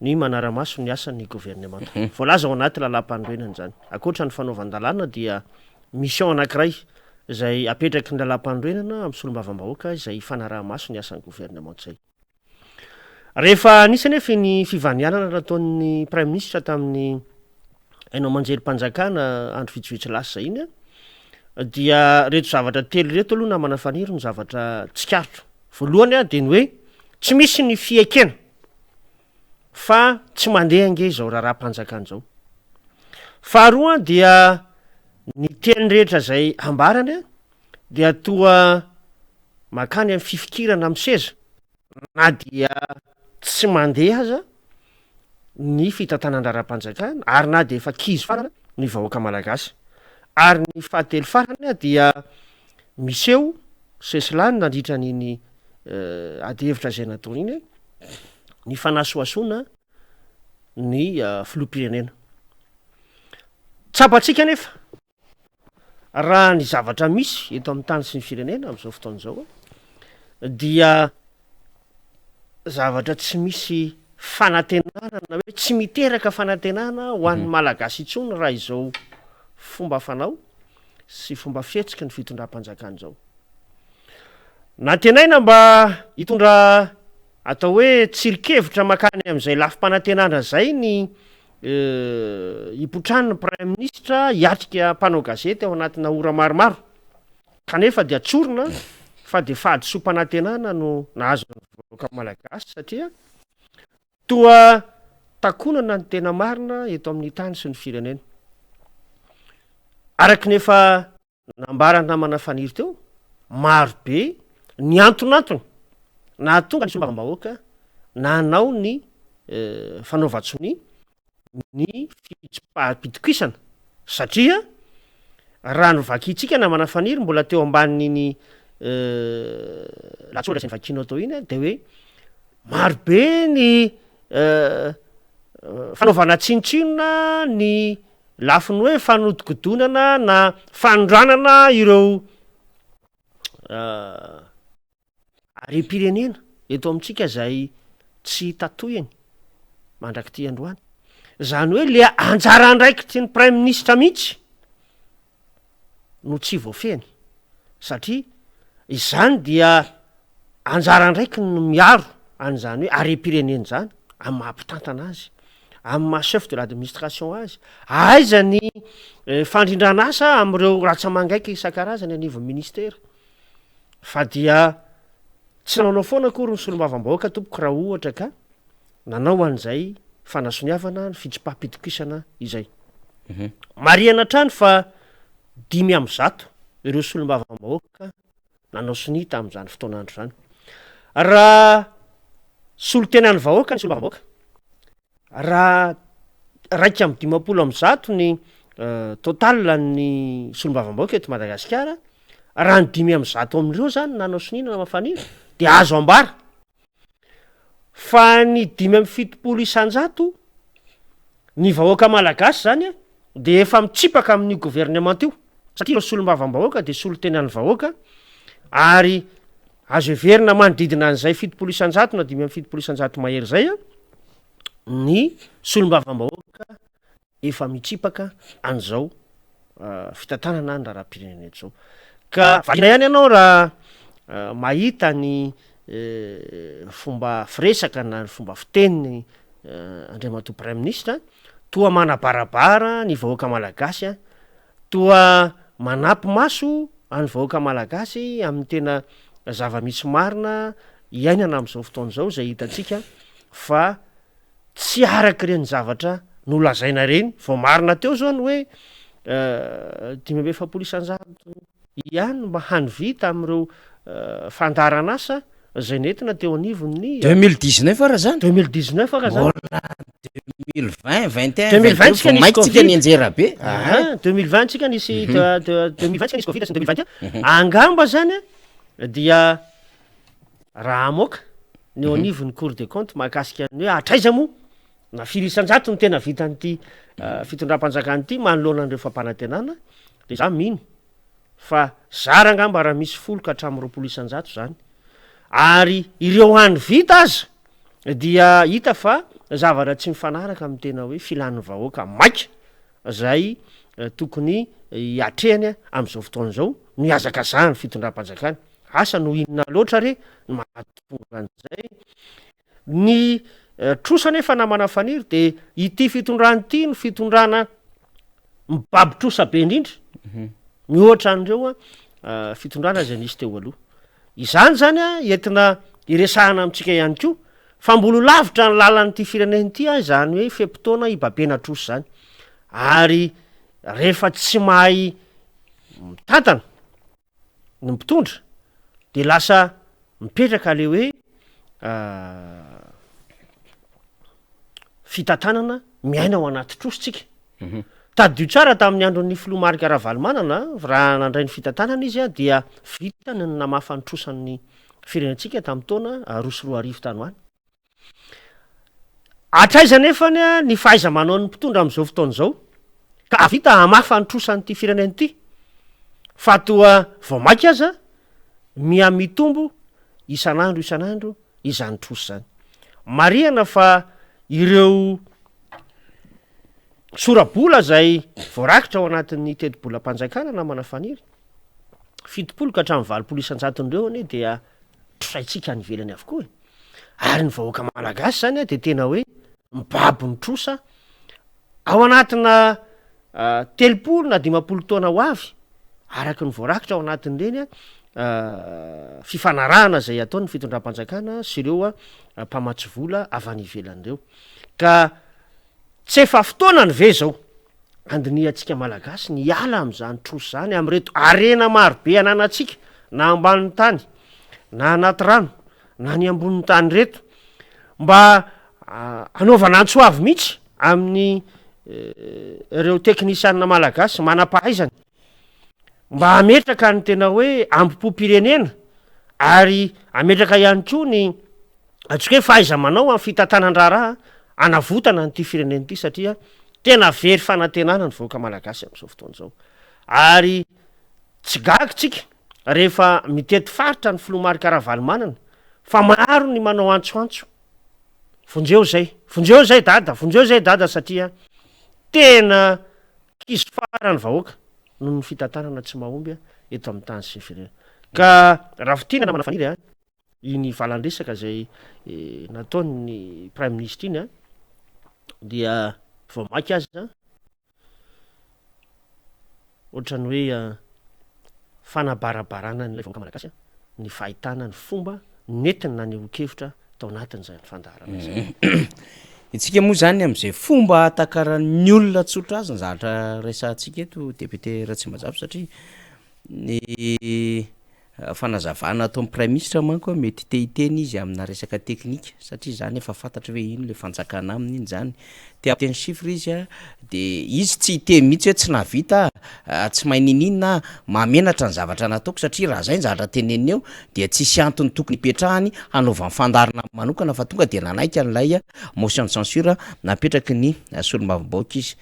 ny manara-maso ny asan'ny gouvernement voalaza ao anaty lalam-pandroenany zany akoatra ny fanaovan-dalàna dia mission anankiray zay apetraky ny lalam-pandroenana amin'ny solom-bavambahoaka izay fanaraha-maso ny asan'ny gouvernement zay rehefa anisany efa ny fivanianana nataon'ny premier ministre tamin'ny ainao manjery-panjakana andro vitsivitsy lasa iny dia reto zavatra telo reto aloha namana faniry ny zavatra tsikarotro voalohany de ny hoe tsy misy ny fiekena fa tsy mandeha ange zao raha-panjakana zao faharoa dia ny teny rehetra zay ambarany dia toa makany amin'ny fifikirana amin'ny seza na dia tsy mandeha aza ny fitantanandrara-panjakana ary na de efa kizy farana ny vahoaka malagasy ary ny fahatelo farany dia miseo sesilany nandritra nyny adihevitra zay natao iny ny fanasoasona ny filoham-pirenena tsapatsika nefa raha ny zavatra misy eto amin'ny tany sy ny firenena amin'izao fotoan'izao dia zavatra tsy misy fanantenana na hoe tsy miteraka fanantenana ho an'ny malagasy itsony raha izao fomba fanao sy fomba fihetsika ny fitondram-panjakana zao natenaina mba hitondra atao hoe tsirikevitra makany amin'izay lafi-panantenana zay ny hipotrany premier ministre hiatrika mpanao gazety ao anatina ora maromaro kanefa de atsorona fa de fahadisom-panantenana no nahazo vahoaka malagasy satria toa takonana ny tena marina eto amin'ny tany sy ny firenena araky nefa nambarany namana faniry teo maro be ny antonantony na tonga ny solom-bavambahoaka nanao ny fanaovatsony ny fitsipaham-pitokisana satria raha no vakitsika namana faniry mbola teo ambaniny latsotra zay ny vakinao atao iny de hoe maro be ny fanaovana tsinitsinona ny lafiny hoe fanodikodonana na fanondranana ireo ary pirenena eto amintsika zay tsy tatoyany mandraky ty androany zany hoe le anjara andraikitry ny prime ministre mihitsy no tsy voafeny satria izany dia anjara andraiky no miaro an'zany hoe are-pirenena zany amy mahampitantana azy amy maha chef de l'administration azy aiza ny fandrindrana asa am'ireo ratsamangaiky isan-karazany anivon'ny ministera fa dia tsy naonao foana kory ny solombavambahoaka tompoko raha ohatra ka nanao an'izay fanasoniavana ny fitsipaham-pitokisana izay mariana trany fa 500 ireo solombavambahoaka nanao soni tam'izany fotoanandro zany raha solotena ny vahoaka ny solombavambahoaka raha raiky amy 500 ny total ny solombavambahoaka eto Madagasikara raha ny 500 amin'ireo zany nanao sonina na mafanina de azo ambara fa ny 570 ny vahoaka malagasy zany a de efa mitsipaka amin'ny gouvernement io satria ireo solombavambahoaka de solotena ny vahoaka ary azo everina manodidina an'izay 700 na 570 mahery zay a ny solombavambahoaka efa mitsipaka an'izao fitantanana ny raharam-pirenena zao ka valina ihany ianao raha mahita ny fomba firesaka na ny fomba fiteniny andriamatoa prime ministre toa manabarabara ny vahoaka malagasy a toa manampy maso any vahoaka malagasy amin'ny tena zava-misy marina iainana am'izao fotoan'izao zay hitatsika fa tsy araky reny zavatra nolazaina reny vao marina teo zao ny hoe 570 ihany mba hany vita am'ireo fandarana asa zay nentina teo anivon'ny 2019 raha zany 2019 raha zany 2020 tsika ny anjera be 2020 tsika nisy 2020 tsika nisy covid sy 2021 angamba zany dia raha amoaka ny eo anivon'ny cour des comptes mahakasika ny hoe atraiza moa na firisan-jato ny tena vitan'ity fitondram-panjakana ity manoloana an'ireo fampanantenana de za mino fa zara angamba raha misy foloka hatramin'ny 20 isan-jato zany ary ireo hany vita aza dia hita fa zavatra tsy mifanaraka amin'ny tena hoe filan'ny vahoaka maika zay tokony hiatrehany am'izao fotoan'izao no hiazaka zany fitondram-panjakana asa no inona loatra re no mahatonga an'izay ny trosa nefa namana faniry de ity fitondrany ity no fitondrana mibabitrosa be indrindra mihoatra an'ireo fitondrana zay nisy teo aloha izany zany a entina iresahana amitsika ihany ko fa mbolo lavitra ny lalan'ity fireneny ity a zany hoe fepitoana ibabena troso zany ary rehefa tsy mahay mitantana ny mpitondra de lasa mipetraka le hoe fitantanana miaina ao anaty trosotsika tadio tsara tamin'ny andron'ny filomarika rahavalomanana raha nandray ny fitantanana izy a dia vitany ny namafany trosan'ny firenentsika tamin'ny taona roso roa arivo tany hoany atraiza nefany a ny fahaiza manao ny mpitondra am'izao fotaon'izao ka avita hamafa ny trosan'ity fireneny ity fa toa vao mainky aza mia mitombo isan'andro izany troso zany mariana fa ireo sorabola zay voarakitra ao anatin'ny tetibolam-panjakana na manafaniry 70 ka hatramin'ny 20 isan-jaton'ireo anie dia trosaitsika ny velany avokoa ary ny vahoaka malagasy zany a de tena hoe mibaby ny trosa ao anatina 30 na 50 taona ho avy araky ny voarakitra ao anatin'ireny fifanarahana zay ataony fitondram-panjakana sy ireo mpamatsy vola avy any ivelan'ireo ka tsy efa fotoana ny ve zao andiniatsika malagasy ny ala am'izany troso zany am'reto arena marobe ananatsika na ambanin'ny tany na anaty rano na ny ambonin'ny tany reto mba anaovana antsoavy mihitsy amin'ny ireo teknisianina malagasy manam-pahaizany mba ametraka ny tena hoe ampipo-pirenena ary ametraka ihany koa ny atsika hoe fahaiza manao amin'ny fitantanan-draharaha anavotana nyity fireneny ity satria tena very fanantenana ny vahoaka malagasy am'izao fotoan'izao ary tsy gagitsika rehefa mitety faritra ny filomary karavalimanana fa maro ny manao antsoantso vonjeo zay dada satria tena kizy farany vahoaka no ny fitantanana tsy mahomby eto amin'ny tany sy ny firenena ka raha fitina namana faniry iny valandresaka zay nataony prime ministre iny dia voamaky azy ohatrany hoe fanabarabarana nylay vonka malagasy ny fahitana ny fomba netiny na ny okevitra tao anatin'izay fandarana itsika moa zany am'izay fomba atakaran'ny olona tsotra azy ny zahatra resantsika eto député Ratsimajabo satria ny fanazavana atao amin'ny prime ministre manko mety tehiteny izy amina resaka teknika satria zany efa fantatra hoe ino le fanjakana aminy iny zany teny chiffre izy de izy tsy ite mihitsy hoe tsy navita tsy maininina mamenatra ny zavatra nataoko satria raha zay ny zavatra teneny eo dia tsisy antony tokony ipetrahany hanaovany fandarina manokana fa tonga de nanaika n'lay motion de censure napetraky ny solombavambaoka izy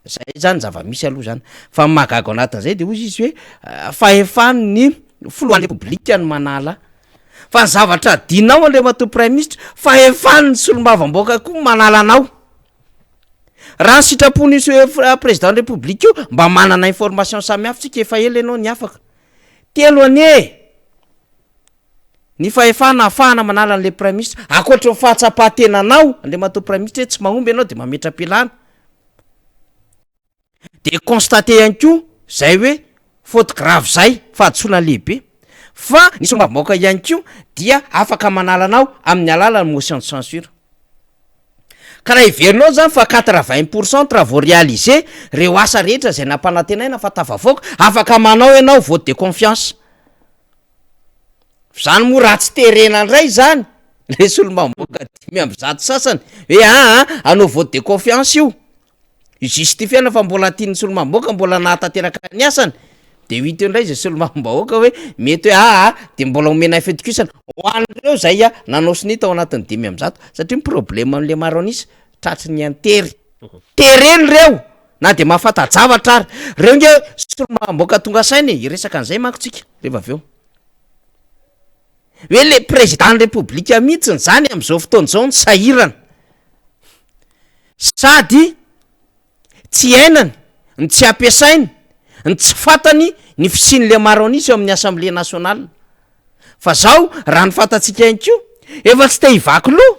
zay zany zava-misy aloha zany fa mahagago anatin'izay de ozy izy hoe fahefany ny foloany republika ny manala fa ny zavatra dinao anle mato prime ministre fahefany ny solombavambaoka koa manala anao raha ny sitrapony président de république io mba manana information samihafa tsika efa ela ianao ny afaka telo ane ny fahefana ahafahana manala an'le prime ministre akoatra ny fahatsapatenanao anle mato prime ministre tsy mahomby ianao de mametra-pialana de constaté ihany ko zay hoe faute grave zay fahadisona lehibe fa ny solombavambaoka ihany ko dia afaka manala anao amin'ny alalan'ny motion de censure ka raha iverinao zany fa 80% travaux réalisés reo asa rehetra zay nampanantenaina fa tafavoaka afaka manao ianao vote de confiance zany moa raha tsy terena ndray zany le solombavambaoka 5% sasany hoe anao vote de confiance io justifiana fa mbola tiany solombavambaoka mbola nahatateraka ny asany de hito indray zay solombavambaoka hoe mety hoe de mbola omena fedikisana hoan'ireo zay nanosiny tao anatin'ny 5% satria problème am'le maronisy tratry ny antery tereny reo na de mahafatajavatra ary reo nge solombavambaoka tonga sainy iresaka an'izay manko tsika rehefa aveo hoe le président de république mihitsiny zany am'izao fotoan'izao ny sahirana sady tsy ainany ny tsy ampiasainy ny tsy fantany ny fisian'le maronisy eo amin'ny assemblée nationale fa zao raha ny fantatsika ihany ko efa tsy te hivaky loha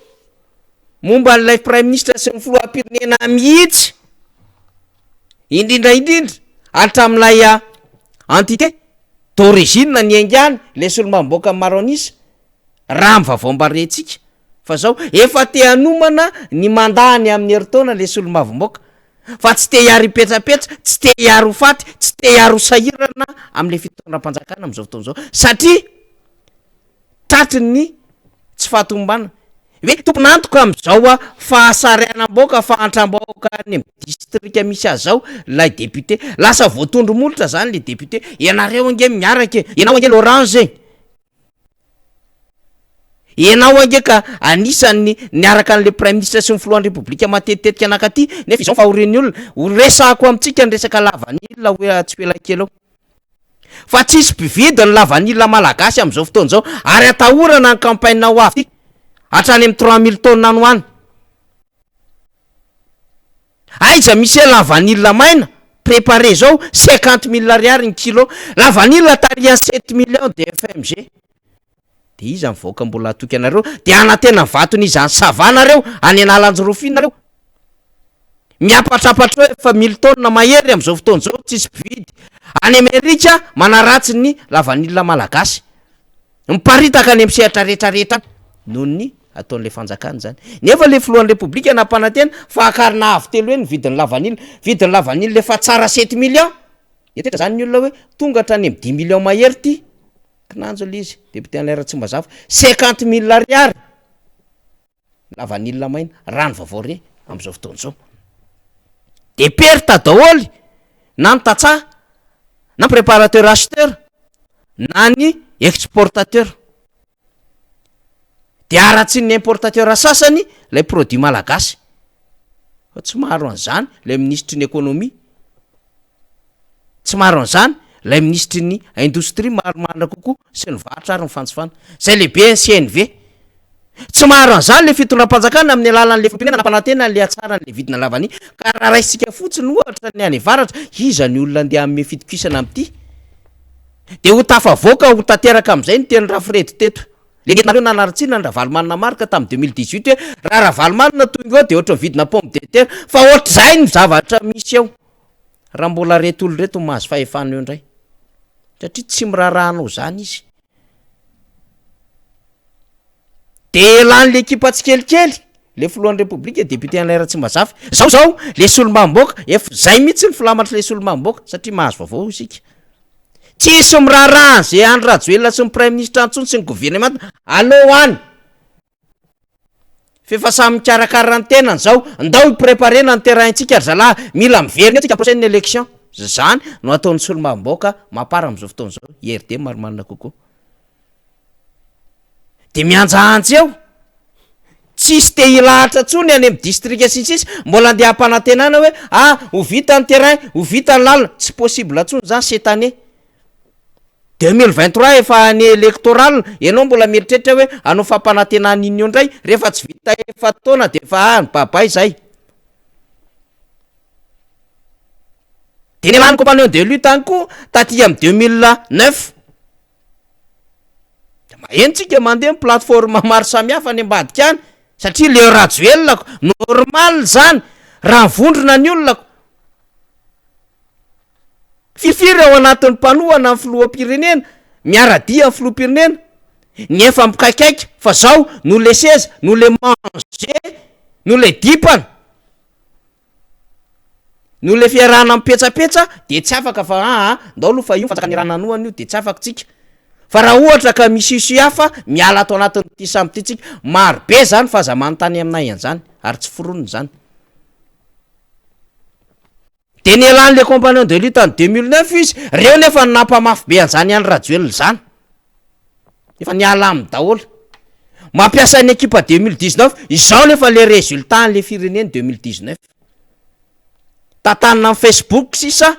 momba n'lay prime ministre sy ny filoham-pirenena mihitsy indrindra hatram'lay entité d'origine ny aingany le solombavambaoka maronisy raha mivavaombarentsika fa zao efa te hanomana ny mandany amin'ny heritaona le solombavambaoka fa tsy te hiaro ipetrapetra tsy te hiaro faty tsy te hiaro sahirana am'le fitondram-panjakana am'izao fotoan'izao satria tratry ny tsy fahatombana hoe tompony antoka am'izao fahasarianam-baoka fahantram-baoka ny amy distrika misy azy zao lay député lasa voatondro molotra zany le député ianareo ange miaraka ianao ange l'orange zegny ianao ange ka anisan'ny niaraka an'le prime ministre sy ny filohan'ny république matetitetika anakaty nefa izao fahoreny olona resako amitsika ny resaka lavanila hoe tsy ela-kely ao fa tsisy mpividy ny lavanila malagasy am'izao fotoan'izao ary atahorana ny campagne ho avy ty hatrany amy 3000 tonnes no any aiza misy lavanila maina préparé zao 50 000 ariary ny kilo lavanila tariany 7 millions de FMG de izy mivoaka mbola atoky anareo de anatena vatony izany savanareo any analanjorofinareo miapatrapatra hoe efa 1000 tonnes mahery am'izao fotoan'izao tsisy mpividy any Amerika manaratsy ny lavanila malagasy miparitaka any am'sehatra rehetrarehetra noho ny ataon'le fanjakany zany nefa le filohan'ny république nampanantena fa akarina avy telo hoe ny vidin'ny lavanila lefa tsara 7 millions etetra zany ny olona hoe tonga hatrany amy 10 millions mahery ty kinanjo le izy député an'lay Ratsimajabo 50 000 ariary lavanila maina rano vaovao re am'izao fotoan'izao de perte daholy na ny tatsaha na préparateur acheteur na ny exportateur de aratsy ny importateur sasany lay produit malagasy fa tsy maro an'izany lay ministre ny économie tsy maro an'izany lay ministry ny indostria maromarina kokoa sy ny vatra ary ny fantsofana zay lehibe ny CNV tsy maro an'izany le fitondram-panjakana amin'ny alalan'le firenena nampanantena le atsara n'le vidina lavany ka raha raisika fotsiny ohatra ny any varatra iza ny olona andeha amin'ny fitokisana am'ty de ho tafavoaka ho tanteraka amin'izay ny teny rafirety teto le nenareo nanaritsina ny Ravalomanina marika tamin'ny 2018 hoe raha Ravalomanina tonga eo de ohatra vidina pomme de terre fa ohatra izay ny zavatra misy eo raha mbola reto olo reto mahazo fahefana eo indray satria tsy mirarahanao zany izy de lan'le ekipa tsikelikely le filohan'ny repoblika député Alain Ratsimbazafy zao le solomamboka efa zay mihitsy ny filamatra le solomamboka satria mahazo vaovao isika tsisy mirarahan zay Andry Rajoelina sy ny prime ministre antsony sy ny gouvernement allo any fefa samy mikarakara ny tenany zao ndao hipreparena ny terraintsika zalahy mila miverina atsika prochaine élection zany no ataon'ny solomamboka mapara am'izao fotoana zao IRD maromarina kokoa de mianjahantsy eo tsisy te hilahatra tsony any amin'ny district sisisy mbola andeha hampanantenana hoe ho vita ny terrain ho vita ny lalina tsy possible tsony zany cette année 2023 efa ny électoral ianao mbola mieritreritra hoe anao fampanantenana iny eo ndray rehefa tsy vita efa taona de efa ny babay zay de ny lany compagnon de lutte any koa taty amin'ny 2009 mahentsika mandeha ny plateforme maro samihafa any ambadika any satria le Rajoelina normal zany raha vondrona ny olona fifiry ao anatin'ny mpanohana ny filoham-pirenena miaradia ny filoham-pirenena ny efa mikaikaika fa zao no le seza no le manger no le dipana no le fiarahana mipetsapetsa de tsy afaka fa ndao aloha fa io fanjakanirana io de tsy afaka tsika fa raha ohatra ka misy hafa miala ato anatin'ny ty samby ty tsika maro be zany fa aza manontany aminay an'izany ary tsy foroniny zany de ny elan'le compagnon de lutte en 2009 izy reo nefa nampamafy be an'izany any Rajoelina zany efa niala aminy daholo mampiasa ny ekipa 2019 izao nefa le résultat n'le fireneny 2019 tatanina amin'ny Facebook sisa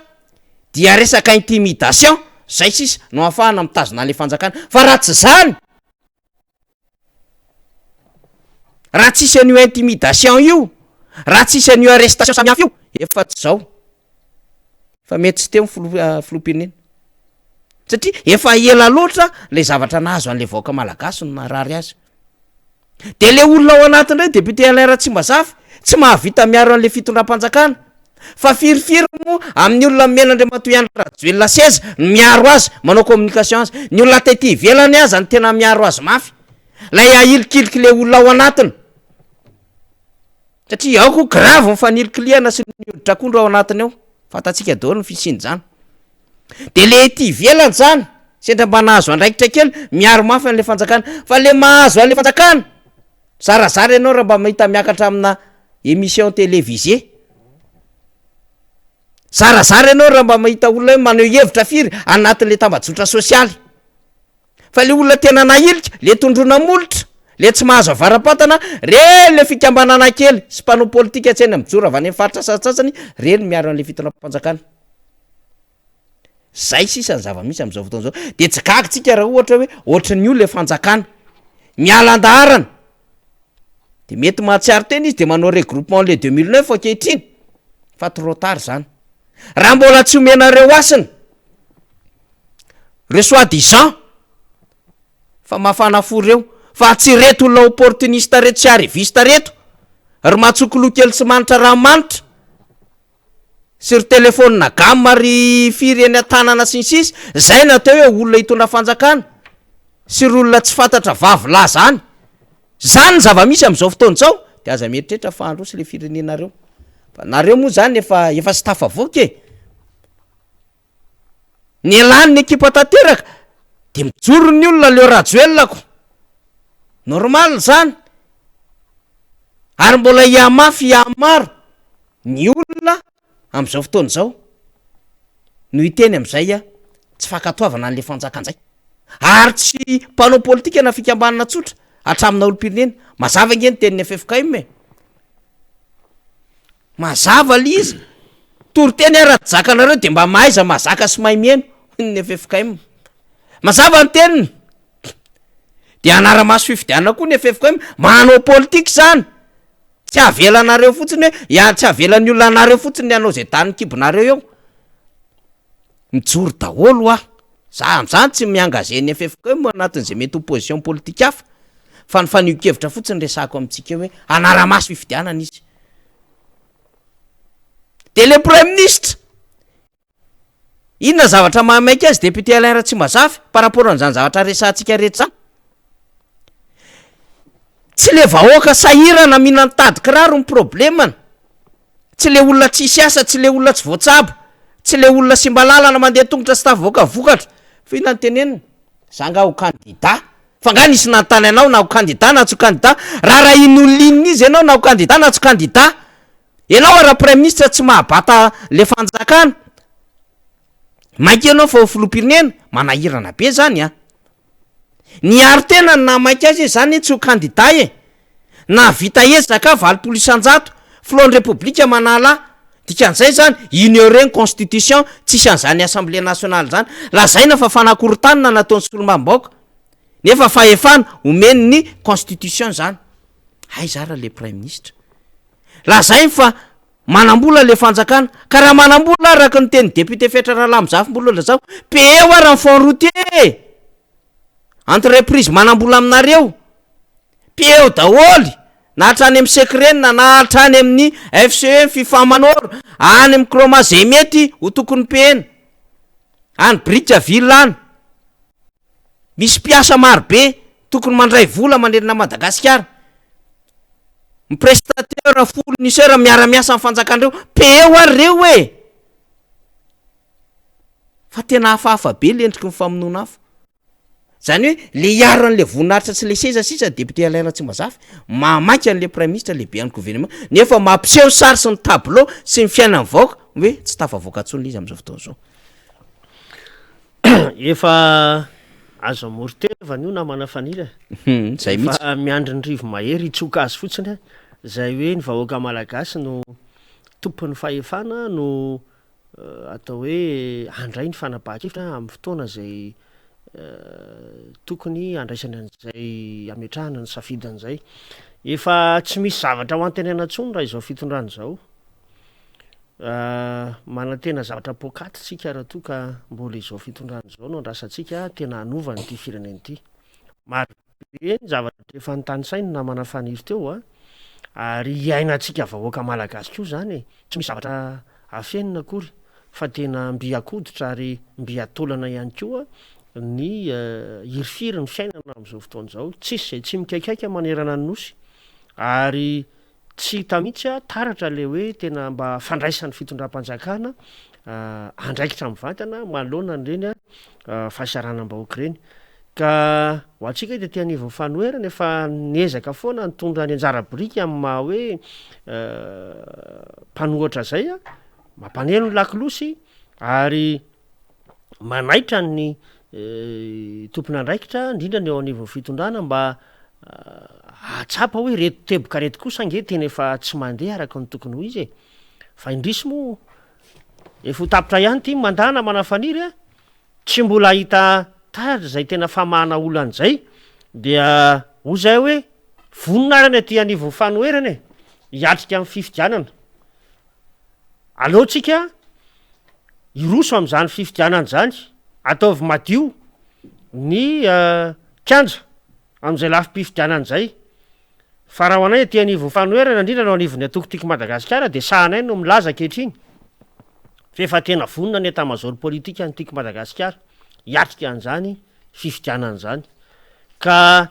dia resaka intimidation zay sisa no ahafahana mitazona le fanjakana fa raha tsy zany raha tsisy an'io intimidation io raha tsisy an'io arrestation samihafa io efa tsy zao fa mety tsy teo filoham-pirenena satria efa ela loatra le zavatra nahazo an'le vahoaka malagasy no narary azy de le olona ao anatiny ray député Alain Ratsimbazafy tsy mahavita miaro an'le fitondram-panjakana fa firifiry mo amin'ny olona menandre matoy Andry Rajoelina seza miaro azy manao communication azy ny olona tety ivelany azy ny tena miaro azy mafy lay ahilikiliky le olona ao anatiny satria ao koa grave mifanilikiana sy ny hoditrakondro ao anatiny ao fatatsika daholo ny fisiny zany de le ety ivelany zany sendra mba nahazo andraikitra kely miaro mafy an'le fanjakana fa le mahazo an'le fanjakana zarazara ianao raha mba mahita miakatra amina émission télévisée zarazara ianao raha mba mahita olona hoe maneho hevitra firy anatin'le tambajotra sosialy fa le olona tena nahilika le tondrona molotra le tsy mahazo avarapatana re le fikambanana kely sy mpanao politika tsy hainy mijoro avy any amin'ny faritra sasatsany reny miaro an'le fitondram-panjakana zay sisa ny zava-misy am'izao fotoana zao de tsy gagitsika raha ohatra hoe ohatran'io le fanjakana miala andaharana de mety mahatsiaro teny izy de manao regroupement le 2009 ankehitriny fa trop tard zany raha mbola tsy omenareo asiny re soi-disant fa mafana fo reo fa tsy reto olona opportuniste reto sy arriviste reto ry matsokolo kely sy manitra raha manitra sy ry telefônina gamma ry firy eny an-tanana sinsisy zay natao hoe olona hitondra fanjakana sy ry olona tsy fantatra vavy lahy zany ny zava-misy am'izao fotoana zao de aza mieritreritra fa androsy le firenenareo fa nareo moa zany efa sy tafavoaka ny elany ny ekipa tanteraka de mijoro ny olona leo Rajoelina normal zany ary mbola iamafy iamaro ny olona am'izao fotoana zao no hiteny am'izay tsy fankatoavana an'le fanjakan'izay ary tsy mpanao politika na fikambanana tsotra atramina olo-pirenena mazava nge ny teniny FFKM mazava le izy tory teny ara-jakanareo de mba mahaiza mahazaka sy mahay mieno ny FFKM mazava ny teniny de anara-maso fifidianana koa ny FFKM manao politika zany tsy avelanareo fotsiny hoe tsy avelan'ny olona anareo fotsiny anao zay tany kibonareo eo mijoro daholo zany tsy miangazeny FFKM anatin'izay mety opposition politique hafa fa ny fanio-kevitra fotsiny resako amintsika hoe anara-maso fifidianana izy de le premier ministre inona zavatra mahamaika azy député Alain tsy mazafy par rapport an'izany zavatra resantsika rehetra zany tsy le vahoaka sahirana mihinany tady kiraro ny problemany tsy le olona tsisy asa tsy le olona tsy voatsabo tsy le olona sy mba lalana mandeha tongotra sy tavoaka vokatra fa inona ny tenenina zanga ho candidat fa nga nisy nantany anao na ho candidat na tsy ho candidat raha in'olon'inona izy ianao na ho candidat na tsy ho candidat ianao raha premier ministre tsy mahabata le fanjakana mainka ianao fa ho filoham-pirenena manahirana be zany ny aro tena na mainka azy zany tsy ho candidat na vita ezaka 900 flon'ny repoblika manala dikan'izay zany ignoreny constitution tsisy an'izany assemblée nationale zany lazaina fa fanakorotanina nataony solomam-baoaka nefa fahefana omeny ny constitution zany zara le premier ministre lazainy fa manambola le fanjakana ka raha manambola araka ny teny député fetra rahalamizafy mbola lazao peo raha ny fond routier entreprise manambola aminareo peo daholy na hatrany amin'ny secrena na hatrany amin'ny FCE fifamanoro any amin'ny croma zay mety ho tokony pena any Brickaville any misy mpiasa marobe tokony mandray vola manderina Madagasikara ny prestateur fournisseur miara-miasa amin'ny fanjakandreo peo ary reo fa tena hafahafa be le endriky ny famonoana hafa zany hoe le iaro an'le voninahitra tsy le seza sisa député Alain tsy mazafy mamaika an'le premier ministre lehibe any gouvernement nefa mampiseho sary sy ny tableau sy ny fiainany vaoaka hoe tsy tafavoaka atsony izy am'izao fotoana zao efa azo amorotevana io namana fanira zay mihitsy fa miandry ny rivo mahery itsoka azy fotsiny zay hoe ny vahoaka malagasy no tompon'ny fahefana no atao hoe andray ny fanapahan-kevitra amin'ny fotoana zay tokony andraisany an'izay ametrahana ny safidan'izay efa tsy misy zavatra ho antenena ntsony raha izao fitondrany zao manantena zavatra pokaty tsika raha toa ka mbola izao fitondrany zao no andrasantsika tena hanovany ity firenena ity marobe ny zavatra efa nytanysainy na manafaniry teo ary iainantsika vahoaka malagasy koa zany tsy misy zavatra afenina akory fa tena mby akoditra ary mby atolana ihany koa ny hirifiry ny fiainana am'izao fotoana zao tsisy zay tsy mikaikaika manerana ny nosy ary tsy hita mihitsy taratra le hoe tena mba fandraisan'ny fitondram-panjakana andraikitra mivantana manoloana nyreny fahasaranam-bahoaka reny ka ho antsika de tianivo fanoerana efa niezaka foana nitondra ny anjara-biriky amin'ny maha hoe mpanohatra zay mampaneno ny lakilosy ary manaitra ny tompony andraikitra indrindra ny eo anivon'ny fitondrana mba atsapa hoe reto teboka reto kosa nge tena efa tsy mandeha araka ny tokony ho izy fa indrisy moa efa ho tapitra ihany ty mandana manafaniry tsy mbola hita taratra zay tena famahana olan'izay dia ho zay hoe voninarany aty anivon'ny fanoerana hiatrika amin'ny fifidianana aleotsika iroso am'izany fifidianana zany ataovy madio ny kanja am'izay lafi-pifidianana zay fa raha ho anay aty anivon'ny fanoerana indrindra no anivon'ny atokotiky Madagasikara de sahanay no milaza kehitriny fa efa tena vonina ny état-major politika nytiky Madagasikara hiatrika an'izany fifidianana zany ka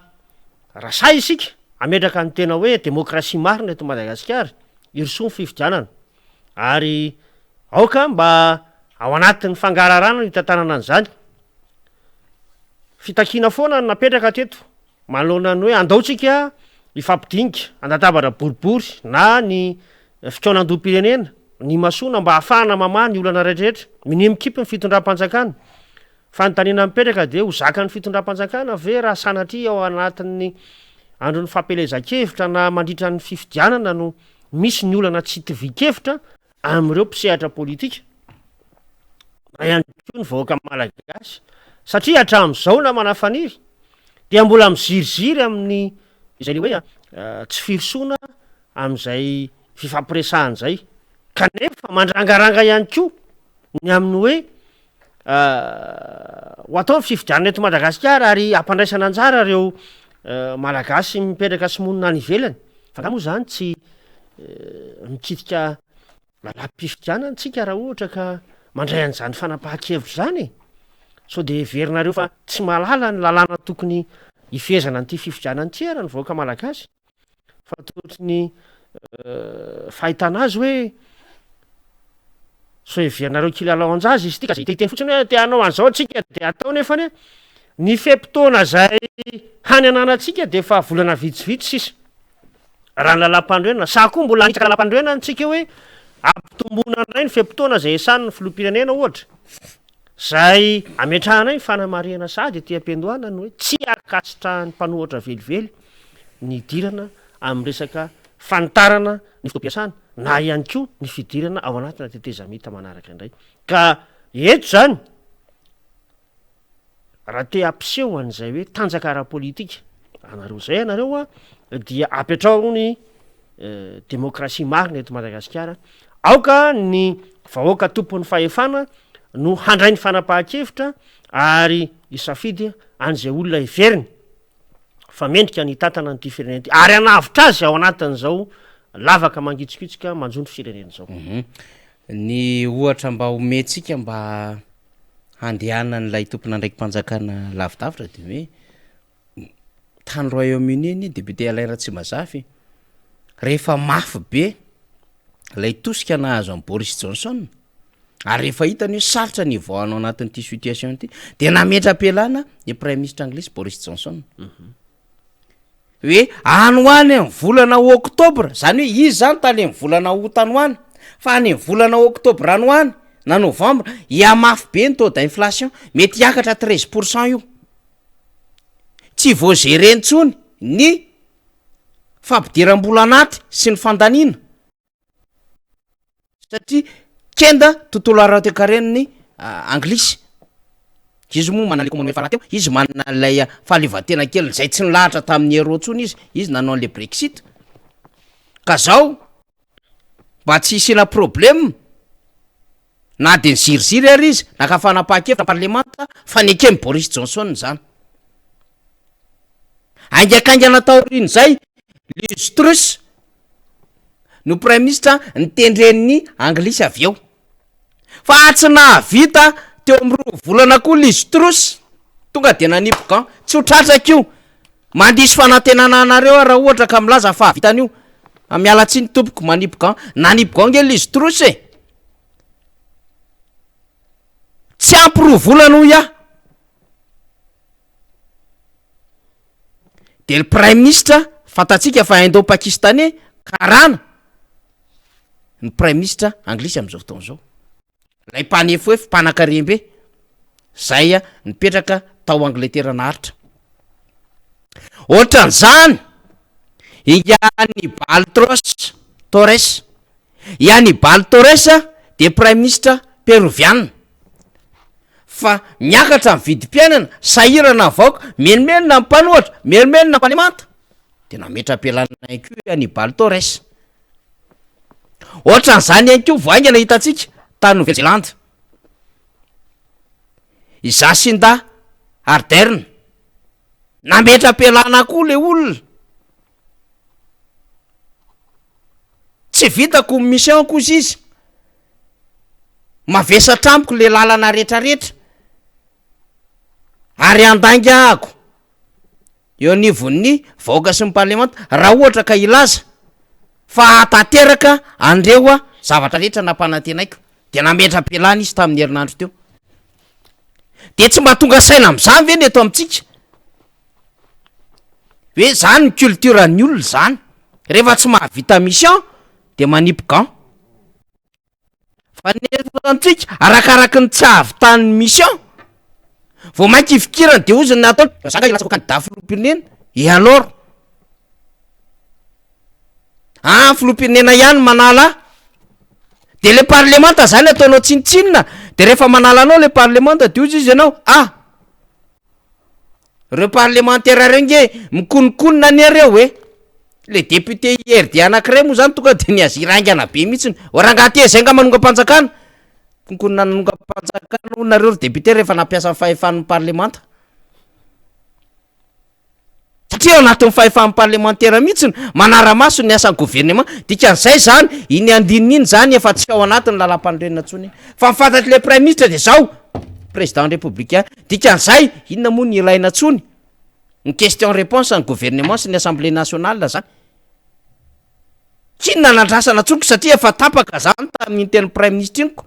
raha sa isika ametraka ny tena hoe demokrasia marina eto Madagasikara iriso ny fifidianana ary aoka mba ao anatin'ny fangararana ny tantanana an'izany fitakina foana ny napetraka teto manoloana ny hoe andaotsika ifampidinika andatabatra boribory na ny fikaonan-doam-pirenena ny masona mba hahafahana mama ny olana rehetrarehetra minimikipy ny fitondram-panjakana fanontaniana mipetraka de ho zaka ny fitondram-panjakana ve raha sanatria ao anatin'ny andro ny fampelezan-kevitra na mandritra ny fifidianana no misy ny olana tsy tivy-kevitra am'ireo mpisehatra politika ihany ko ny vahoaka malagasy satria hatramin'izao na manafaniry dia mbola miziriziry amin'ny izay le hoe tsy firosoana amin'izay fifampiresahana zay kanefa mandrangaranga ihany ko ny amin'ny hoe ho atao fifidianana eto Madagasikara ary ampandraisana anjara reo malagasy mipetraka sy monina any ivelany fa ka moa zany tsy mikitika lalam-pifidianana tsika raha ohatra ka mandray an'izany fanapahan-kevitra zany so de heverinareo fa tsy malala ny lalàna tokony hifezana an'ity fifidianana ity ara ny vahoaka malagasy fa totriny fahitana azy hoe so heverinareo kilalao anjazy izy ity ka zay hiteny fotsiny hoe teanao an'izao atsika de atao nefany ny feptaona zay hany ananatsika de fa volana vitsivitsy sisa raha ny lalam-pandroenana sa koa mbola hitsaka lalam-pandroenana tsika hoe ampitombona anay ny feptaona zay esan'ny filoham-pirenena ohatra zay ametrahanay ny fanamarihana sady ty am-piandohana ny hoe tsy akasitrahan'ny mpanohatra velively ny dirana amin'ny resaka fanitarana ny fotoam-piasana na ihany ko ny fidirana ao anatina tetezamita manaraka indray ka eto zany raha te ampiseho an'izay hoe tanjaka ara-politika anareo zay anareo dia apetrao ny demokrasia marina eto Madagasikara aoka ny vahoaka tompon'ny fahefana no handray ny fanapahan-kevitra ary isafidy an'izay olona heveriny fa mendrika ny tantana nyity firenena ty ary anavitra azy ao anatin'izao lavaka mangitsikitsika manjony firenena zao ny ohatra mba omentsika mba handehana n'lay tompona ndraiky mpanjakana lavidavitra de hoe tany Royaume-Uni ny député Alain Ratsimazafy rehefa mafy be lay tosika nahazo amin'ny Boris Johnson ary rehefa hitany hoe sarotra ny vaoanao anatin'ity situation ity de nametra-pialana ny prime ministre anglais Boris Johnson hoe anoany amin'ny volana oktobra zany hoe izy zany tany amin'ny volana otanoany fa any amin'ny volana oktobra anoany na novambra mafy be ny taux d'inflation mety hiakatra 13% io tsy voazerentsony ny fampidiram-bola anaty sy ny fandaniana satria kenda tontolo ara-toekaren'ny anglisy izy moa manana le commune fara teo izy manana lay fahaleovan-tena kely zay tsy nilahatra tamin'ny euro ntsony izy nanao an'le Brexit ka zao mba tsy hisina problème na de niziriziry ary izy naka fanapahan-kevitra parlemanta fa nekemy Boris Johnson zany aingakaingana taoriny zay Liz Truss no prime ministre nitendren'ny anglisy avy eo fa tsy nahavita teo amin'ny roa volana koa Liz Truss tonga de nanipokan tsy ho tratraka io mandisy fanantenana anareo raha ohatra ka milaza fa vitany io mialatsy ny tompoko manipokan nanipokan nge Liz Truss tsy ampy roa volana hoy de le prime ministre fantatsika fa indo-pakistanais karana ny prime ministre anglisy am'izao fotoana zao lay mpanefoefo mpanan-karembe zay nipetraka tao Angleterre naharitra ohatran'izany Hannibal Torres Hannibal Torres de prime ministre peruviana fa miakatra ny vidim-piainana sahirana vaoka menomenona mpanohatra menomenona mpanemanta de nametra-pialana ko Hannibal Torres ohatran'izany ihany ko voaingana hitatsika tany Nouvelle-Zélande Jacinda Ardern nametra-pialana koa le olona tsy vita commission kosa izy mavesa trampoko le lalana rehetrarehetra ary andaingahako eo anivon'ny vahoaka sy ny parlemanta raha ohatra ka ilaza fa atateraka andreo zavatra rehetra nampanantenaiko de nametra-pialana izy tamin'ny herinandro teo de tsy mba tonga saina am'izany ve ny eto amintsika hoe zany ny culture ny olona zany rehefa tsy mahavita mission de manipokan fa nefantsika arakaraky ny tsy ahavitany mission vao mainky ifikirana de ozy ny atao zanga ilatsako candidat filoham-pirenena et alors filoham-pirenena ihany manala de le parlemanta zany ataonao tsinitsinina de rehefa manala anao le parlemanta de ozy izy ianao reo parlementaire reo nge mikonikonina anareo hoe le député IRD anankiray moa zany tonga de niazirangana be mihitsiny orangaty zay nga manonga-panjakana konkonina nanonga-panjakana ho nareo député rehefa nampiasa fahefan'ny parlemanta satria ao anatin'ny fahefan'ny parlementaire mihitsiny manara-maso ny asan'ny gouvernement dikan'izay zany iny andininy zany efa tsy ao anatin'ny lalam-panorenana ntsony fa mifantatry le premier ministre de zao président républicain dikan'izay inona moa ny ilaina ntsony ny question réponse ny gouvernement sy ny assemblée nationale zany tsinona nandrasana tsoniko satria efa tapaka zany tamin'ny teny prime ministre iniko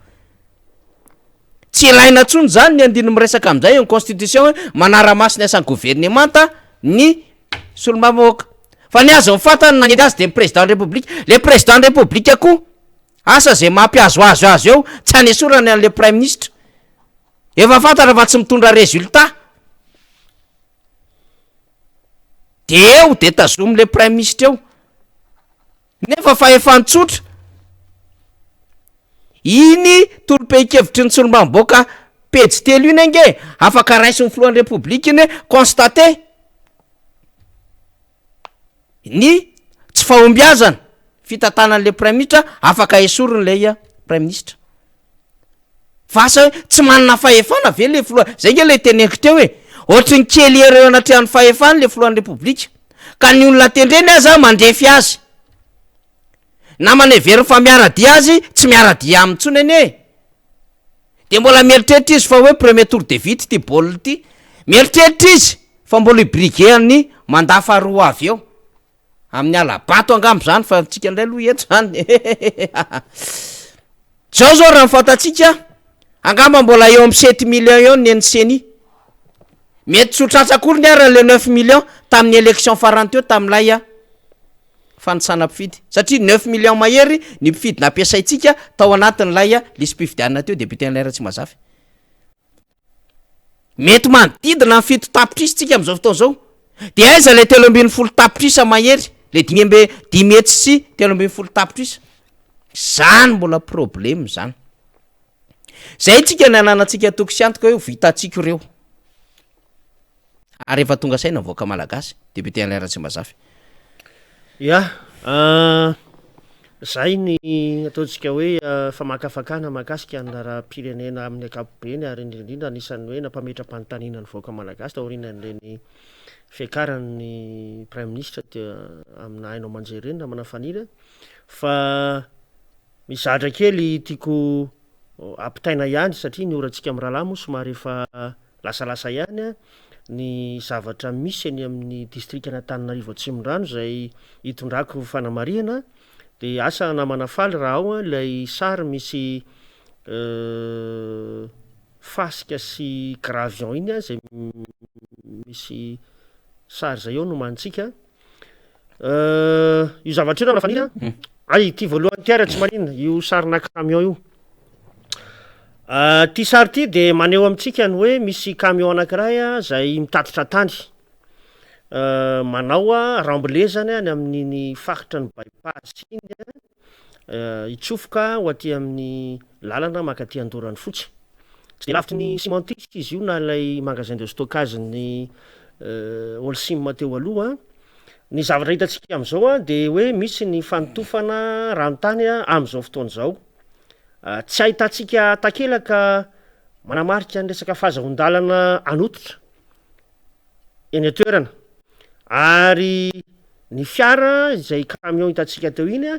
tsy ilaina tsony zany ny andiny miresaka amin'izay ny constitution hoe manara-maso ny asan'ny gouvernementa ny solombavooka fa ny azo mifatany nagnety azy de président république le président république koa asa zay mampiazo azo azy eo tsy hanesorany an'le prime ministre efa fantatra fa tsy mitondra résultat de eo de tazomy le prime ministre eo nefa fa efa nitsotra iny tolo-pe-kevitry ny solombamboaka pejy telo iny ange afaka raisy ny filohan'ny république iny hoe constaté ny tsy fahombiazana fitantanan'le prime ministre afaka esoriny le prime ministre vasa hoe tsy manana fahefana ve le filoha zay nge le teneko teo hoe ohatry ny kely ereo anatrehan'ny fahefana le filohan'ny république ka ny olona tendreny aza mandrefy azy na manevery fa miaradia azy tsy miaradia amintsony ane de mbola mieritreritra izy fa hoe premier tour de vite ty baolina ty mieritreritra izy fa mbola ibrigueny mandafa roa avy eo amin'ny alabato angambo zany fa tsika indray loha eto zany zao raha mifantatsika angamba mbola eo amin'ny 7 millions eo ny NCNI mety tsotratsakory ny aran'le 9 millions tamin'ny élection farany teo tam'ilay fanisana mpifidy satria 9 millions mahery ny mpifidy nampiasaitsika tao anatin'ilay lisy-pifidianana teo député an'ilay tsy mazafy mety manodidina ny fito tapitrisa tsika am'izao fotoana zao de aiza le 340 tapitrisa mahery le 10 hetsy sy 340 tapitrisa zany mbola problème zany zay tsika ny ananatsika toko sy antoka hoe vitatsika ireo ary efa tonga saina voaka malagasy député an'ilay tsy mazafy zay ny ataontsika hoe famakafakana mahakasika ny raha-pirenena amin'ny ankapobeny ary indrindrindra anisan'ny hoe nampametra-panontaniana ny voaka malagasy taorinan'ireny fiakaran'ny prime ministre amina hainao manjery reny na manafaniry fa mizatra kely tiako ampitaina ihany satria ny orantsika amin'ny rahalahy moa somary efa lasalasa ihany ny zavatra misy any amin'ny district Antananarivo Atsimondrano zay hitondrako fanamarihana de asa namanafaly raha ao ilay sary misy fasika sy gravion iny zay misy sary zay eo no mantsika io zavatra io nafanira ay ty voalohany ty ara tsy maninona io sarina camion io ty sary ty de maneho amintsika ny hoe misy camion anankiray zay mitatitra tany manao rambolezany any amin'iny faritra ny bypass iny itsofoka ho aty amin'ny lalana makaty Andoran'ny Fotsy tsy de lavitry ny cimentisy izy io na ilay magasin de stockage ny Holcim teo aloha ny zavatra hitantsika am'izao de hoe misy ny fanotofana ranotany am'izao fotoana zao tsy ahitantsika takelaka manamarika ny resaka fahazahon-dalana anototra eny atoerana ary ny fiara izay camion hitantsika teo iny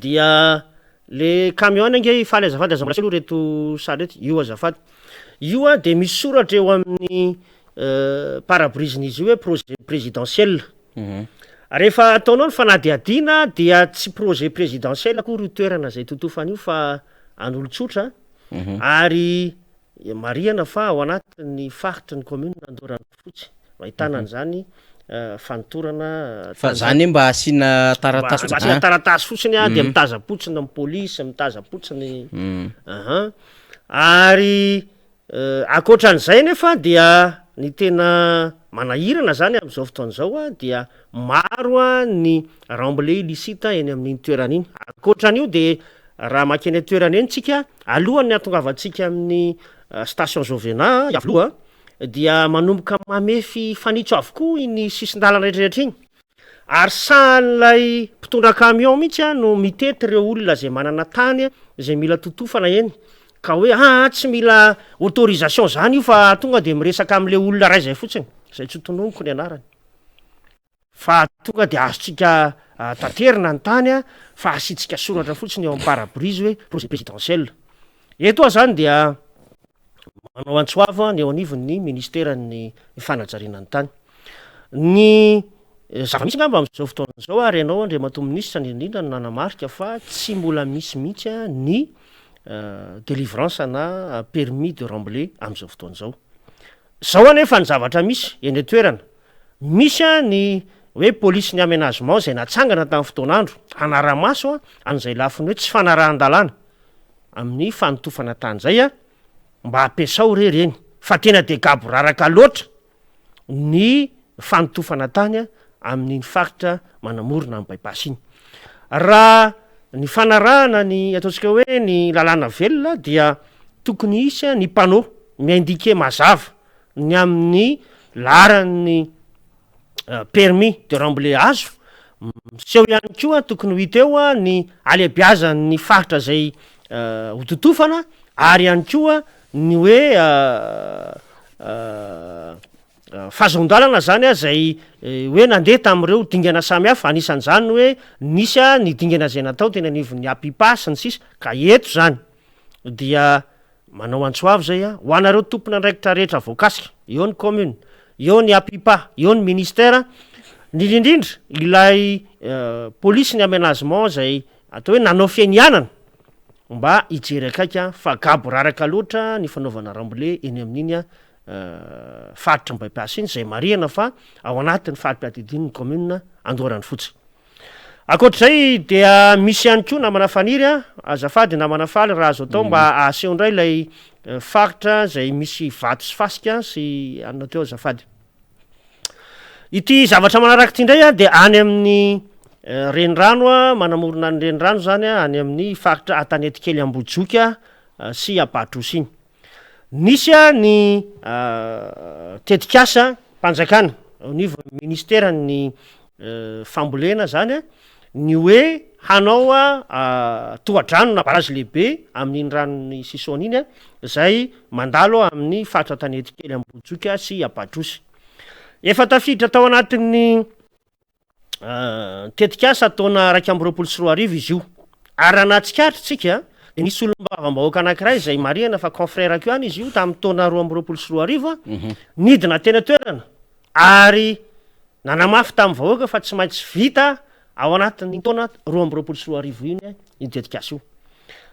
dia le camion ange faly azafady azambola aloha reto sary reto io azafady io de misy soratra eo amin'ny parabriseny izy io hoe projet présidentiel rehefa ataonao ny fanadiadiana dia tsy projet présidentiel akory io toerana zay totofany io fa an'olotsotra ary marihana fa ao anatin'ny faritry ny commune Andoran'ny Fotsy ahitana an'izany fanotorana fa zany mba asina taratasy asina taratasy fotsiny de mitazapotsiny amin'ny polisy mitazapotsiny ary akoatran'izay nefa dia ny tena manahirana zany am'izao fotoana zao dia maro ny ramblé illicite eny amin'ny toerana iny akoatran'io de raha makeny toerana eny tsika alohan'ny atongavantsika amin'ny station Jovena avloha dia manomboka mamefy fanitso avokoa iny sisin-dalana rehetrarehetra iny ary sahan'lay mpitondra camion mihitsy no mitety reo olona zay manana tany zay mila totofana eny ka hoe tsy mila autorisation zany io fa tonga de miresaka am'le olona ray zay fotsiny zay tsy tononoko ny anarany fa tonga de azotsika tanterina ny tany fa asitsika soratra fotsiny eo amin'ny parabrise hoe projet présidentiel etoa zany dia manao antsoava ny eo anivon'ny ministerany fanajariana ny tany ny zava-misy ngamba am'izao fotoana zao ary ianao andriamato ministra indrindra no nanamarika fa tsy mbola misy mihitsy ny délivrance na permis de rembler am'izao fotoana zao anefa ny zavatra misy eny toerana misy ny hoe polisy ny aménagement zay natsangana tamin'ny fotoanandro anara-maso an'izay lafiny hoe tsy fanarahan-dalàna amin'ny fanotofana tany zay mba ampiasao reny fa tena de gabo raraka loatra ny fanotofana tany amin'ny faritra manamorona amin'ny bypass iny raha ny fanarahana ny ataontsika hoe ny lalàna velona dia tokony isy ny panneau miindike mazava ny amin'ny laran'ny permis de rembler azo seho ihany koa tokony ho hita eo ny alebiazan'ny faritra zay hototofana ary ihany koa ny hoe fahazondalana zany zay hoe nandeha tam'ireo dingana samy hafa anisan'zany hoe nisy ny dingana zay natao tena anivon'ny apipa sy ny sisa ka eto zany dia manao antsoavy zay ho anareo tompona andraikitra rehetra voakasika eo ny commune eo ny apipa eo ny ministère indrindrindra ilay polisy ny aménagement zay atao hoe nanao fianianana mba ijery akaika fa gabo raraka loatra ny fanaovana rembler eny amin'iny faritra ny bypass iny zay marihana fa ao anatin'ny farim-piadidin'ny commune Andoharany fotsiny akoatr'izay dia misy ihany koa namana faniry azafady namana faly raha azo atao mba aseho indray ilay faritra zay misy vato sy fasika sy anona teo azafady ity zavatra manaraka ty indray de any amin'ny renirano manamorona ny renirano zany any amin'ny faritra Antanety kely Ambohijoky sy Apatrosy iny nisy ny tetikasa mpanjakana anivon'ny ministère ny fambolena zany ny hoe hanao tohadrano na barazy lehibe amin'iny ranony Sisony iny zay mandalo amin'ny faritra Antanety kely Ambohijoky sy Apatrosy efa tafiditra tao anatin'ny tetikasa taona 2024 izy io ary anatsikaritra tsika de nisy olombavambahoaka anankiray zay marihana fa confrère ko any izy io tamin'ny taona 2024 nidina tena toerana ary nanamafy tamin'ny vahoaka fa tsy maintsy vita ao anatin'ny taona 2024 iny tetikasa io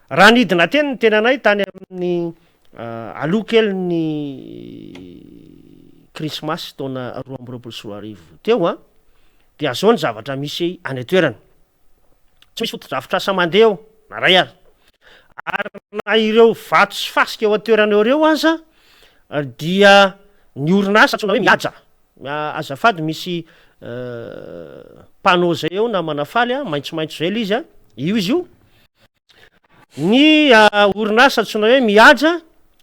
raha nidina teny ny tenanay tany amin'ny alokely ny krismasy taona 2024 teo de azao ny zavatra misy any toerana tsy misy fotodrafitrasa mandeha eo na ray ary na ireo vato sy fasika eo atoerana eo reo aza dia ny orinasa tsona hoe miaja azafady misy panneau zay eo na manafaly maitsomaitso zay izy io izy io ny orinasa tsona hoe miaja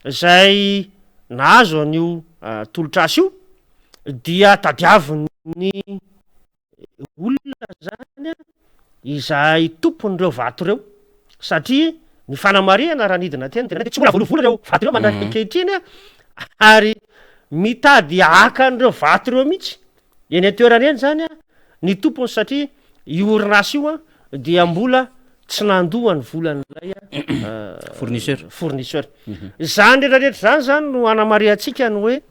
zay nahazo an'io tolotrasy io dia tadiavin'ny olona zany izay tompon'ireo vato reo satria ny fanamarihana raha nidina tena tena tsy mbola volovolo reo vato reo manaraka ankehitriny ary mitady aka an'ireo vato reo mihitsy eny atoerana eny zany ny tompony satria io orinasa io dia mbola tsy nandohany volan'ilay fournisseur zany rehetrarehetra zany no anamarihantsika ny hoe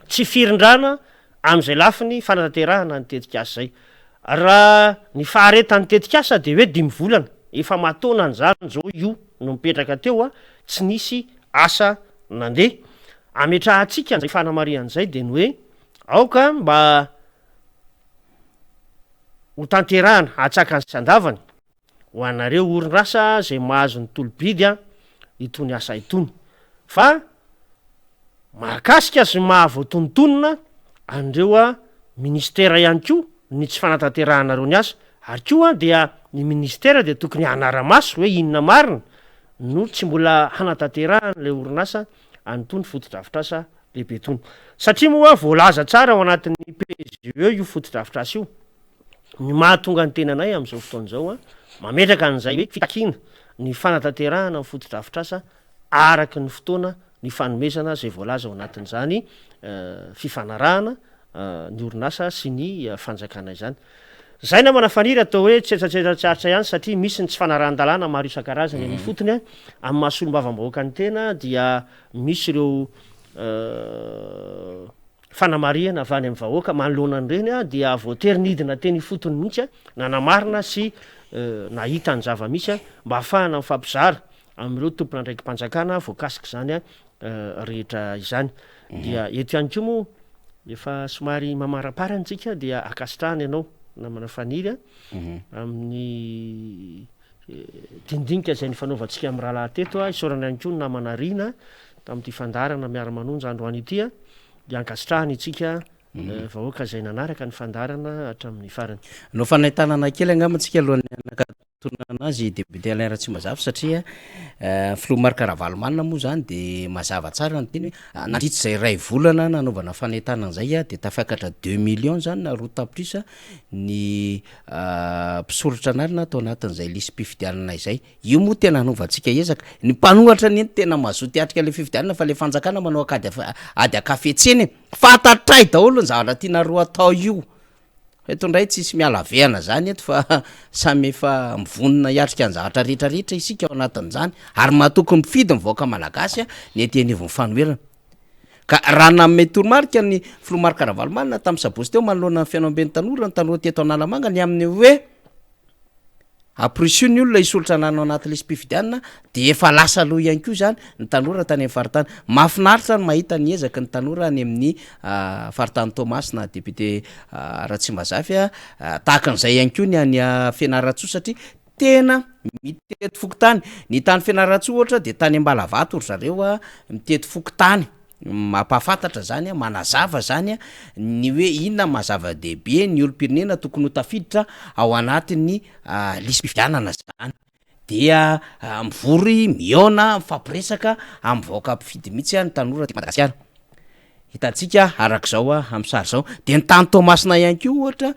tsy firindrana am'izay lafiny fanatanterahana ny tetikasa zay raha ny faharetany tetikasa de hoe 5 volana efa mataonany zany zao io no mipetraka teo tsy nisy asa nandeha ametrahantsika nzay fanamarihan'zay de ny hoe aoka mba ho tanterahana atsaka ny sandavany ho anareo orinasa zay mahazo ny tolobidy itony asa itony fa mahakasika sy mahavoatonontonona andreo ministera ihany ko ny tsy fanatanteраhanareo ny asa ary koa dia ny ministera de tokony hanara-maso hoe inona marina no tsy mbola hanatanterahana le orinasa anytony fotodrafitrasa lehibe tony satria moa voalaza tsara ao anatin'ny PGE io fotodrafitrasa io ny mahatonga ny tenanay am'izao fotoan'izao mametraka an'izay hoe fitakina ny fanatanterahana ny fotodrafitrasa araky ny fotoana ny fanomezana zay voalaza ao anatin'izany fifanarahana ny orinasa sy ny fanjakana izany zay namana faniry atao hoe tsetratsetratsaritra ihany satria misy ny tsy fanarahan-dalàna maro isan-karazany amin'ny fotony amin'ny mahasolombavambahoaka ny tena dia misy ireo fanamariana avy any amin'ny vahoaka manoloana n'ireny dia voatery nidina teny fotony mihitsy nanamarina sy nahita ny zava-misy mba hafahana mifampizara amin'ireo tompona ndraiky mpanjakana voakasika zany rehetra izany dia eto ihany ko moa efa somary mamaraparantsika dia akasitrahany ianao namana faniry amin'ny dindinika zay ny fanaovantsika amin'ny rahalahy teto isorana ihany ko ny namana rina tamin'ity fandarana miara-manonja androany ity dia ankasitrahany itsika vahoaka zay nanaraka ny fandarana hatramin'ny farany no fanaitanana kely angamantsika alohan'ny anakatonana azy député Alain Ratsimazava satria filoha Marc Ravalomanina moa zany de mazava tsara ny teny hoe nandritra zay ray volana nanaovana fanaitanana zay de tafiakatra 2 millions zany na roa tapitrisa ny mpisoratra anarina atao anatin'izay lisy mpifidianana izay io moa tena hanovantsika ezaka ny mpanohatra ny tena mazoa teatrika le fifidianana fa le fanjakana manao akady ady akafetseny fatatray daholo ny zavatra tiana roa atao io eto ndray tsisy mialavehana zany eto fa samy efa mivonona hiatrika ny zavatra rehetrarehetra isika ao anatin'izany ary mahatoky mifidy mivoaka malagasy ny etenivo fanoherana ka raha namme toromarika ny filoha Marc Ravalomanina tamin'ny sabosy teo manoloana ny fianambeny tanora ny tanora teto Analamanga ny amin'ny hoe apprécieux ny olona isolatra anano anaty lisy mpifidianana de efa lasa aloha ihany koa zany ny tanora tany amin'ny faritany mahafinaritra ny mahita ny ezaky ny tanora any amin'ny faritany Thomas na député Ratsimazava tahaka an'izay ihany koa ny any Fianaratsoa satria tena mitety fokotany ny tany Fianaratsoa ohatra de tany Ambalavato ry zareo mitety fokotany mampahafantatra zany manazava zany ny hoe inona mazava dehibe ny olom-pirenena tokony ho tafiditra ao anatin'ny lisy mpifidianana zany dia mivory miona mifampiresaka amin'ny vahoaka mpifidy mihitsy ny tanora ty Madagasikara hitantsika arak'izao amin'ny sary zao de ny tany Tomasina ihany koa ohatra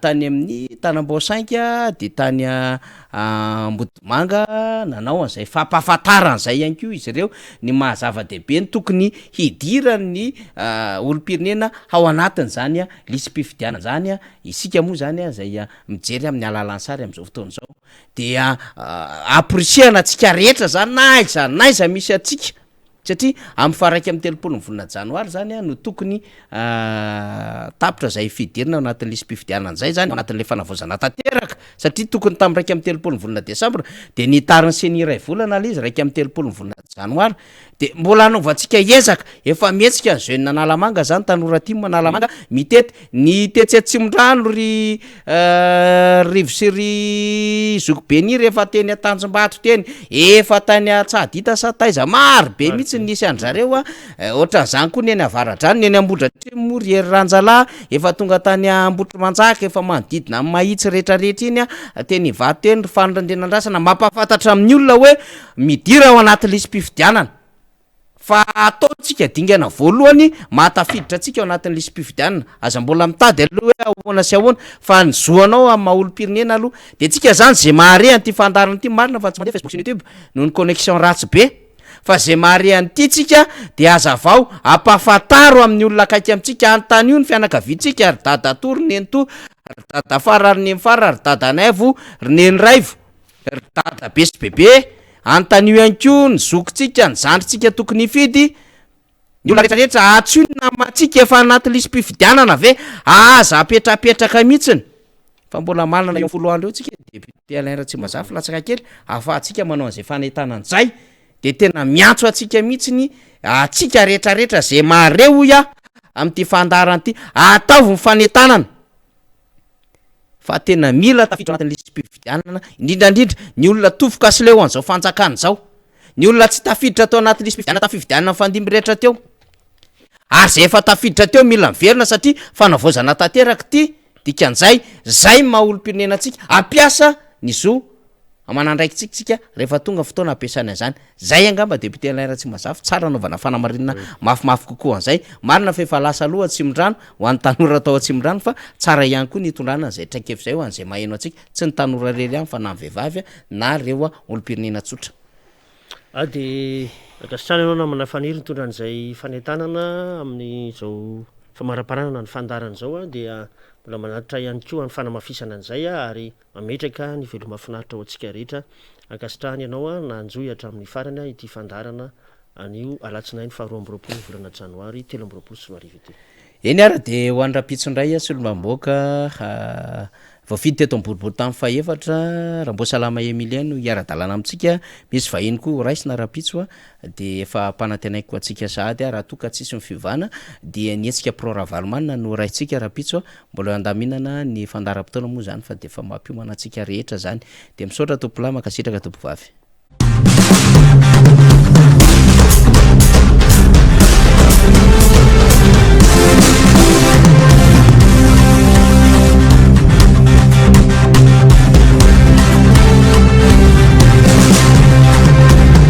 tany amin'ny Tanambaosainka de tany Mbodimanga nanao an'izay fampahafantaran'izay ihany koa izy ireo ny mahazava-dehibe ny tokony hidirany olom-pirenena ao anatin'izany lisy mpifidianana zany isika moa zany zay mijery amin'ny alalan'ny sary amin'izao fotoana zao dia apresiana atsika rehetra zany naiza misy atsika satria amin'ny faraiky amin'ny 30 ny volana janoary zany no tokony tapitra zay fidirina ao anatin'ny lisy mpifidianana zay zany ao anatin'le fanavozana tanteraka satria tokony tamin'ny raiky amin'ny 30 ny volana desambra de ny tariny seny ray volana le izy raiky amin'ny 30 ny volana janoary de mbola hanaovantsika ezaka efa mihetsika ny jeune Analamanga zany tanora ty Analamanga mitety ny tetsetsimondrano ry rivo sy ry zokobe rehefa teny Atanjombato teny efa tany Atsadita sa taiza maro be mihitsy nisy an'zareo ohatran'izany koa ny any Avaradrano ny any Ambodratrimo mory Ranjala efa tonga tany Ambotrimanjaka efa manodidina mahitsy rehetrarehetra iny teny Ivato teny ry fanondrenandrasana mampahafantatra amin'ny olona hoe midira ao anaty lisy mpifidianana fa ataontsika dingana voalohany mahatafiditra atsika ao anatin'ny lisy mpifidianana aza mbola mitady aloha hoe ahoana sy ahoana fa nizoanao amin'ny maha-olom-pirenena aloha de tsika zany zay mahare an'ity fandarana ity marina fa tsy mandeha Facebook sy YouTube noho ny connexion ratsy be fa zay mahare an'ity tsika de azavao ampahafantaro amin'ny olona akaiky amintsika anontany io ny fianakaviantsika ary dada to ry neny to ry dada fara ary neny fara ry dada naivo ry neny raivo ry dada be sy bebe anontany io ihany koa ny zokontsika ny zandritsika tokony hifidy ny olona rehetrarehetra atsio ny namantsika efa anaty lisy mpifidianana ve aza apetrapetraka mihitsiny fa mbola manana eo folo andro eo tsika député Alain Ratsimazava latsaka kely ahafahantsika manao an'izay fanaitanan'izay de tena miantso atsika mihitsiny atsika rehetrarehetra zay mareo ya amin'ity fandarana ity ataovy ny fanaitanana fa tena mila tafiditra anatin'ny lisy mpifidianana indrindrandrindra ny olona tofoka sy leo an'izao fanjakana zao ny olona tsy tafiditra tao anaty lisy mpifidianana tafifidianana mifandimby rehetra teo ary zay efa tafiditra teo mila miverina satria fanavozana tanteraka ty dikan'izay zay maha-olom-pirenenantsika ampiasa ny zo manandraikitsika rehefa tonga fotoana ampiasany an'izany zay angamba député Alain tsy mazafy tsara anaovana fanamarinana mafimafy kokoa an'izay marina fa efa lasa aloha Tsimondrano ho an'ny tanora atao Tsimondrano fa tsara ihany koa ny hitondrana zay traikefa zay ho an'izay maheno antsika tsy ny tanora rery ihany fa na ny vehivavy na reo olom-pirenena tsotra de agasitrana ianao namana faniry nitondran'izay fanentanana amin'ny zao famaraparanana ny fandarana zao dia mbola manatitra ihany koa ny fanamafisana an'izay ary mametraka ny velo mahafinaritra ao antsika rehetra akasitrahany ianao nanjoy hatramin'ny farany ity fandarana anio alatsinainy faharoa amby roapolo volana janoary 3 amby roapolo sy roarivo ity eny ara de ho an'ny rapitsondray solomamboaka voafidy teto amboribory tamin'ny faefatra Ramboasalama Emiliano iara-dalàna amintsika misy vahiny koa raisina rapitso de efa mpanantenaiko atsika sahady raha toka tsisy ny fivana dia nietsika proravalomana no raitsika rapitso mbola andaminana ny fandaram-potoana moa zany fa de efa mampiomana atsika rehetra zany de misaotra tompolahy makasitraka tompovavy